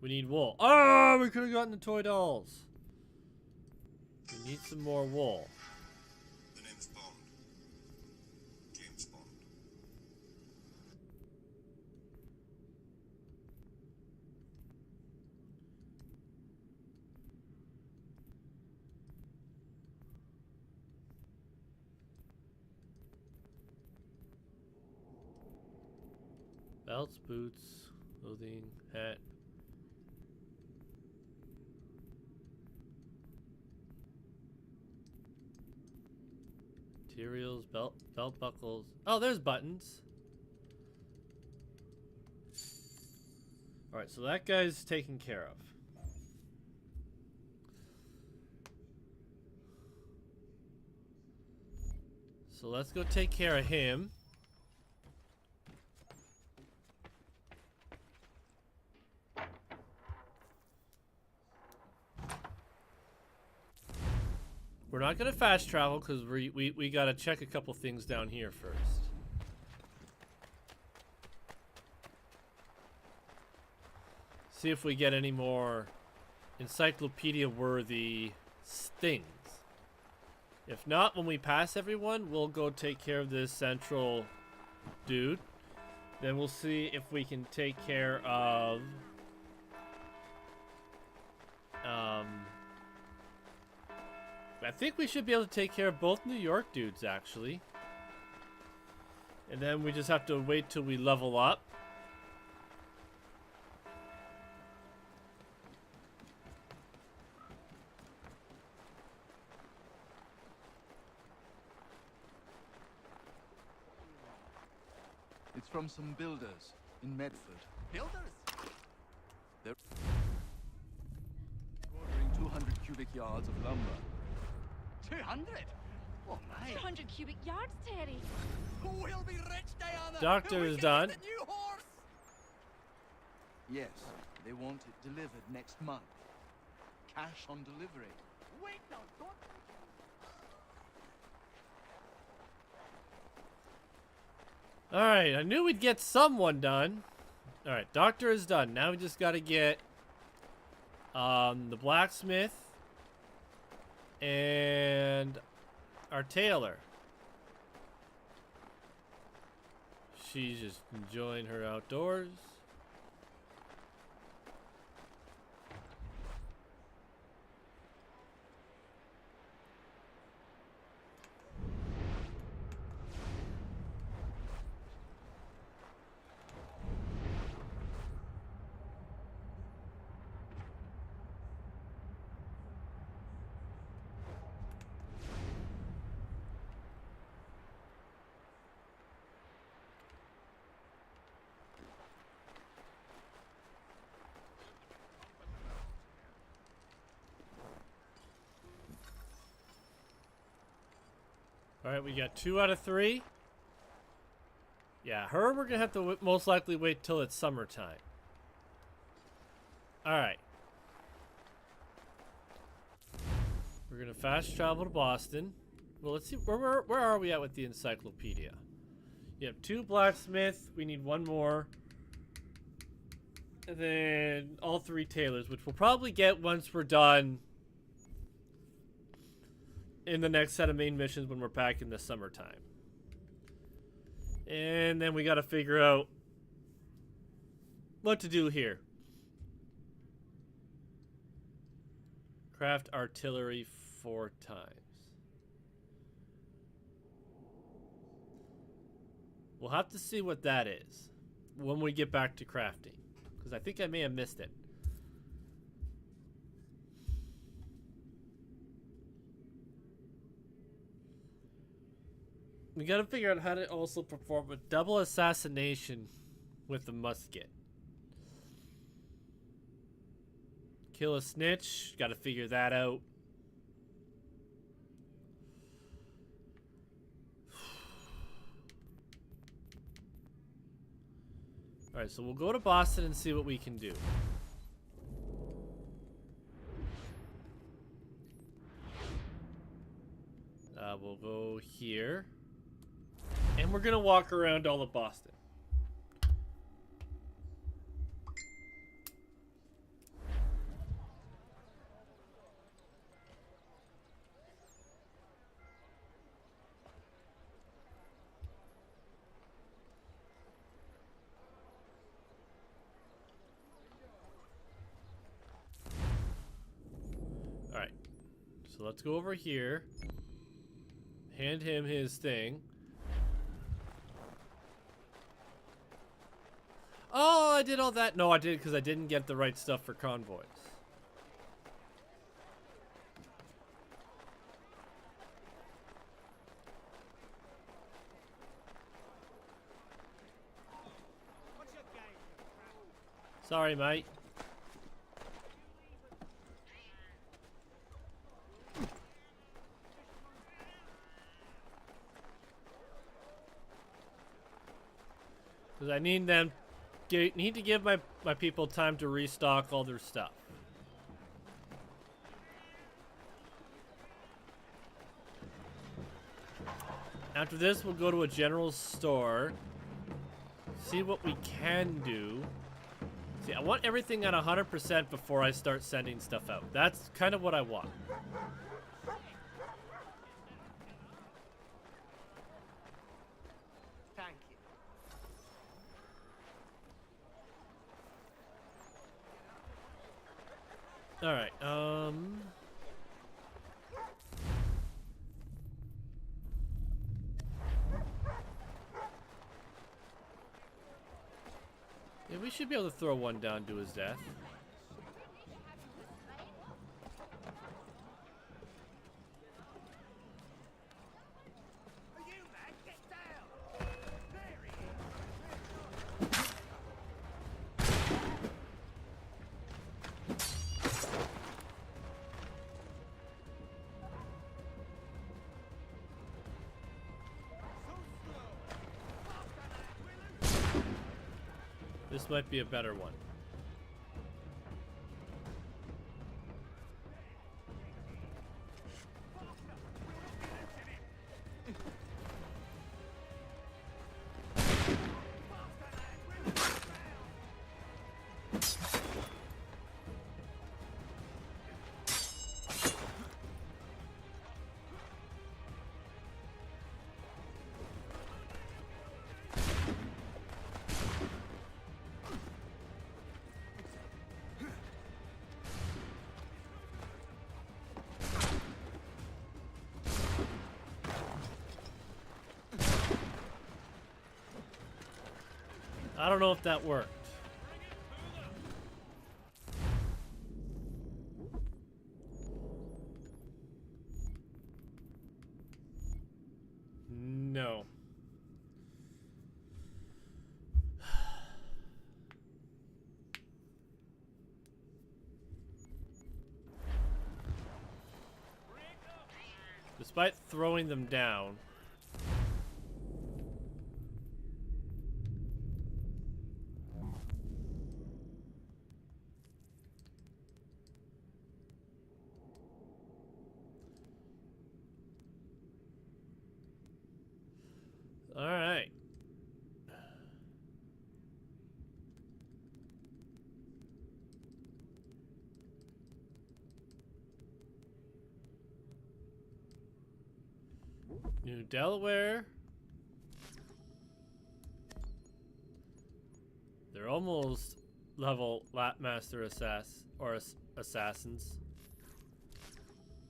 We need wool. Oh, we could have gotten the toy dolls. We need some more wool. The name's Bond. James Bond. Belts, boots, clothing, hat. Materials, belt buckles. Oh, there's buttons. Alright, so that guy's taken care of. So let's go take care of him. We're not gonna fast travel because we gotta check a couple things down here first. See if we get any more encyclopedia-worthy things. If not, when we pass everyone, we'll go take care of this central dude. Then we'll see if we can take care of I think we should be able to take care of both New York dudes, actually. And then we just have to wait till we level up. It's from some builders in Medford. Builders? They're ordering 200 cubic yards of lumber. 200? Oh my! 200 cubic yards, Terry. We'll be rich, Diana! Doctor We is can done. get a new horse! Yes, they want it delivered next month. Cash on delivery. Wait now, don't... Alright, I knew we'd get someone done. Alright, doctor is done. Now we just gotta get the blacksmith and our tailor. She's just enjoying her outdoors. Alright, we got 2 out of 3. Yeah, her we're gonna have to most likely wait till it's summertime. Alright. We're gonna fast travel to Boston. Well, let's see, where are we at with the encyclopedia? You have 2 blacksmith, we need 1 more. And then all 3 tailors, which we'll probably get once we're done in the next set of main missions when we're back in the summertime. And then we gotta figure out what to do here. Craft artillery 4 times. We'll have to see what that is when we get back to crafting, because I think I may have missed it. We gotta figure out how to also perform a double assassination with the musket. Kill a snitch, gotta figure that out. Alright, so we'll go to Boston and see what we can do. We'll go here. And we're gonna walk around all of Boston. Alright. So let's go over here. Hand him his thing. Oh, I did all that. No, I did because I didn't get the right stuff for convoys. Sorry, mate. Because I need them. Need to give my people time to restock all their stuff. After this, we'll go to a general store. See what we can do. See, I want everything at 100% before I start sending stuff out. That's kind of what I want. Thank you. All right. Yeah, we should be able to throw one down to his death. This might be a better one. I don't know if that worked. No. Despite throwing them down, all right. New Delaware. They're almost level Lapmaster assassins.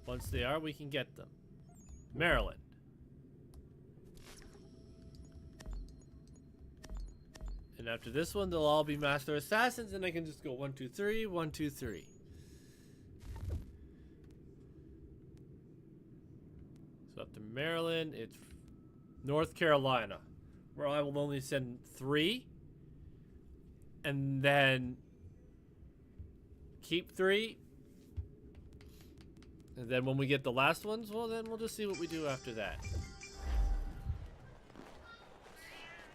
Once they are, we can get them. Maryland. And after this one, they'll all be Master Assassins, and I can just go 1, 2, 3, 1, 2, 3. So up to Maryland, it's North Carolina, where I will only send 3, and then keep 3. And then when we get the last ones, well, then we'll just see what we do after that.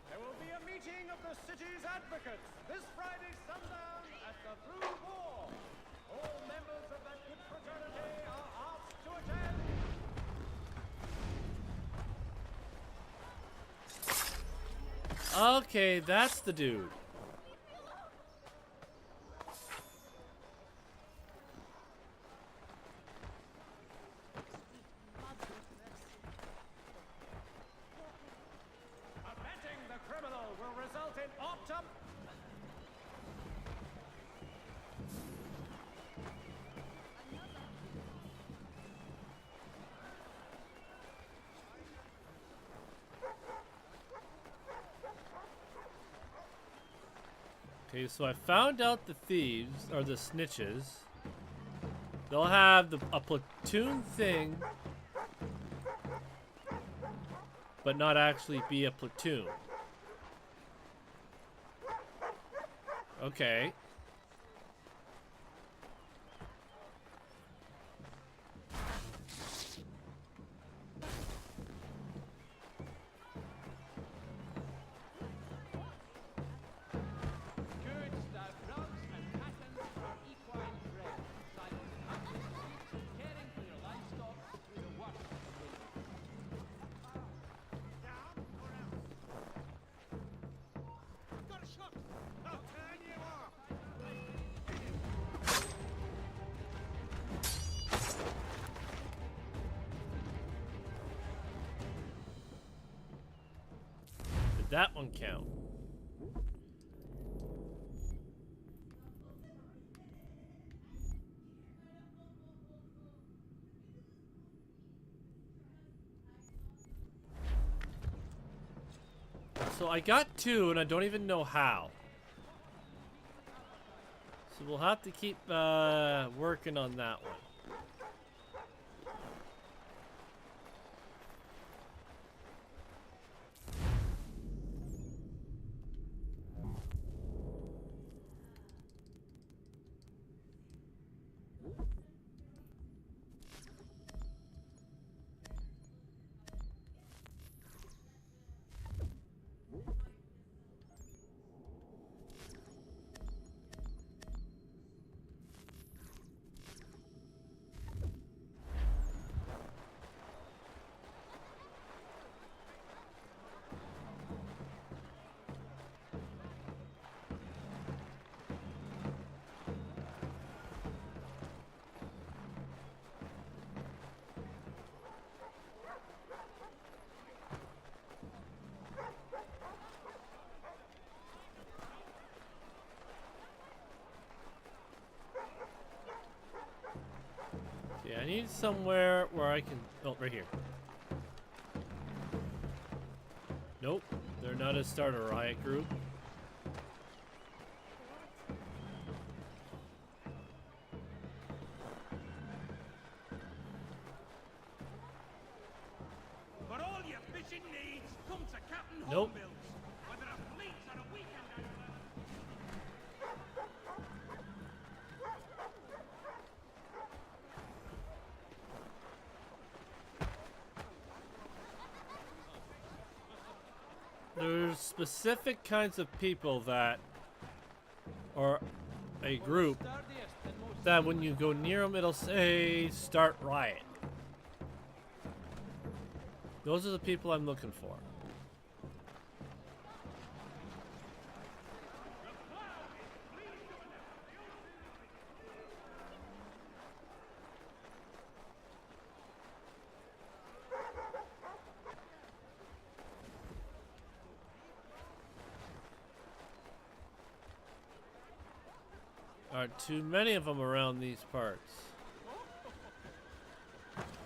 There will be a meeting of the city's advocates this Friday sundown at the Blue Boar. All members of that good fraternity are asked to attend. Okay, that's the dude. Abetting the criminal will result in opt-up. Okay, so I found out the thieves, or the snitches. They'll have a platoon thing, but not actually be a platoon. Okay. Goods that rugs and patterns are equine bred. Silent hunting streets, caring for your livestock with a wash. Down or out? Got a shot! I'll turn you off! Did that one count? So I got 2 and I don't even know how. So we'll have to keep working on that one. Yeah, I need somewhere where I can... Oh, right here. Nope, they're not a starter riot group. But all your fishing needs come to Captain Nope. Hornbill's, whether a fleet or a weekend angler. There's specific kinds of people that, or a group, that when you go near them, it'll say start riot. Those are the people I'm looking for. Aren't too many of them around these parts.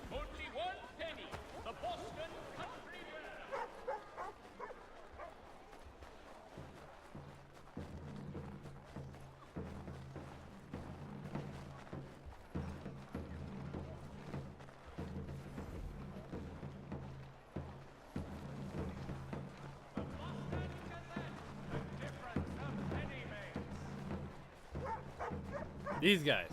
Only 1 penny, the Boston Country Fair. The Boston Gazette, the difference of penny makes. These guys.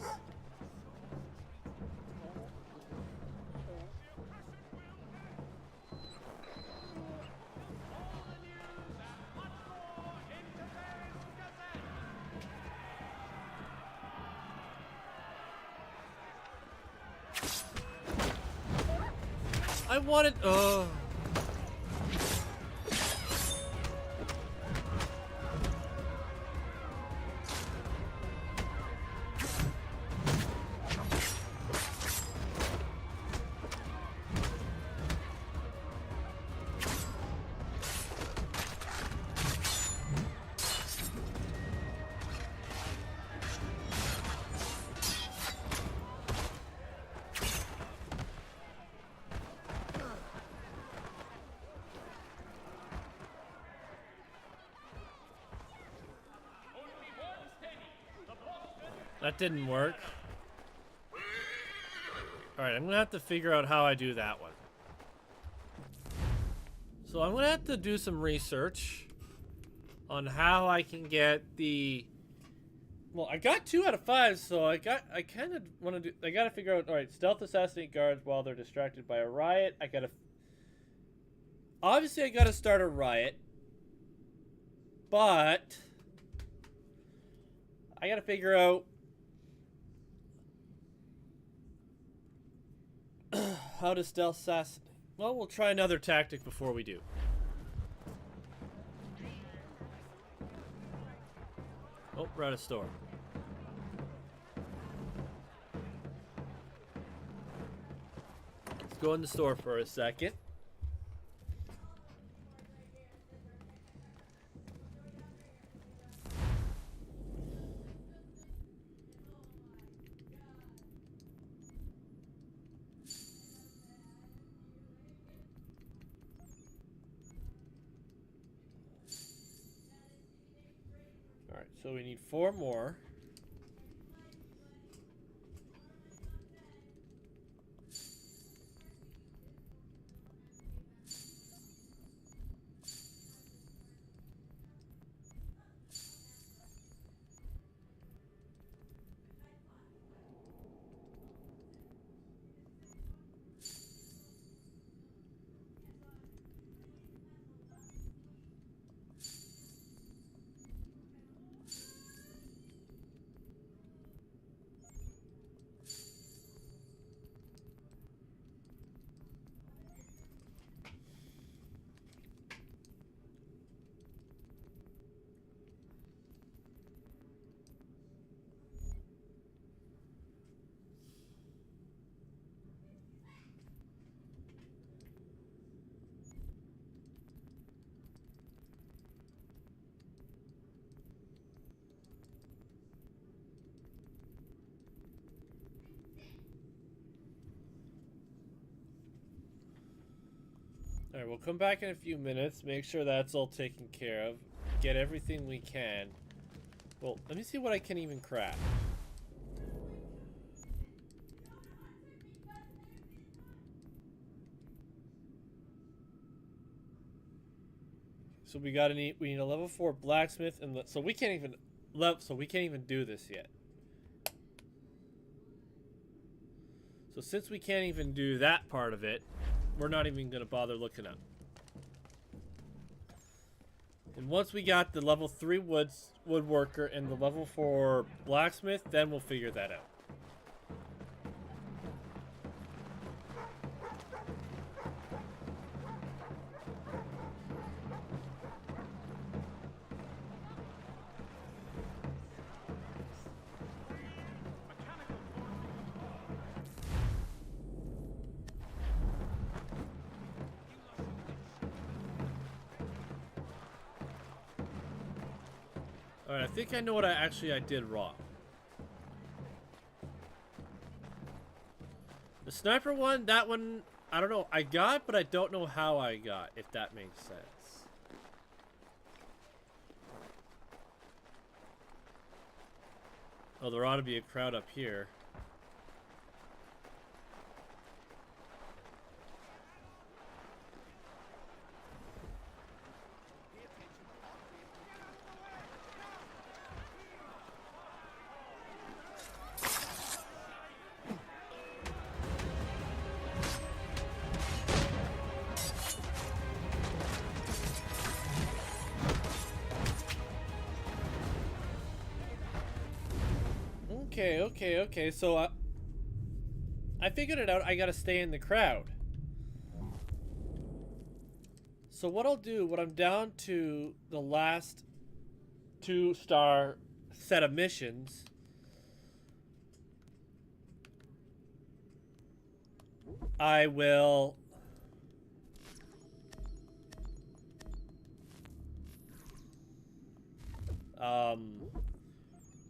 I wanted. Oh. That didn't work. Alright, I'm gonna have to figure out how I do that one. So I'm gonna have to do some research on how I can get the... Well, I got 2 out of 5, so I kind of want to do... I gotta figure out... Alright, stealth assassinate guards while they're distracted by a riot. I gotta... Obviously, I gotta start a riot. But... I gotta figure out... how to stealth assassinate. Well, we'll try another tactic before we do. Oh, we're at a store. Let's go in the store for a second. Alright, so we need 4 more. Alright, we'll come back in a few minutes, make sure that's all taken care of, get everything we can. Well, let me see what I can even craft. So we need a level 4 blacksmith, and so we can't even do this yet. So since we can't even do that part of it, we're not even gonna bother looking up. And once we got the level 3 woodworker and the level 4 blacksmith, then we'll figure that out. Alright, I think I know what I did wrong. The sniper one, that one, I don't know, I got, but I don't know how I got, if that makes sense. Oh, there ought to be a crowd up here. Okay, so I figured it out. I gotta stay in the crowd. So what I'll do, when I'm down to the last 2-star set of missions, I will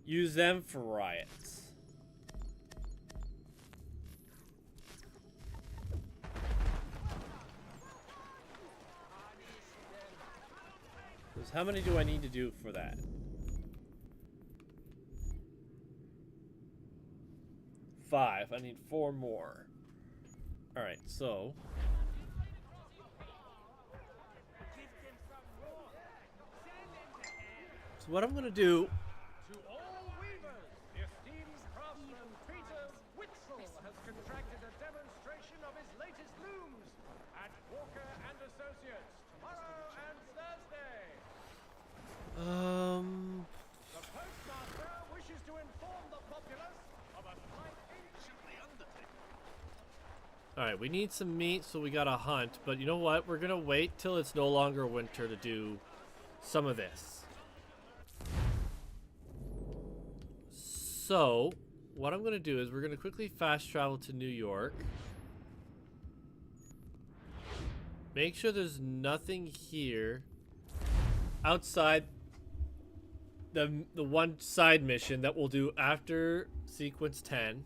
use them for riots. How many do I need to do for that? 5. I need 4 more. Alright, so what I'm gonna do. To all weavers, the esteemed craftsman Peter Witzel has contracted a demonstration of his latest looms at Walker and Associates tomorrow and Thursday. The postmaster wishes to inform the populace of a slight ancient undertaking. Alright, we need some meat, so we gotta hunt, but you know what? We're gonna wait till it's no longer winter to do some of this. So, what I'm going to do is we're going to quickly fast travel to New York. Make sure there's nothing here outside the one side mission that we'll do after sequence 10.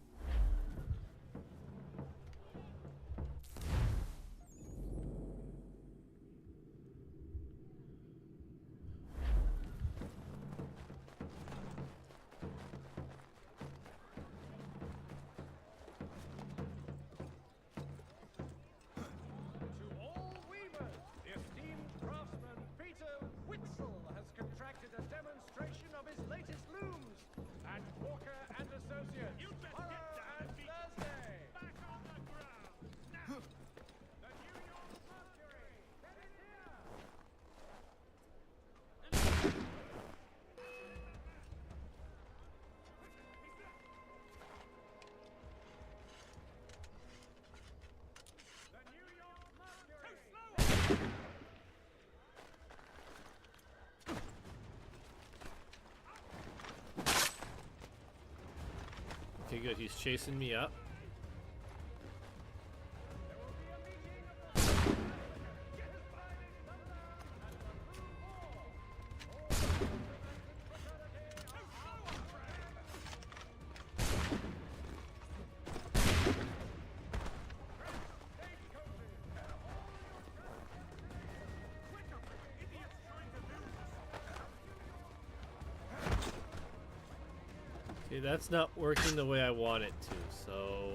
Okay, good. He's chasing me up. Okay, that's not working the way I want it to, so...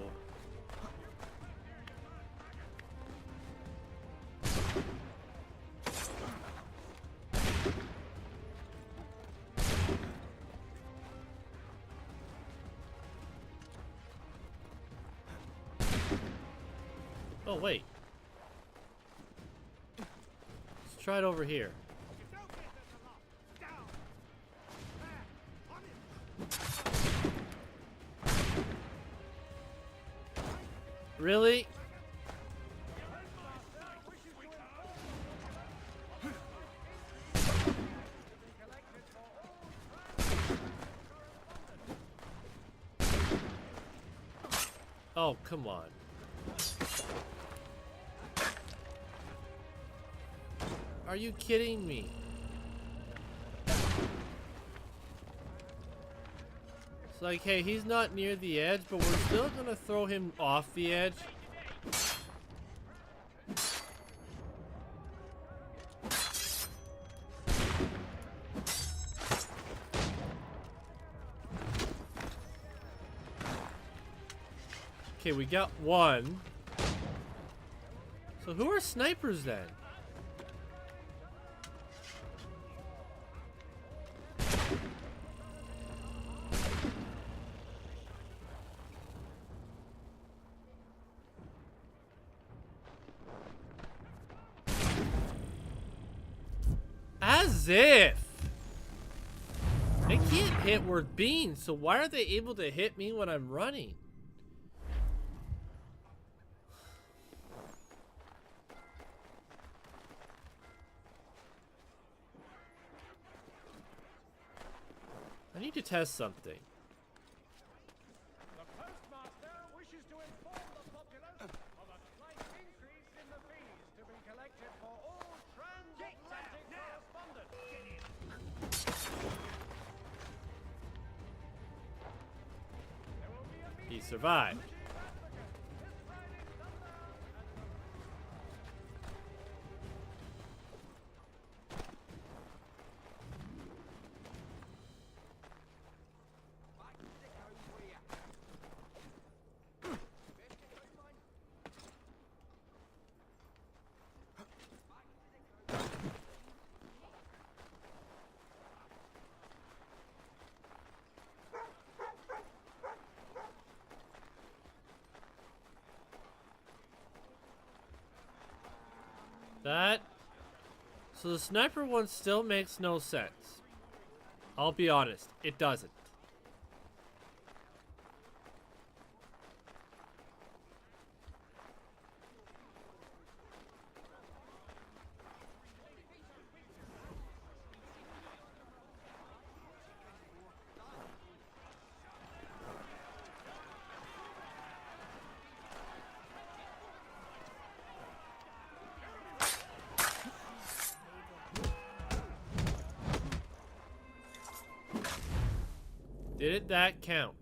Oh, wait. Let's try it over here. Really? Oh, come on. Are you kidding me? It's like, hey, he's not near the edge, but we're still gonna throw him off the edge. Okay, we got one. So who are snipers then? As if! They can't hit worth beans, so why are they able to hit me when I'm running? I need to test something. The postmaster wishes to inform the populace of a slight increase in the fees to be collected for all transatlantic correspondence. There will be a He meeting survived. of applicants this Friday, Thunder, That... So the sniper one still makes no sense. I'll be honest, it doesn't. Did that count?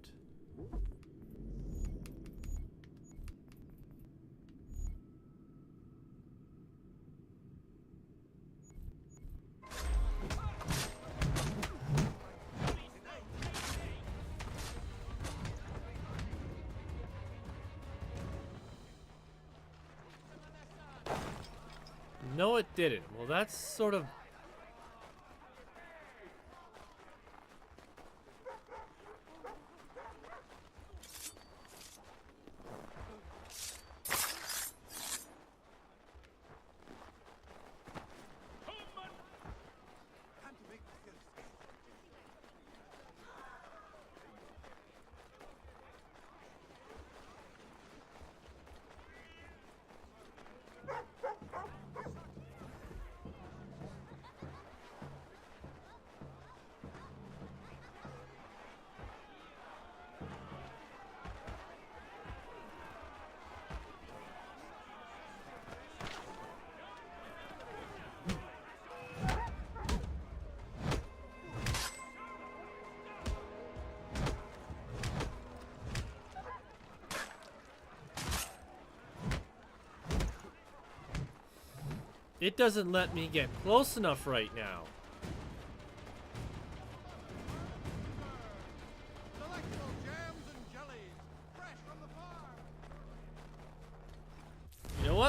No, it didn't. Well, that's sort of... It doesn't let me get close enough right now. Select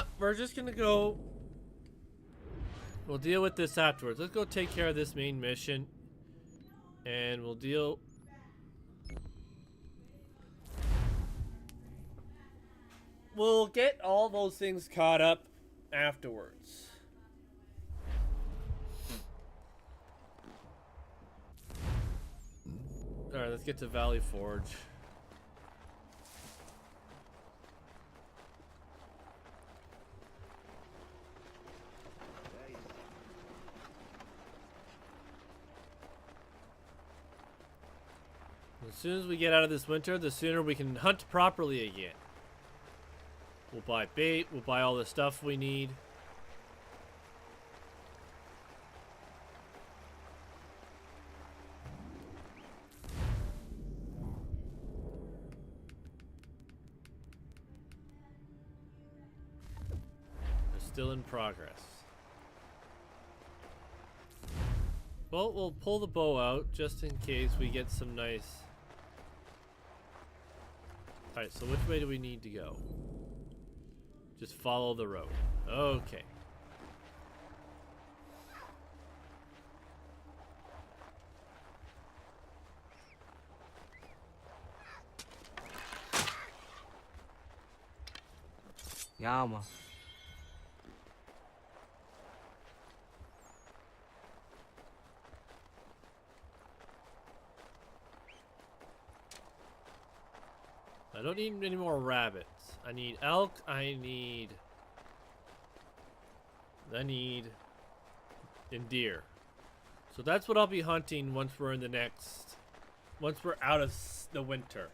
what? We're just gonna go. We'll deal with this afterwards. Let's go take care of this main mission. And we'll deal. We'll get all those things caught up afterwards. Alright, let's get to Valley Forge. As soon as we get out of this winter, the sooner we can hunt properly again. We'll buy bait, we'll buy all the stuff we need. We're still in progress. Well, we'll pull the bow out just in case we get some nice... Alright, so which way do we need to go? Just follow the road. Okay. Ja, man. I don't need any more rabbits. I need elk. I need and deer. So that's what I'll be hunting once we're in the next. Once we're out of the winter.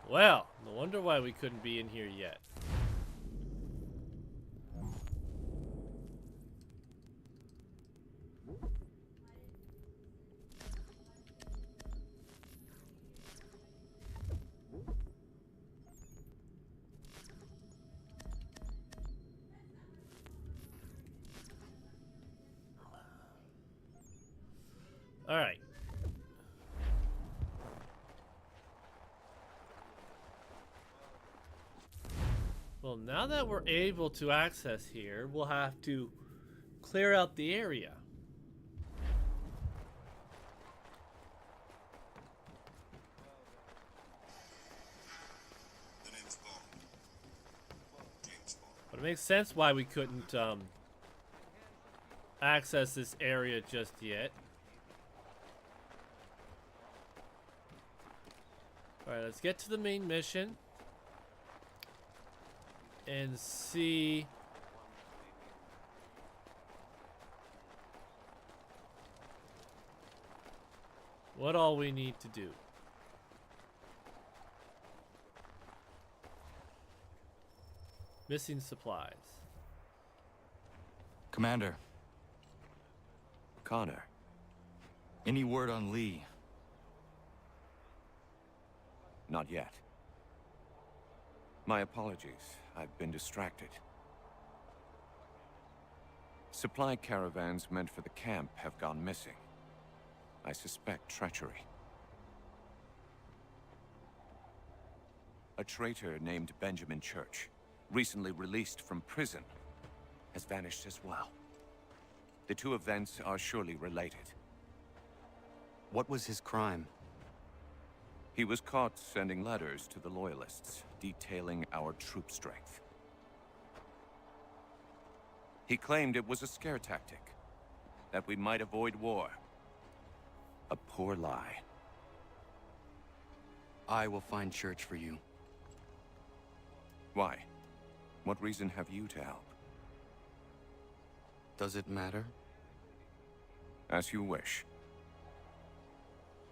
Well, no wonder why we couldn't be in here yet. All right. Well, now that we're able to access here, we'll have to clear out the area. The name's Bond. James Bond. But it makes sense why we couldn't access this area just yet. Alright, let's get to the main mission. And see what all we need to do. Missing supplies. Commander, Connor. any word on Lee? Not yet. My apologies. I've been distracted. Supply caravans meant for the camp have gone missing. I suspect treachery. A traitor named Benjamin Church, recently released from prison, has vanished as well. The two events are surely related. What was his crime? He was caught sending letters to the Loyalists, detailing our troop strength. He claimed it was a scare tactic, that we might avoid war. A poor lie. I will find Church for you. Why? What reason have you to help? Does it matter? As you wish.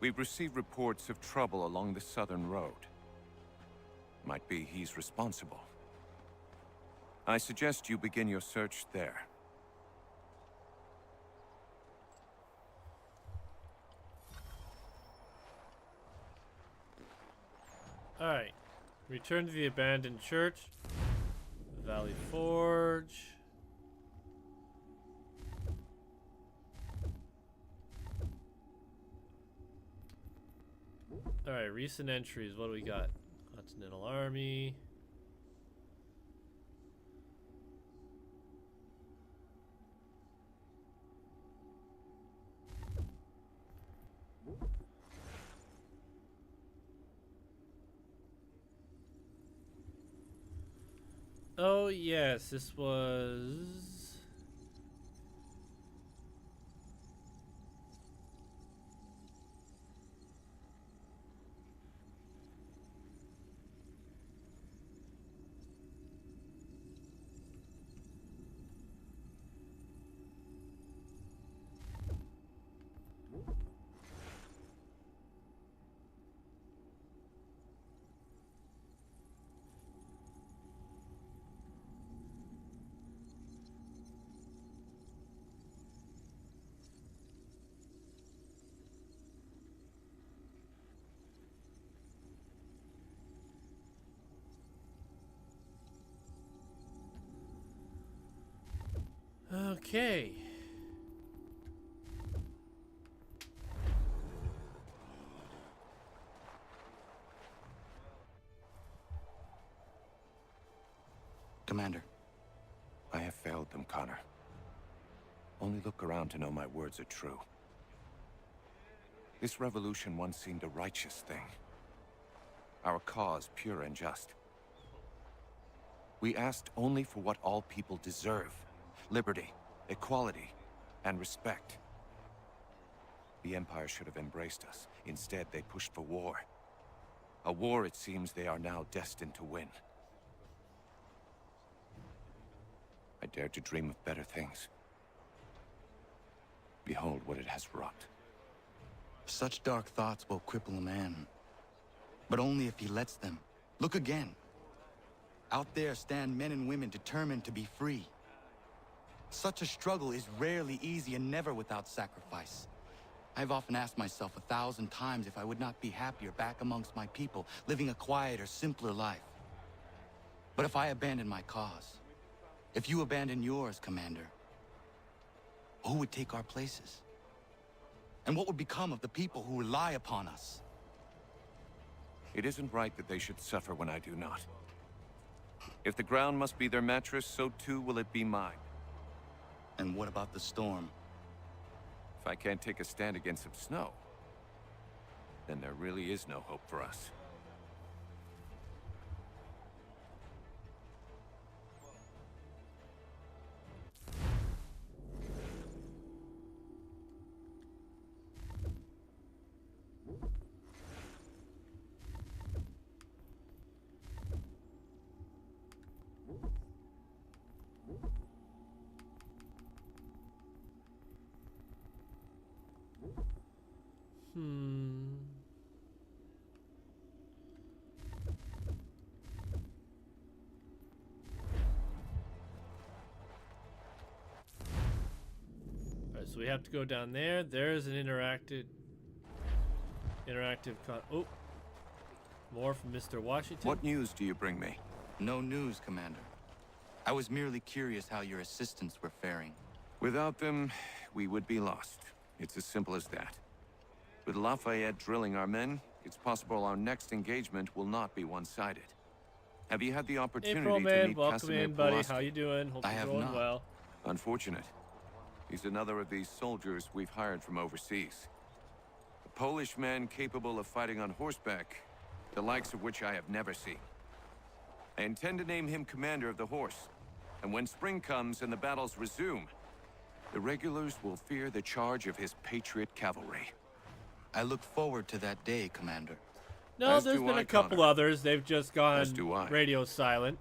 We've received reports of trouble along the southern road. Might be he's responsible. I suggest you begin your search there. Alright. Return to the abandoned church. Valley Forge. Alright, recent entries. What do we got? Continental Army. Oh, yes, this was... Okay. Commander, I have failed them, Connor. Only look around to know my words are true. This revolution once seemed a righteous thing. Our cause pure and just. We asked only for what all people deserve. Liberty, equality, and respect. The Empire should have embraced us. Instead, they pushed for war. A war it seems they are now destined to win. I dared to dream of better things. Behold what it has wrought. such dark thoughts will cripple a man. But only if he lets them. Look again. Out there stand men and women determined to be free. Such a struggle is rarely easy and never without sacrifice. I've often asked myself 1,000 times if I would not be happier back amongst my people, living a quieter, simpler life. But if I abandon my cause, if you abandon yours, Commander, who would take our places? And what would become of the people who rely upon us? It isn't right that they should suffer when I do not. If the ground must be their mattress, so too will it be mine. And what about the storm? If I can't take a stand against some snow, then there really is no hope for us. Alright, so we have to go down there. There's an interactive oh. More from Mr. Washington. What news do you bring me? No news, Commander. I was merely curious how your assistants were faring. Without them, we would be lost. It's as simple as that. With Lafayette drilling our men, it's possible our next engagement will not be one-sided. Have you had the opportunity April, to man, meet welcome Casimir in, buddy. Pulaski? How you doing? Hope I you're have doing not. well. Unfortunate. He's another of these soldiers we've hired from overseas. A Polish man capable of fighting on horseback, the likes of which I have never seen. I intend to name him commander of the horse, and when spring comes and the battles resume, the regulars will fear the charge of his patriot cavalry. I look forward to that day, Commander. No, As there's do been I, a couple Connor. others. They've just gone As do I. radio silent.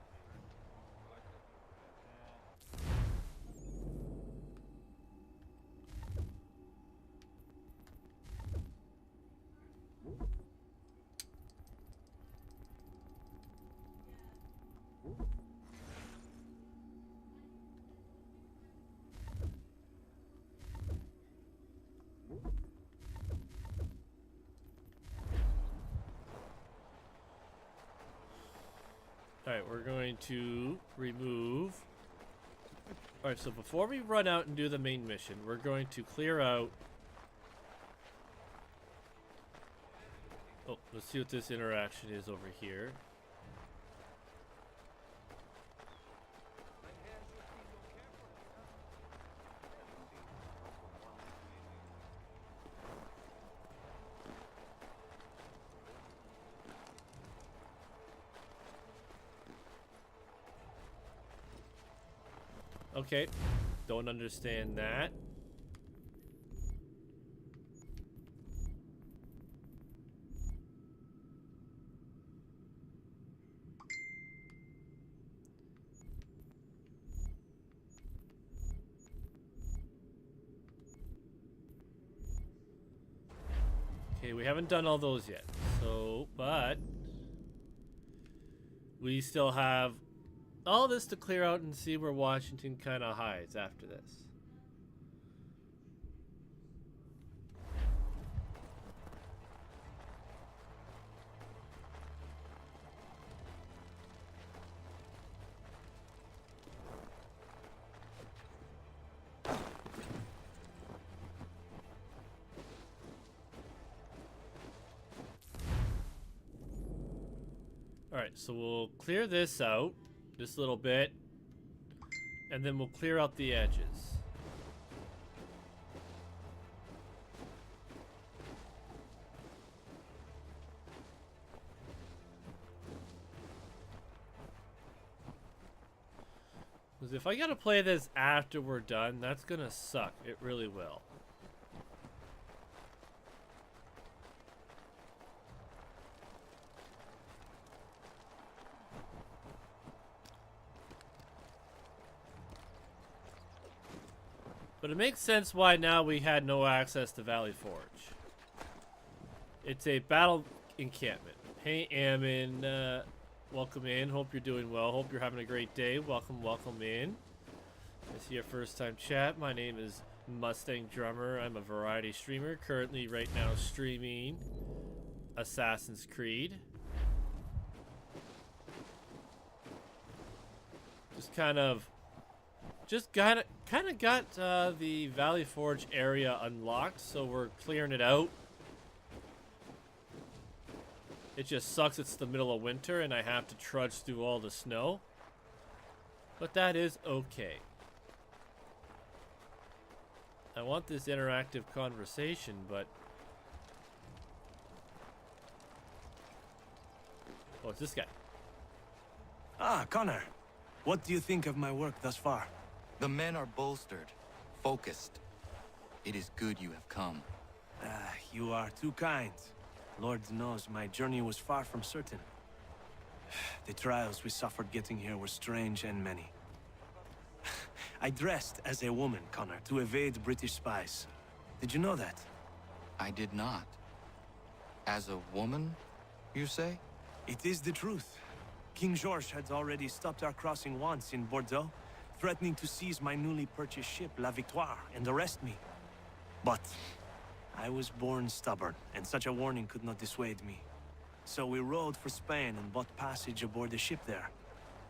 Alright, we're going to remove... Alright, so before we run out and do the main mission, we're going to clear out... Oh, let's see what this interaction is over here. Okay, don't understand that. Okay, we haven't done all those yet. So, but we still have all this to clear out and see where Washington kind of hides after this. Alright, so we'll clear this out. This little bit, and then we'll clear out the edges. Because if I gotta play this after we're done, that's gonna suck. It really will. But it makes sense why now we had no access to Valley Forge. It's a battle encampment. Hey, Ammon, welcome in. Hope you're doing well. Hope you're having a great day. Welcome, welcome in. This is your first time chat. My name is Mustang Drummer. I'm a variety streamer. Currently, right now, streaming Assassin's Creed. Just kind of got the Valley Forge area unlocked, so we're clearing it out. It just sucks it's the middle of winter and I have to trudge through all the snow. But that is okay. I want this interactive conversation, but... Oh, it's this guy. Ah, Connor. What do you think of my work thus far? The men are bolstered, focused. It is good you have come. You are too kind. Lord knows my journey was far from certain. The trials we suffered getting here were strange and many. I dressed as a woman, Connor, to evade British spies. Did you know that? I did not. As a woman, you say? It is the truth. King George had already stopped our crossing once in Bordeaux, threatening to seize my newly purchased ship, La Victoire, and arrest me. But I was born stubborn, and such a warning could not dissuade me. So we rode for Spain and bought passage aboard the ship there.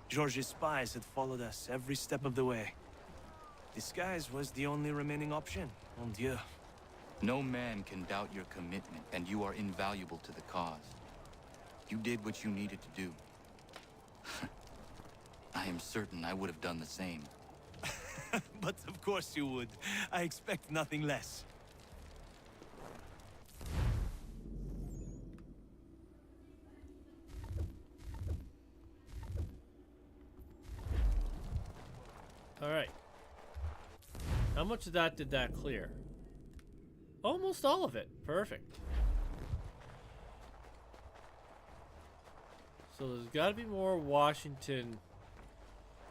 George's spies had followed us every step of the way. Disguise was the only remaining option, mon Dieu. No man can doubt your commitment, and you are invaluable to the cause. You did what you needed to do. I am certain I would have done the same. But of course you would. I expect nothing less. All right. How much of that did that clear? Almost all of it. Perfect. So there's got to be more Washington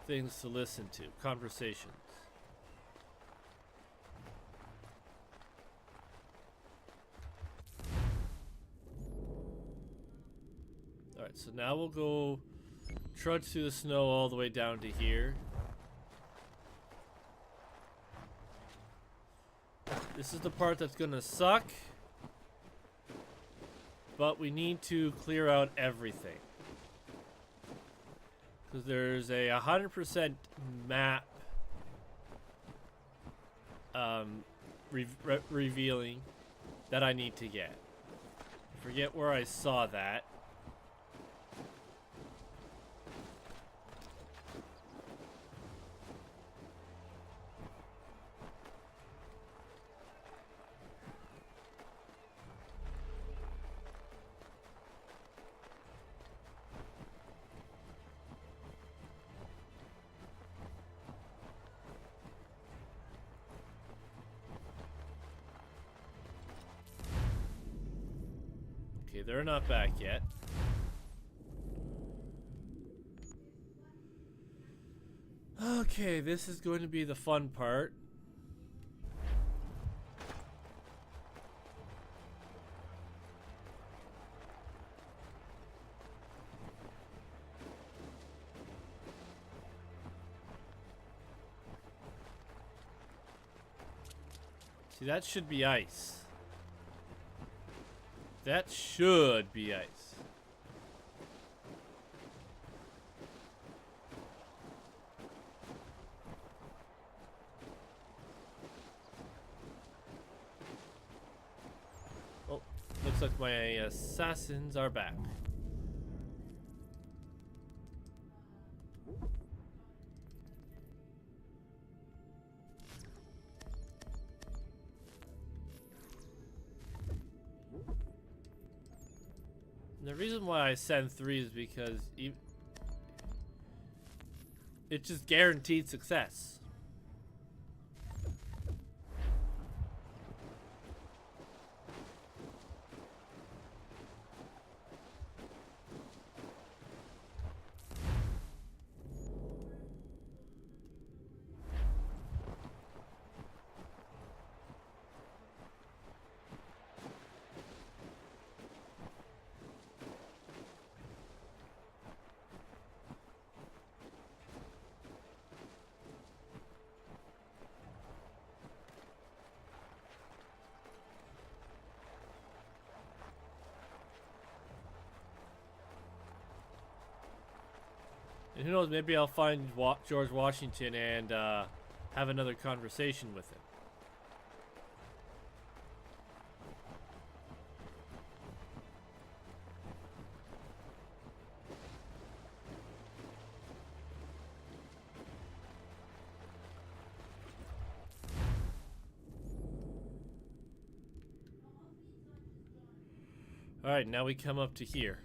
things to listen to. Conversations. Alright, so now we'll go trudge through the snow all the way down to here. This is the part that's gonna suck. But we need to clear out everything. Because there's a 100% map revealing that I need to get. I forget where I saw that. Okay, they're not back yet. Okay, this is going to be the fun part. See, that should be ice. That should be ice. Oh, looks like my assassins are back. The reason why I send 3 is because it's just guaranteed success. And who knows, maybe I'll find George Washington and have another conversation with him. Alright, now we come up to here.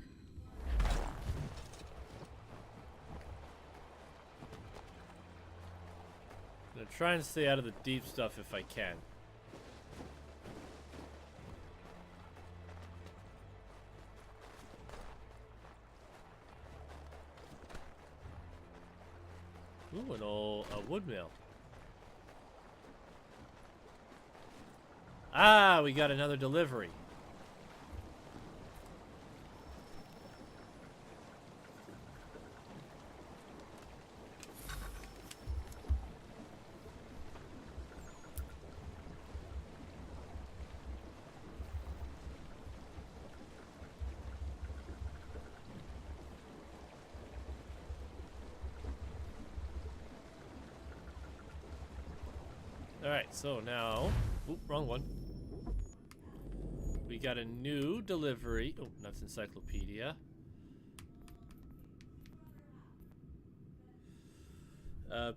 I'm gonna try and stay out of the deep stuff if I can. Ooh, an old wood mill. Ah, we got another delivery. Alright, so now... Oop, wrong one. We got a new delivery. Oh, that's encyclopedia.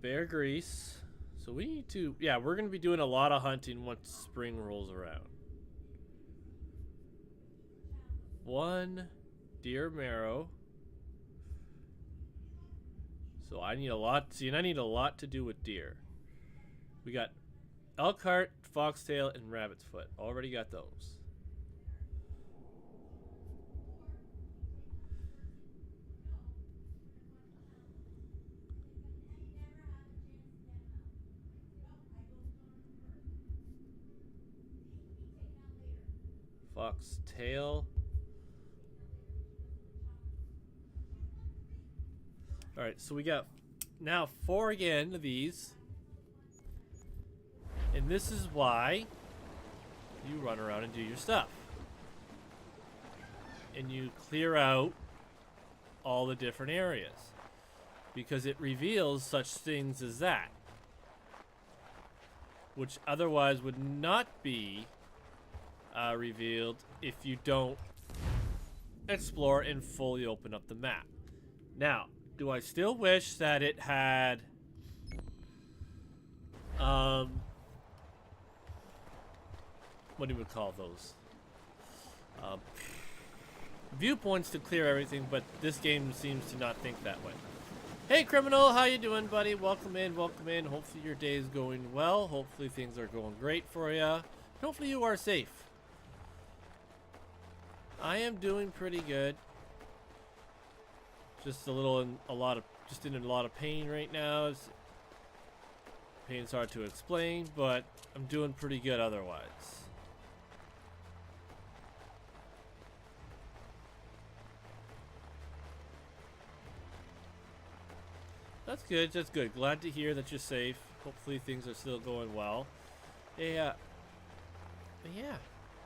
Bear grease. So we need to... Yeah, we're going to be doing a lot of hunting once spring rolls around. 1 deer marrow. So I need a lot... See, and I need a lot to do with deer. We got elk heart, foxtail, and rabbit's foot. Already got those. Foxtail. Alright, so we got now 4 again of these. And this is why you run around and do your stuff. And you clear out all the different areas. because it reveals such things as that, which otherwise would not be revealed if you don't explore and fully open up the map. Now, do I still wish that it had what do we call those? Viewpoints to clear everything, but this game seems to not think that way. Hey Criminal, how you doing, buddy? Welcome in, welcome in. Hopefully your day is going well. Hopefully things are going great for you. Hopefully you are safe. I am doing pretty good. Just in a lot of pain right now. Pain's hard to explain, but I'm doing pretty good otherwise. That's good, that's good. Glad to hear that you're safe. Hopefully things are still going well. Yeah.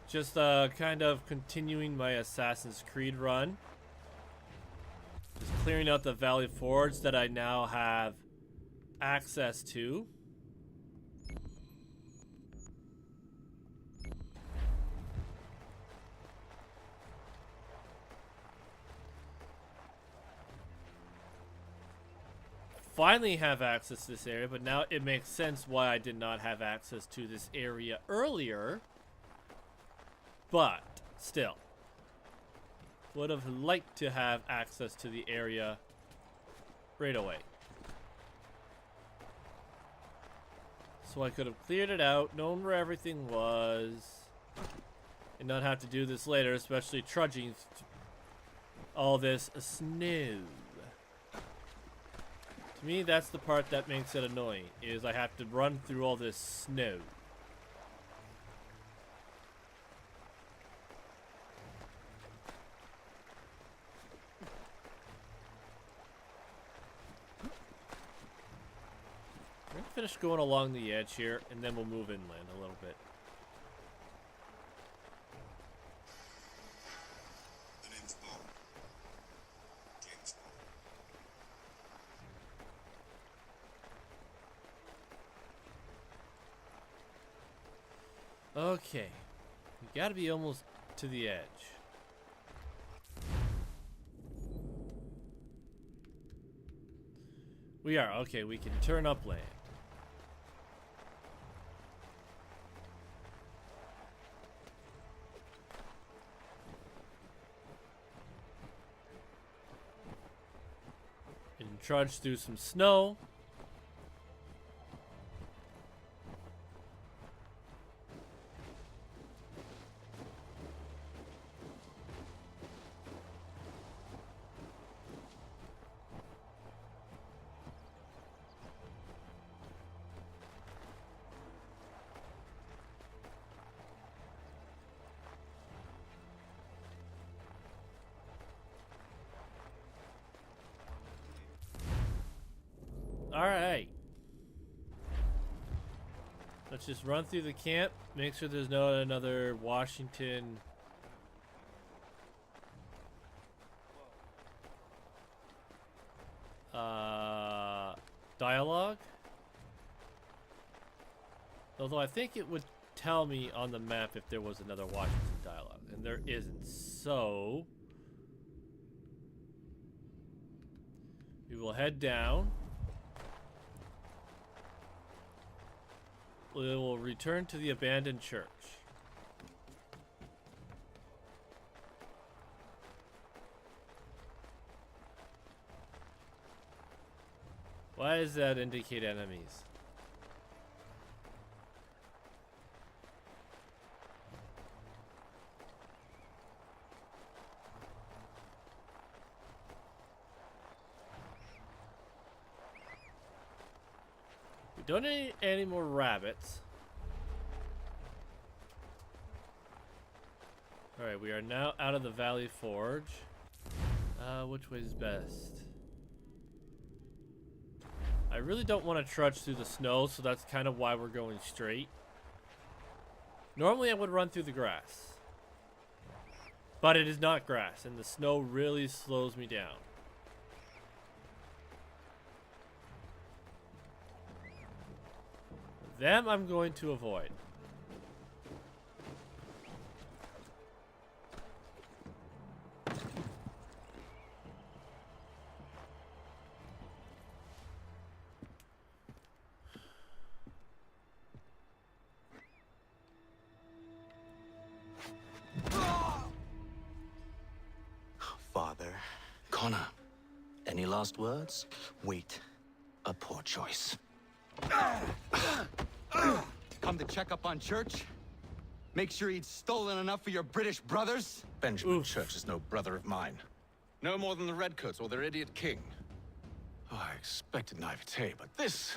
Just kind of continuing my Assassin's Creed run. Just clearing out the Valley Forge that I now have access to. Finally have access to this area, but now it makes sense why I did not have access to this area earlier. But still, would have liked to have access to the area right away, so I could have cleared it out, known where everything was, and not have to do this later, especially trudging all this snow. To me, that's the part that makes it annoying, is I have to run through all this snow. We're gonna finish going along the edge here, and then we'll move inland a little bit. The name's Bond. James Bond. Okay, we gotta be almost to the edge. We are, okay, we can turn upland. And trudge through some snow. Alright. Let's just run through the camp. Make sure there's not another Washington dialogue. Although I think it would tell me on the map if there was another Washington dialogue. And there isn't. So we will head down. We will return to the abandoned church. Why does that indicate enemies? We don't need any more rabbits. Alright, we are now out of the Valley Forge. Which way is best? I really don't want to trudge through the snow, so that's kind of why we're going straight. Normally I would run through the grass. But it is not grass, and the snow really slows me down. Them I'm going to avoid. Father. Connor, any last words? Wait. A poor choice. Come to check up on Church? Make sure he'd stolen enough for your British brothers? Benjamin Church is no brother of mine. No more than the Redcoats or their idiot king. Oh, I expected naivete, but this...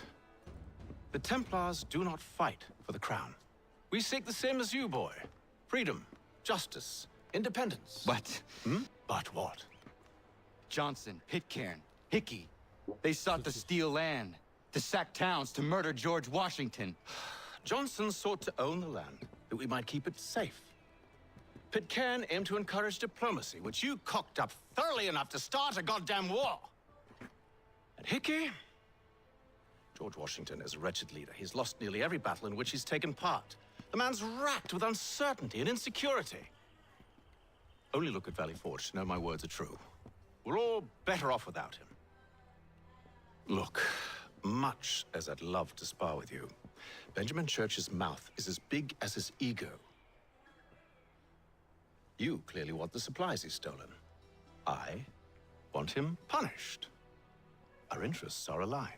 The Templars do not fight for the crown. We seek the same as you, boy. Freedom, justice, independence. But... But what? Johnson, Pitcairn, Hickey. They sought to steal land, to sack towns, to murder George Washington. Johnson sought to own the land, that we might keep it safe. Pitcairn aimed to encourage diplomacy, which you cocked up thoroughly enough to start a goddamn war. And Hickey? George Washington is a wretched leader. He's lost nearly every battle in which he's taken part. The man's racked with uncertainty and insecurity. Only look at Valley Forge to know my words are true. We're all better off without him. Look, much as I'd love to spar with you, Benjamin Church's mouth is as big as his ego. You clearly want the supplies he's stolen. I want him punished. Our interests are aligned.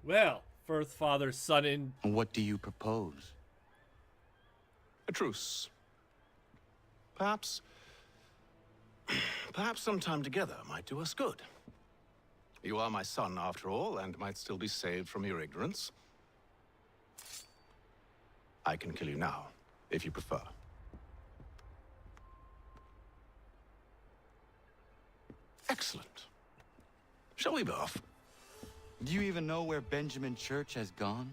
Well, first father, son in... What do you propose? A truce. Perhaps some time together might do us good. You are my son, after all, and might still be saved from your ignorance. I can kill you now, if you prefer. Excellent. Shall we be off? Do you even know where Benjamin Church has gone?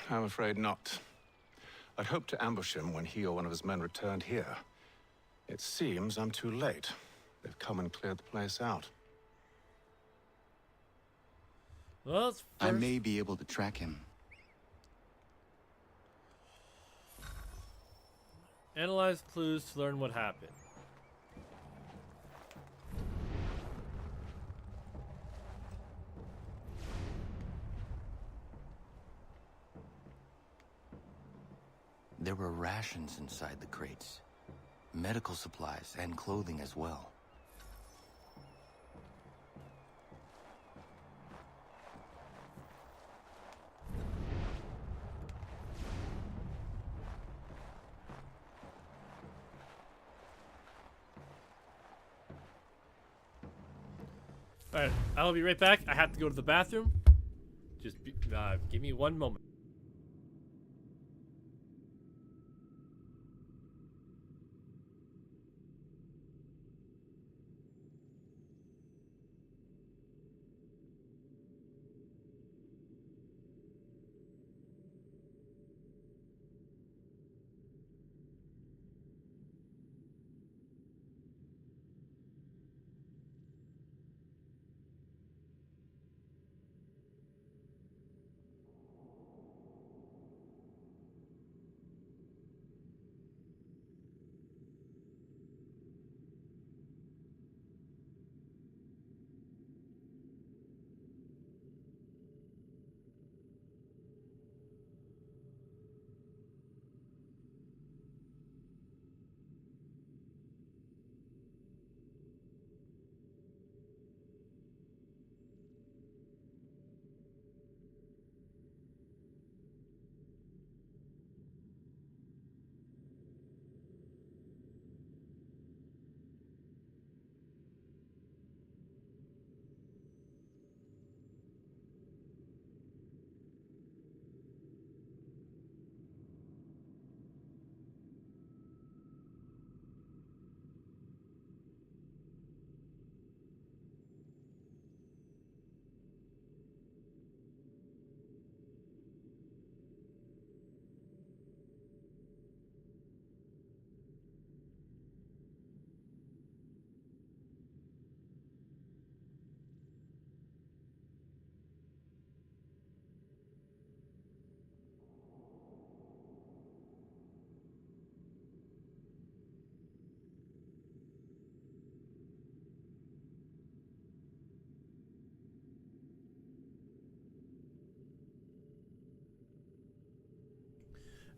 I'm afraid not. I'd hoped to ambush him when he or one of his men returned here. It seems I'm too late. They've come and cleared the place out. Well, I may be able to track him. Analyze clues to learn what happened. There were rations inside the crates. Medical supplies and clothing as well. Alright, I'll be right back. I have to go to the bathroom. Just give me one moment.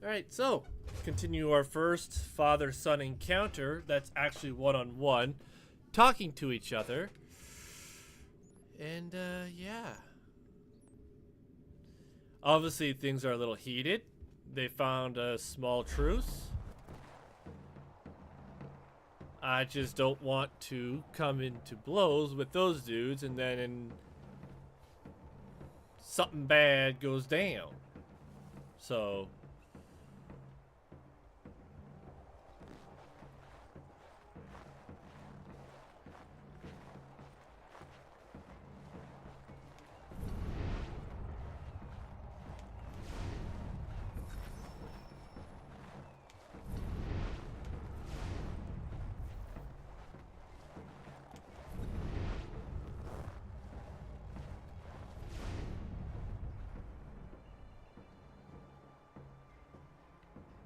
Alright, so continue our first father-son encounter that's actually one-on-one, talking to each other. And, yeah. Obviously, things are a little heated. They found a small truce. I just don't want to come into blows with those dudes and then something bad goes down. So...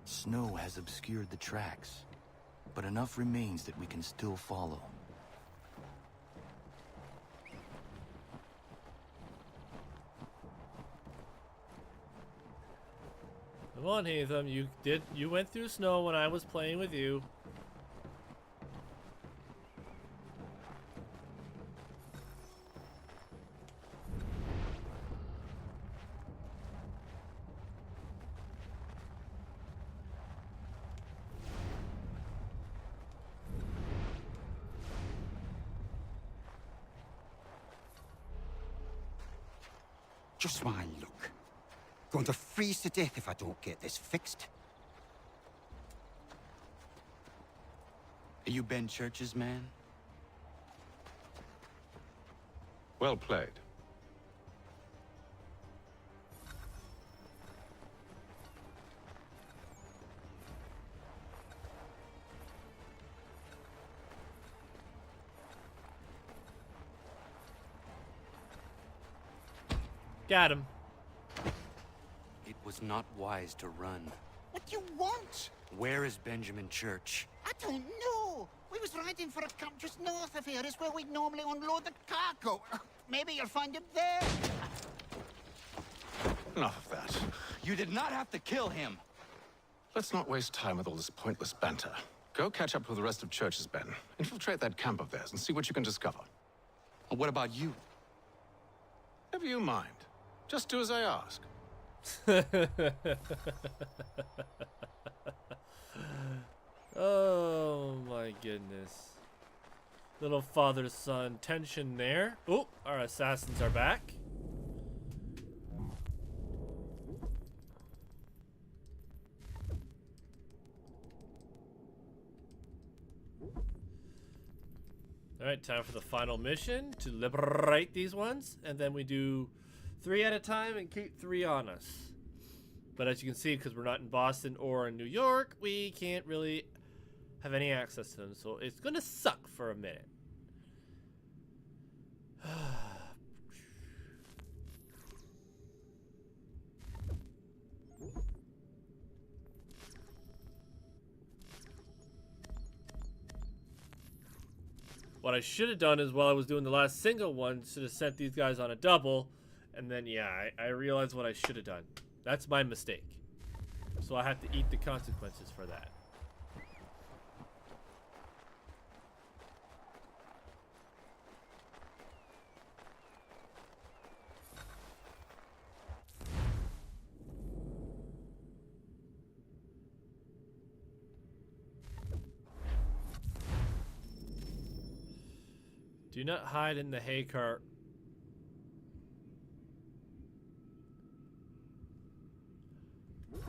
Snow has obscured the tracks, but enough remains that we can still follow. Come on, Hatham, you went through snow when I was playing with you. Just my luck. Going to freeze to death if I don't get this fixed. Are you Ben Church's man? Well played. Got him. It was not wise to run. What do you want? Where is Benjamin Church? I don't know. We was riding for a camp just north of here. It's where we'd normally unload the cargo. Maybe you'll find him there. Enough of that. You did not have to kill him. Let's not waste time with all this pointless banter. Go catch up with the rest of Church's men. Infiltrate that camp of theirs and see what you can discover. And what about you? Never you mind. Just do as I ask. Oh my goodness. Little father-son tension there. Oh, our assassins are back. Alright, time for the final mission to liberate these ones. And then we do 3 at a time and keep 3 on us. But as you can see, because we're not in Boston or in New York, we can't really have any access to them. So it's going to suck for a minute. What I should have done is while I was doing the last single one, should have sent these guys on a double. And then, yeah, I realized what I should have done. That's my mistake. So I have to eat the consequences for that. Do not hide in the hay cart. It's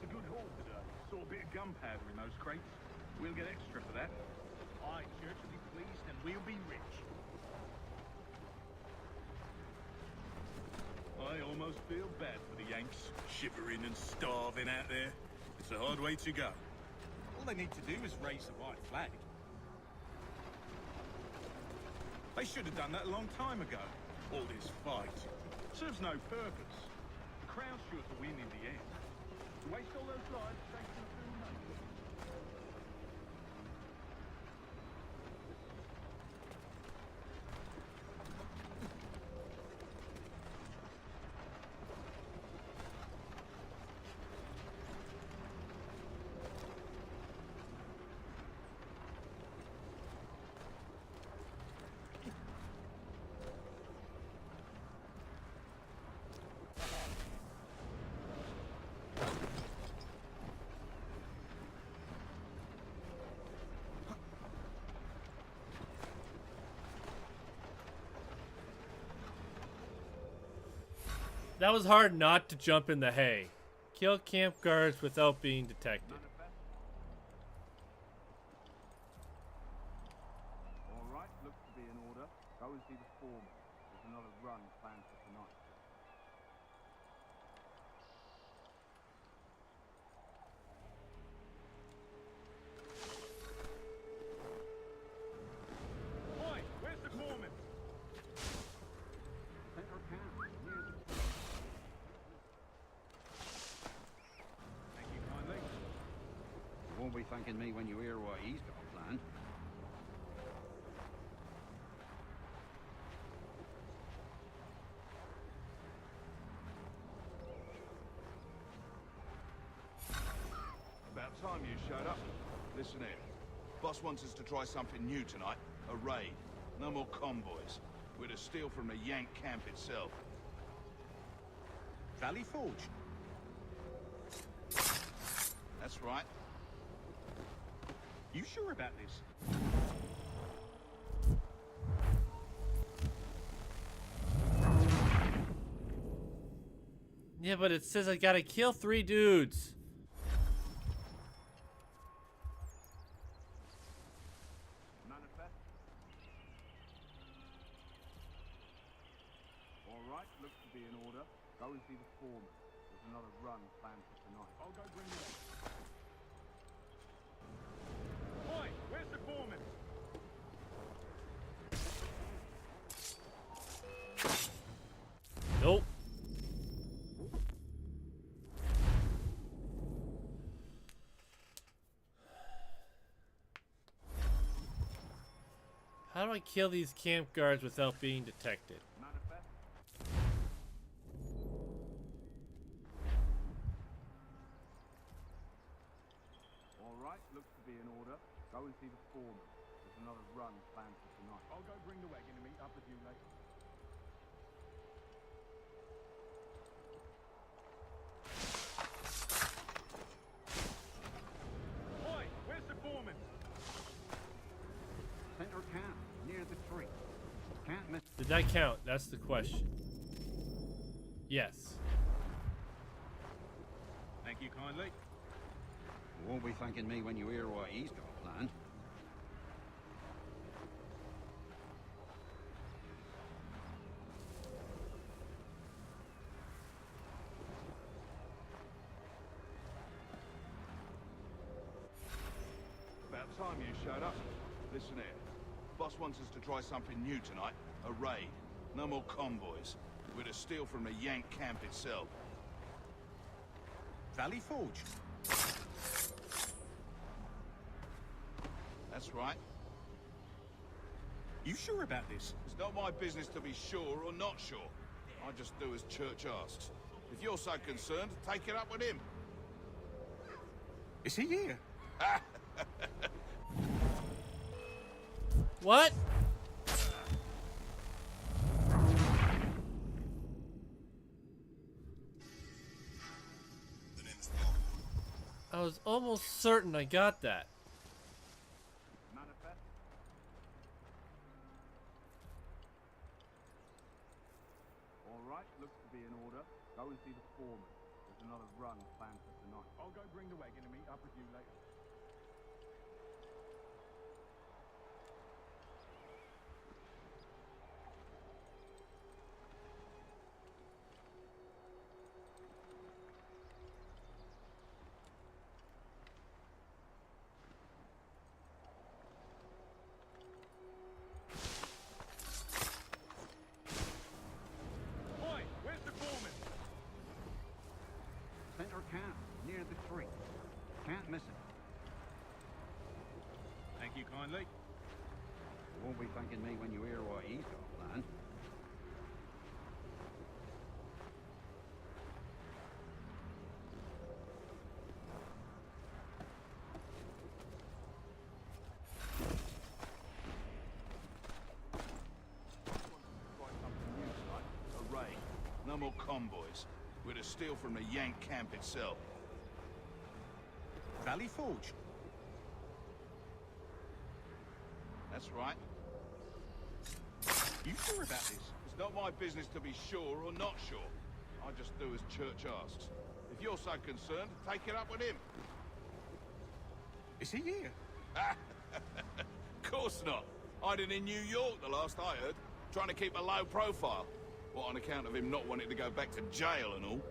a good haul today. Saw a bit of gunpowder in those crates. We'll get extra for that. Aye, Church will be pleased and we'll be rich. I almost feel bad for the Yanks, shivering and starving out there. It's a hard way to go. All they need to do is raise the right flag. They should have done that a long time ago. All this fight serves no purpose. The Crown's sure to win in the end. To waste all those lives chasing a fool name. That was hard not to jump in the hay. Kill camp guards without being detected. All right, looks to be in order. Go and see the foreman. There's another run planned for tonight. Oi, where's the foreman? Center camp, near the... Thank you kindly. You won't be thanking me when you hear what he's got planned. About time you showed up. Listen here. Boss wants us to try something new tonight. A raid. No more convoys. We're to steal from the Yank camp itself. Valley Forge. That's right. You sure about this? Yeah, but it says I gotta kill 3 dudes. Manifest. All right, looks to be in order. Go and see the foreman. There's another run planned for tonight. I'll go bring it up. Oi, where's the foreman? Nope. How do I kill these camp guards without being detected? Manifest. All right, looks to be in order. Go and see the foreman. There's another run planned for tonight. I'll go bring the wagon and meet up with you later. Oi, where's the foreman? Center camp, near the tree. Can't miss. Did that count? That's the question. Yes. Thank you kindly. You won't be thanking me when you hear what he's got planned. About time you showed up. Listen here. Boss wants us to try something new tonight. A raid. No more convoys. We're to steal from the Yank camp itself. Valley Forge. That's right. You sure about this? It's not my business to be sure or not sure. I just do as church asks. If you're so concerned, take it up with him. Is he here? What? I was almost certain I got that. Manifest. All right, looks to be in order. Go and see the foreman. There's another run planned for tonight. I'll go bring the wagon and meet up with you later. Oi, where's the foreman? Center camp, near the tree. Can't miss it. Thank you kindly. You won't be thanking me when you hear what he's got planned. Try something new tonight. A raid. No more convoys. We're to steal from the Yank camp itself. Valley Forge. That's right. You sure about this? It's not my business to be sure or not sure. I just do as church asks. If you're so concerned, take it up with him. Is he here? Course not. Hiding in New York, the last I heard. Trying to keep a low profile. What, on account of him not wanting to go back to jail and all?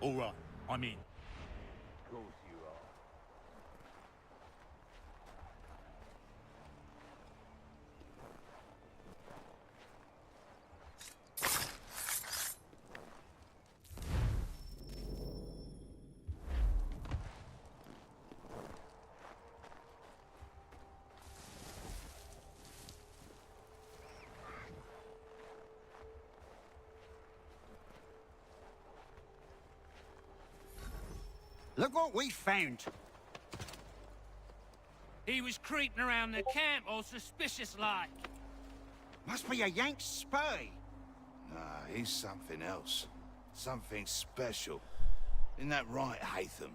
All right, I'm in. Of course you are. Look what we found. He was creeping around the camp all suspicious like. Must be a Yank spy. Nah, he's something else. Something special. Isn't that right, Hatham?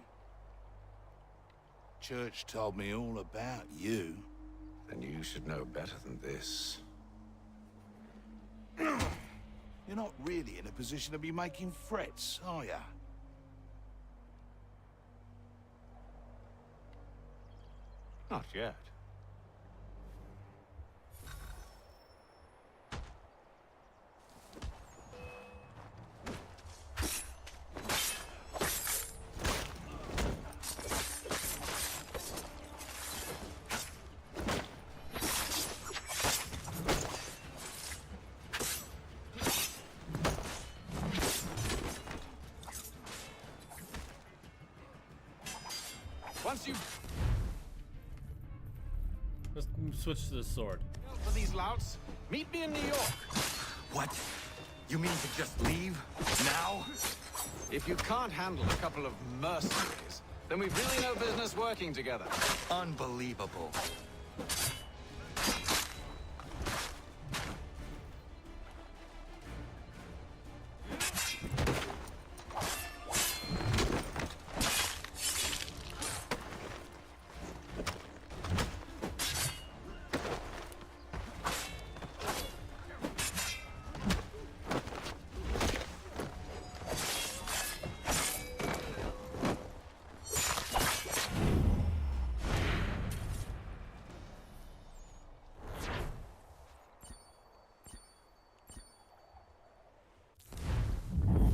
Church told me all about you. Then you should know better than this. You're not really in a position to be making threats, are ya? Not yet. Once you Let's switch to the sword. For these louts, meet me in New York. What? You mean to just leave? Now? If you can't handle a couple of mercenaries, then we've really no business working together. Unbelievable.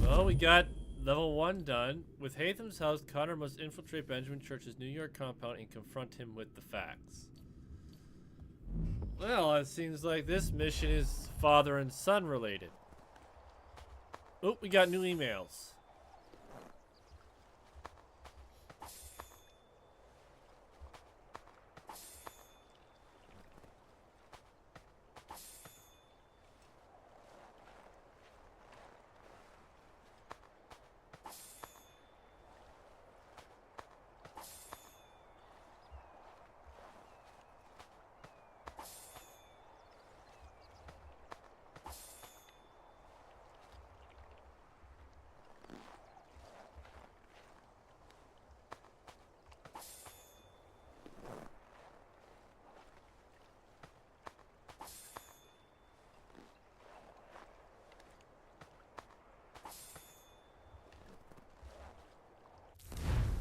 Well, we got level 1 done. With Hatham's house, Connor must infiltrate Benjamin Church's New York compound and confront him with the facts. Well, it seems like this mission is father and son related. Oh, we got new emails.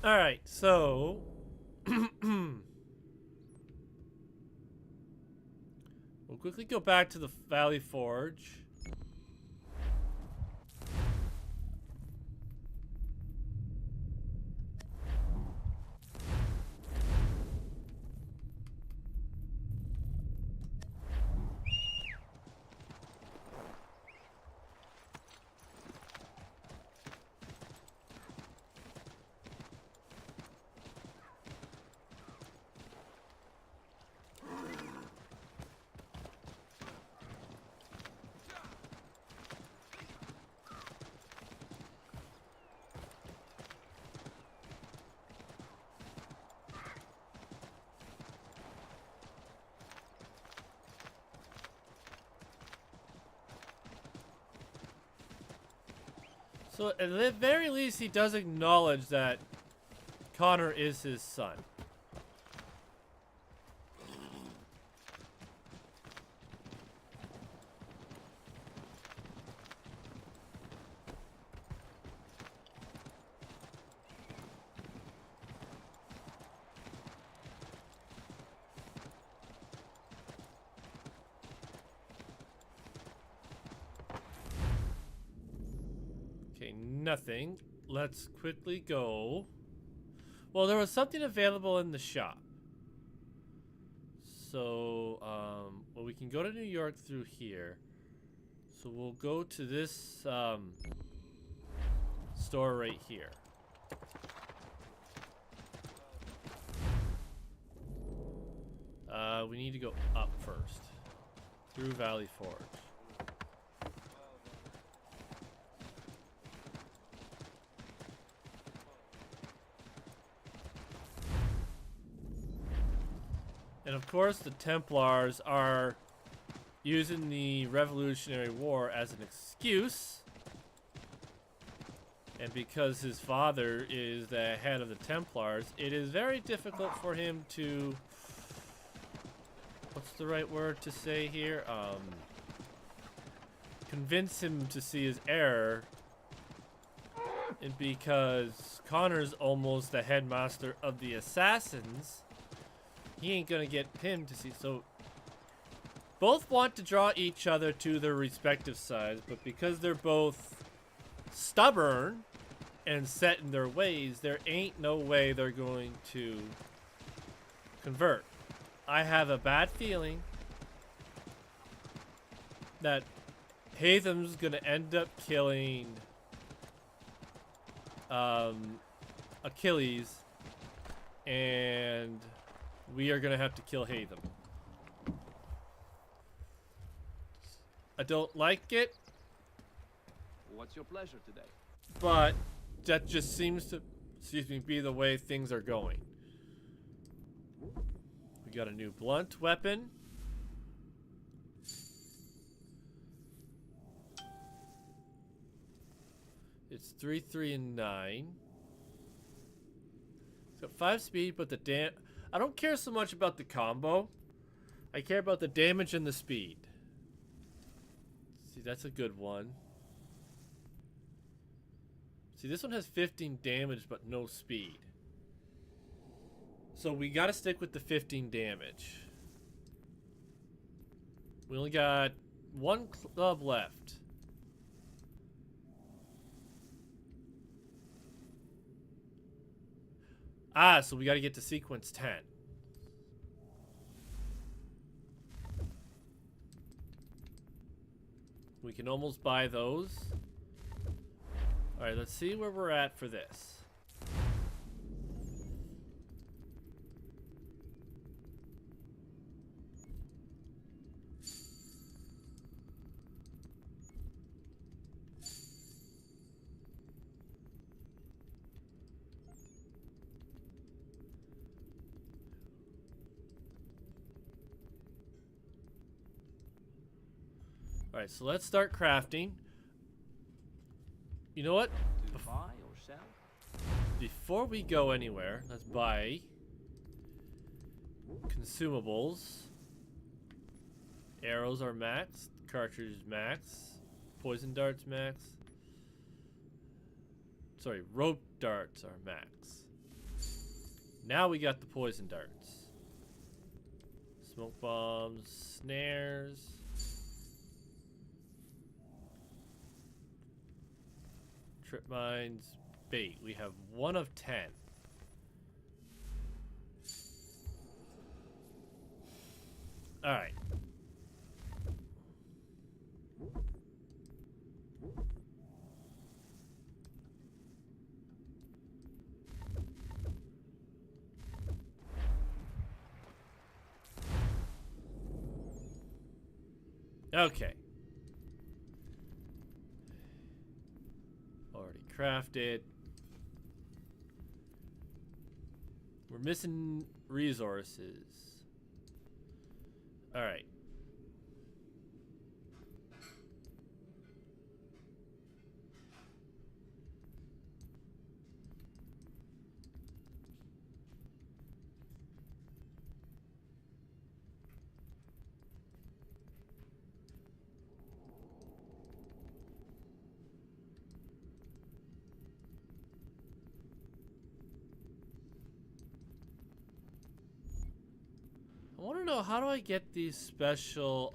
Alright, so we'll quickly go back to the Valley Forge. So at the very least, he does acknowledge that Connor is his son. nothing. Let's quickly go. Well, there was something available in the shop. So, well, we can go to New York through here. So we'll go to this store right here. We need to go up first. Through Valley Forge. And of course, the Templars are using the Revolutionary War as an excuse. And because his father is the head of the Templars, it is very difficult for him to... What's the right word to say here? Convince him to see his error. And because Connor's almost the headmaster of the assassins, he ain't gonna get him to see. So both want to draw each other to their respective sides, but because they're both stubborn and set in their ways, there ain't no way they're going to convert. I have a bad feeling that Haytham's gonna end up killing Achilles, and we are gonna have to kill Haytham. I don't like it, What's your pleasure today? but that just seems to, excuse me, be the way things are going. We got a new blunt weapon. It's 3, 3, and 9. It's got 5 speed, but the I don't care so much about the combo. I care about the damage and the speed. See, that's a good one. See, this one has 15 damage, but no speed. So we gotta stick with the 15 damage. We only got 1 club left. Ah, so we gotta get to sequence 10. We can almost buy those. Alright, let's see where we're at for this. Alright, so let's start crafting. You know what? To buy or sell? Before we go anywhere, let's buy consumables. Arrows are max, cartridges max, poison darts max. Sorry, rope darts are max. Now we got the poison darts. Smoke bombs, snares. Trip mines, bait. We have 1 of 10. Alright. Okay. Already crafted. We're missing resources. All right. I want to know, how do I get these special,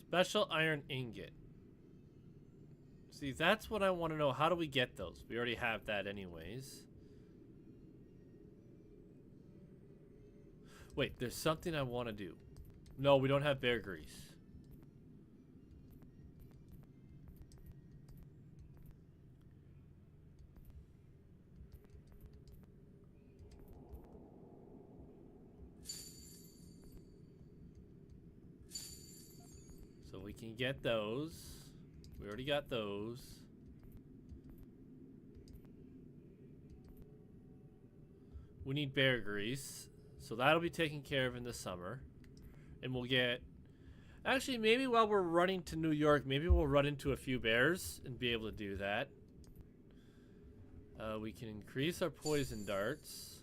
Special iron ingot. See, that's what I want to know. How do we get those? We already have that anyways. Wait, there's something I want to do. No, we don't have bear grease. So we can get those. We already got those. We need bear grease. So that'll be taken care of in the summer. And we'll get... Actually, maybe while we're running to New York, maybe we'll run into a few bears and be able to do that. We can increase our poison darts.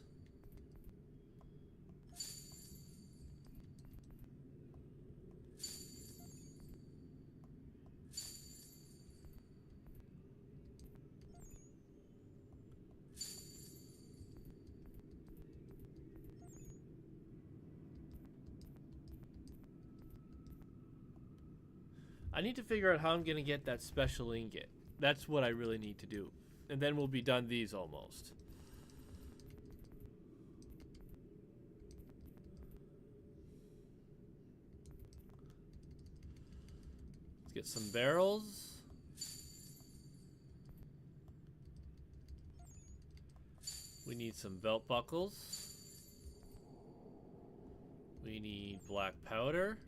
I need to figure out how I'm going to get that special ingot. That's what I really need to do. And then we'll be done these almost. Let's get some barrels. We need some belt buckles. We need black powder.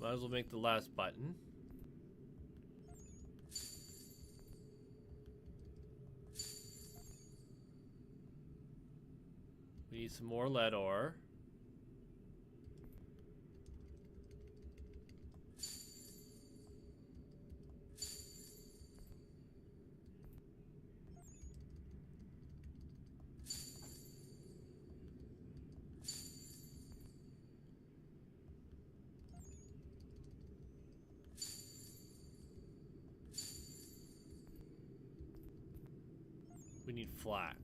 Might as well make the last button. We need some more lead ore. We need flax.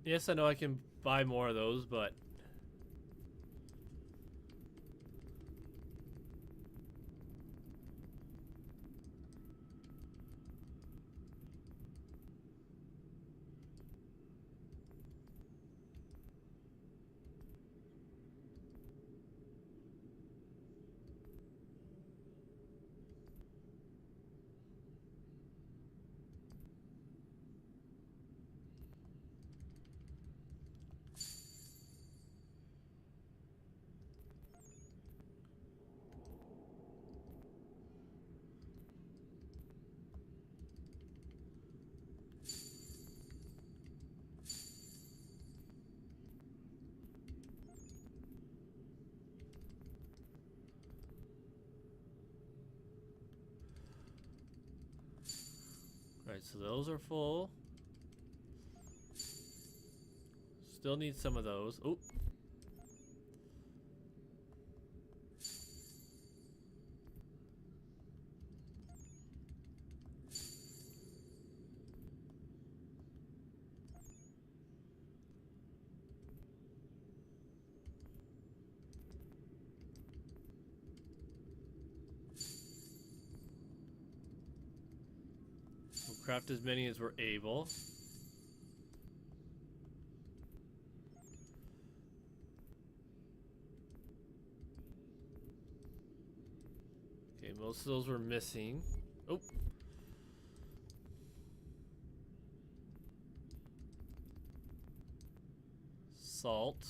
Yes, I know I can buy more of those, but... Right, so those are full. Still need some of those. Oh. Craft as many as we're able. Okay, most of those were missing. Oh. Salt.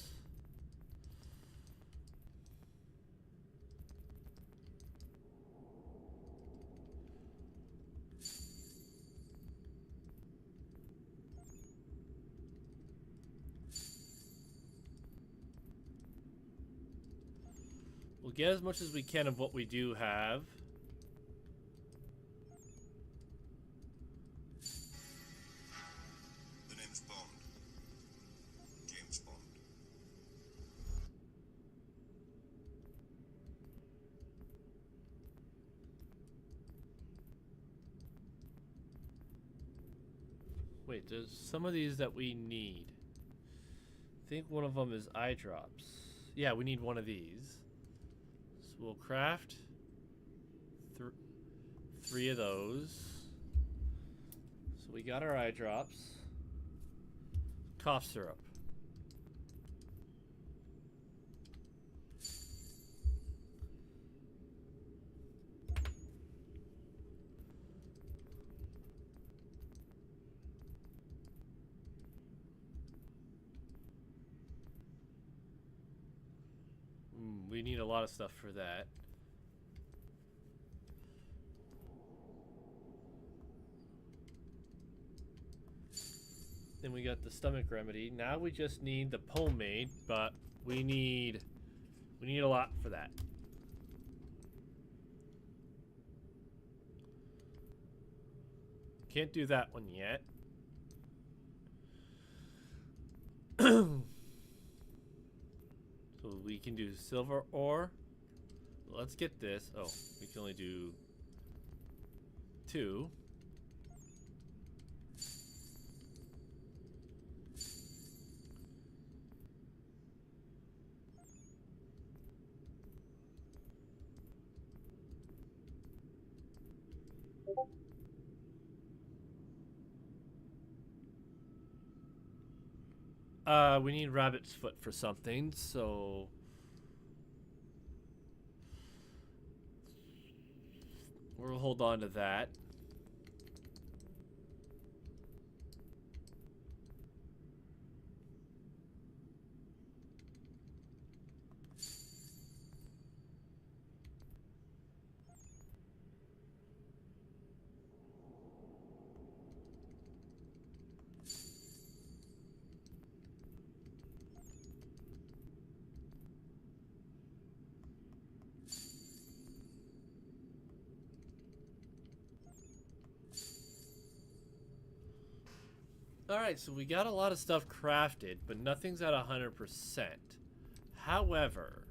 We'll get as much as we can of what we do have. The name's Bond. James Bond. Wait, there's some of these that we need. I think one of them is eye drops. Yeah, we need one of these. So we'll craft 3 of those. So we got our eye drops. Cough syrup. We need a lot of stuff for that. Then we got the stomach remedy. Now we just need the pomade, but we need a lot for that. Can't do that one yet. So we can do silver ore. Let's get this. Oh, we can only do 2. We need rabbit's foot for something, so we'll hold on to that. Alright, so we got a lot of stuff crafted, but nothing's at 100%. However,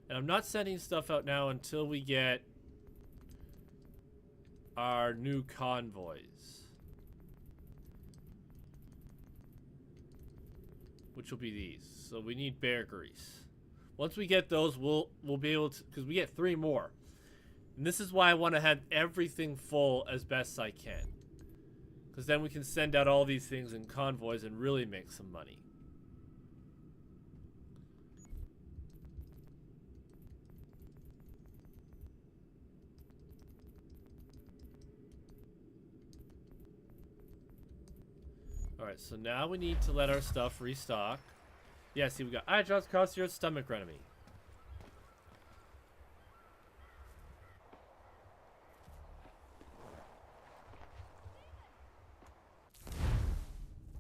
and I'm not sending stuff out now until we get our new convoys, which will be these. So we need bear grease. Once we get those, we'll be able to, because we get 3 more. And this is why I want to have everything full as best I can. Because then we can send out all these things in convoys and really make some money. Alright, so now we need to let our stuff restock. Yeah, see, we got eye drops, cough syrup, stomach remedy.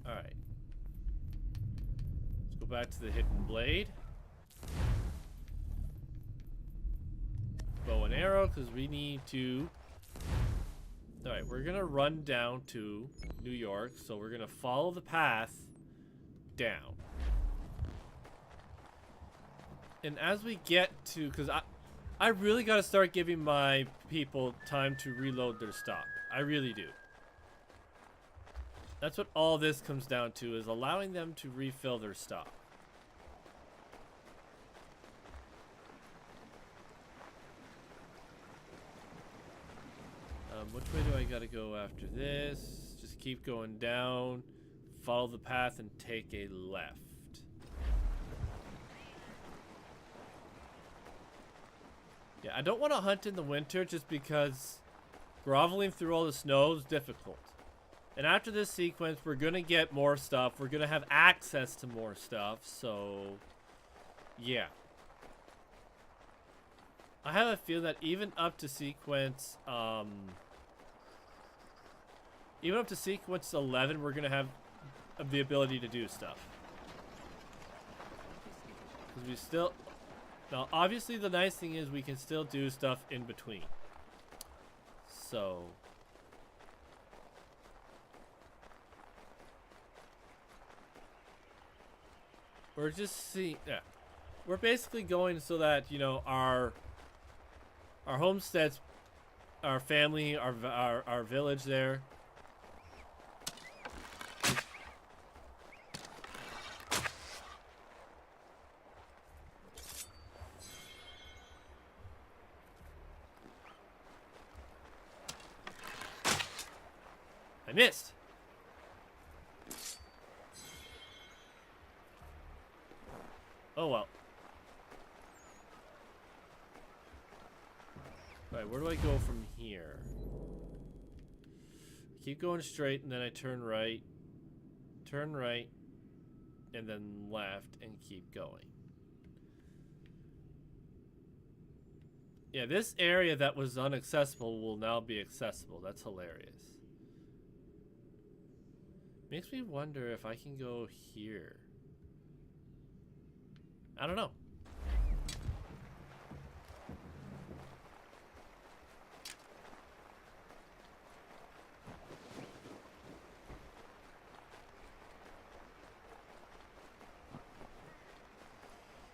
Alright. Let's go back to the hidden blade. Bow and arrow, because we need to... Alright, we're going to run down to New York, so we're going to follow the path down. And as we get to... Because I really got to start giving my people time to reload their stock. I really do. That's what all this comes down to, is allowing them to refill their stock. Which way do I gotta go after this? Just keep going down, follow the path, and take a left. Yeah, I don't want to hunt in the winter just because groveling through all the snow is difficult. And after this sequence, we're gonna get more stuff. We're gonna have access to more stuff, so yeah. I have a feeling that even up to sequence, even up to sequence 11, we're gonna have the ability to do stuff. Because we still, now obviously the nice thing is we can still do stuff in between. So, we're just seeing, yeah. We're basically going so that, you know, our homesteads, our family, our village there. I missed. Oh well. Alright, where do I go from here? Keep going straight and then I turn right, and then left and keep going. Yeah, this area that was inaccessible will now be accessible. That's hilarious. Makes me wonder if I can go here. I don't know.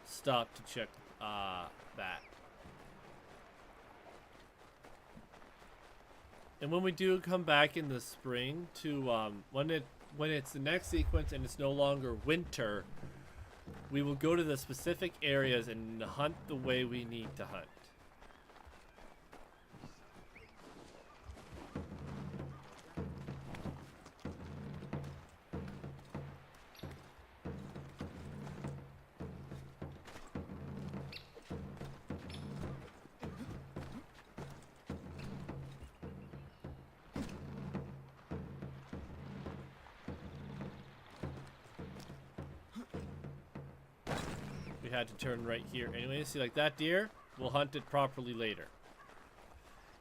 Stop to check that. And when we do come back in the spring to when it's the next sequence and it's no longer winter, we will go to the specific areas and hunt the way we need to hunt. Had to turn right here anyway. See, like that deer, we'll hunt it properly later.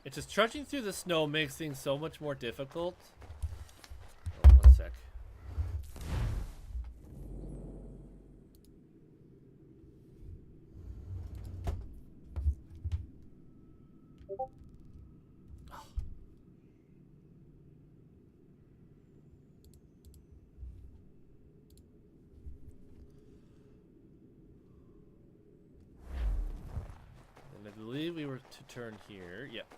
It's just trudging through the snow makes things so much more difficult. Oh, one sec. I believe we were to turn here. Yep.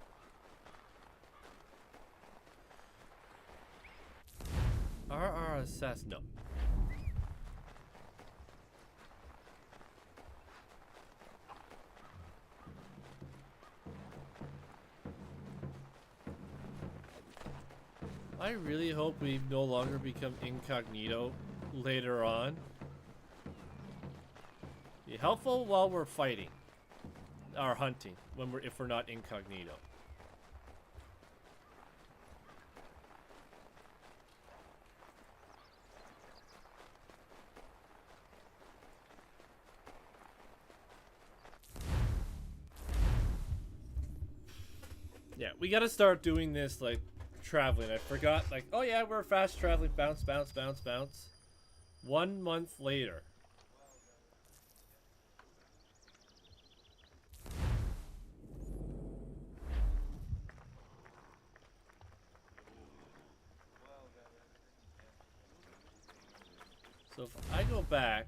RRSS, no. I really hope we no longer become incognito later on. Be helpful while we're fighting. Or hunting, if we're not incognito. Yeah, we gotta start doing this, like, traveling. I forgot, like, oh yeah, we're fast traveling, bounce, bounce, bounce, bounce. 1 month later. So if I go back,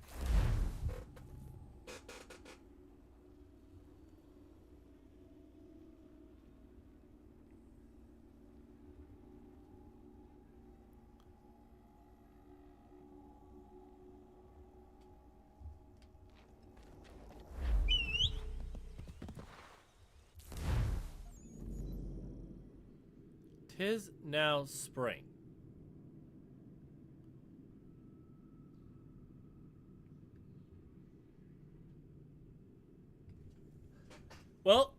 'Tis now spring. Well,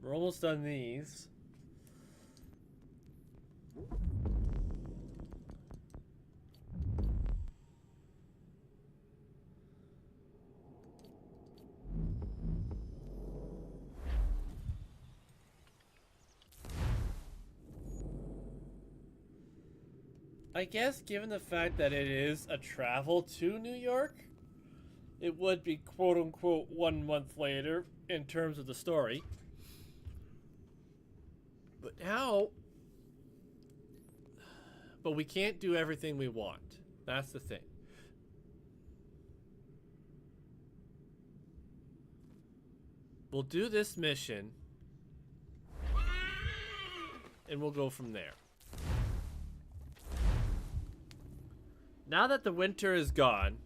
we're almost done these. I guess given the fact that it is a travel to New York, it would be quote-unquote 1 month later in terms of the story. But now... But we can't do everything we want. That's the thing. We'll do this mission, and we'll go from there. Now that the winter is gone,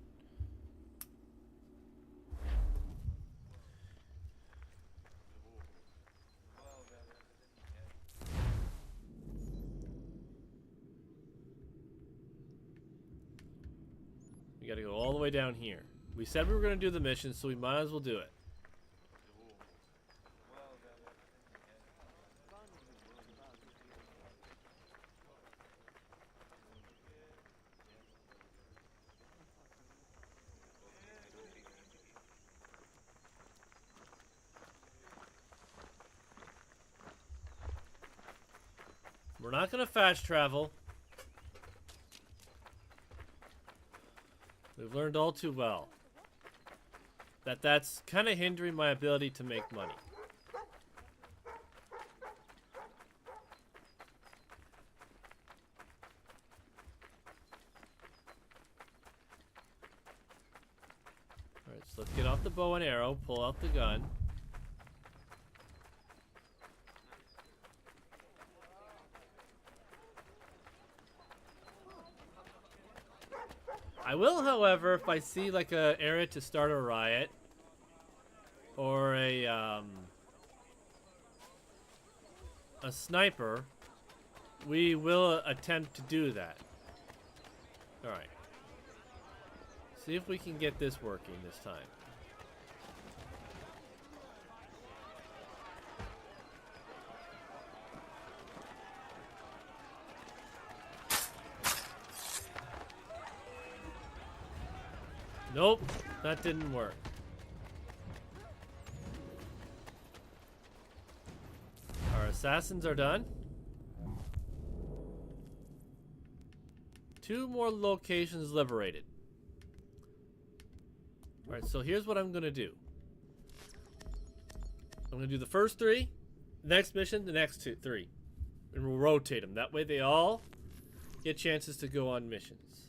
we gotta go all the way down here. We said we were gonna do the mission, so we might as well do it. We're not gonna fast travel. We've learned all too well that that's kind of hindering my ability to make money. Alright, so let's get off the bow and arrow, pull out the gun. I will, however, if I see like an area to start a riot or a sniper, we will attempt to do that. All right. See if we can get this working this time. Nope, that didn't work. Our assassins are done. 2 more locations liberated. Alright, so here's what I'm gonna do. I'm gonna do the first 3, next mission, the next 3. And we'll rotate them. That way they all get chances to go on missions.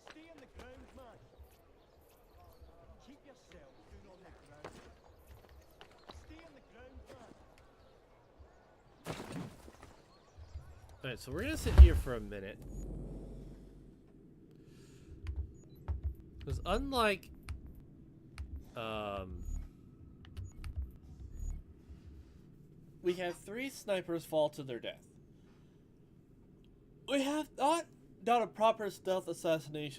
Stay on the ground, man. Keep yourself down on the ground. Stay on the ground, man. Alright, so we're gonna sit here for a minute. Because unlike we had 3 snipers fall to their death. We have not done a proper stealth assassination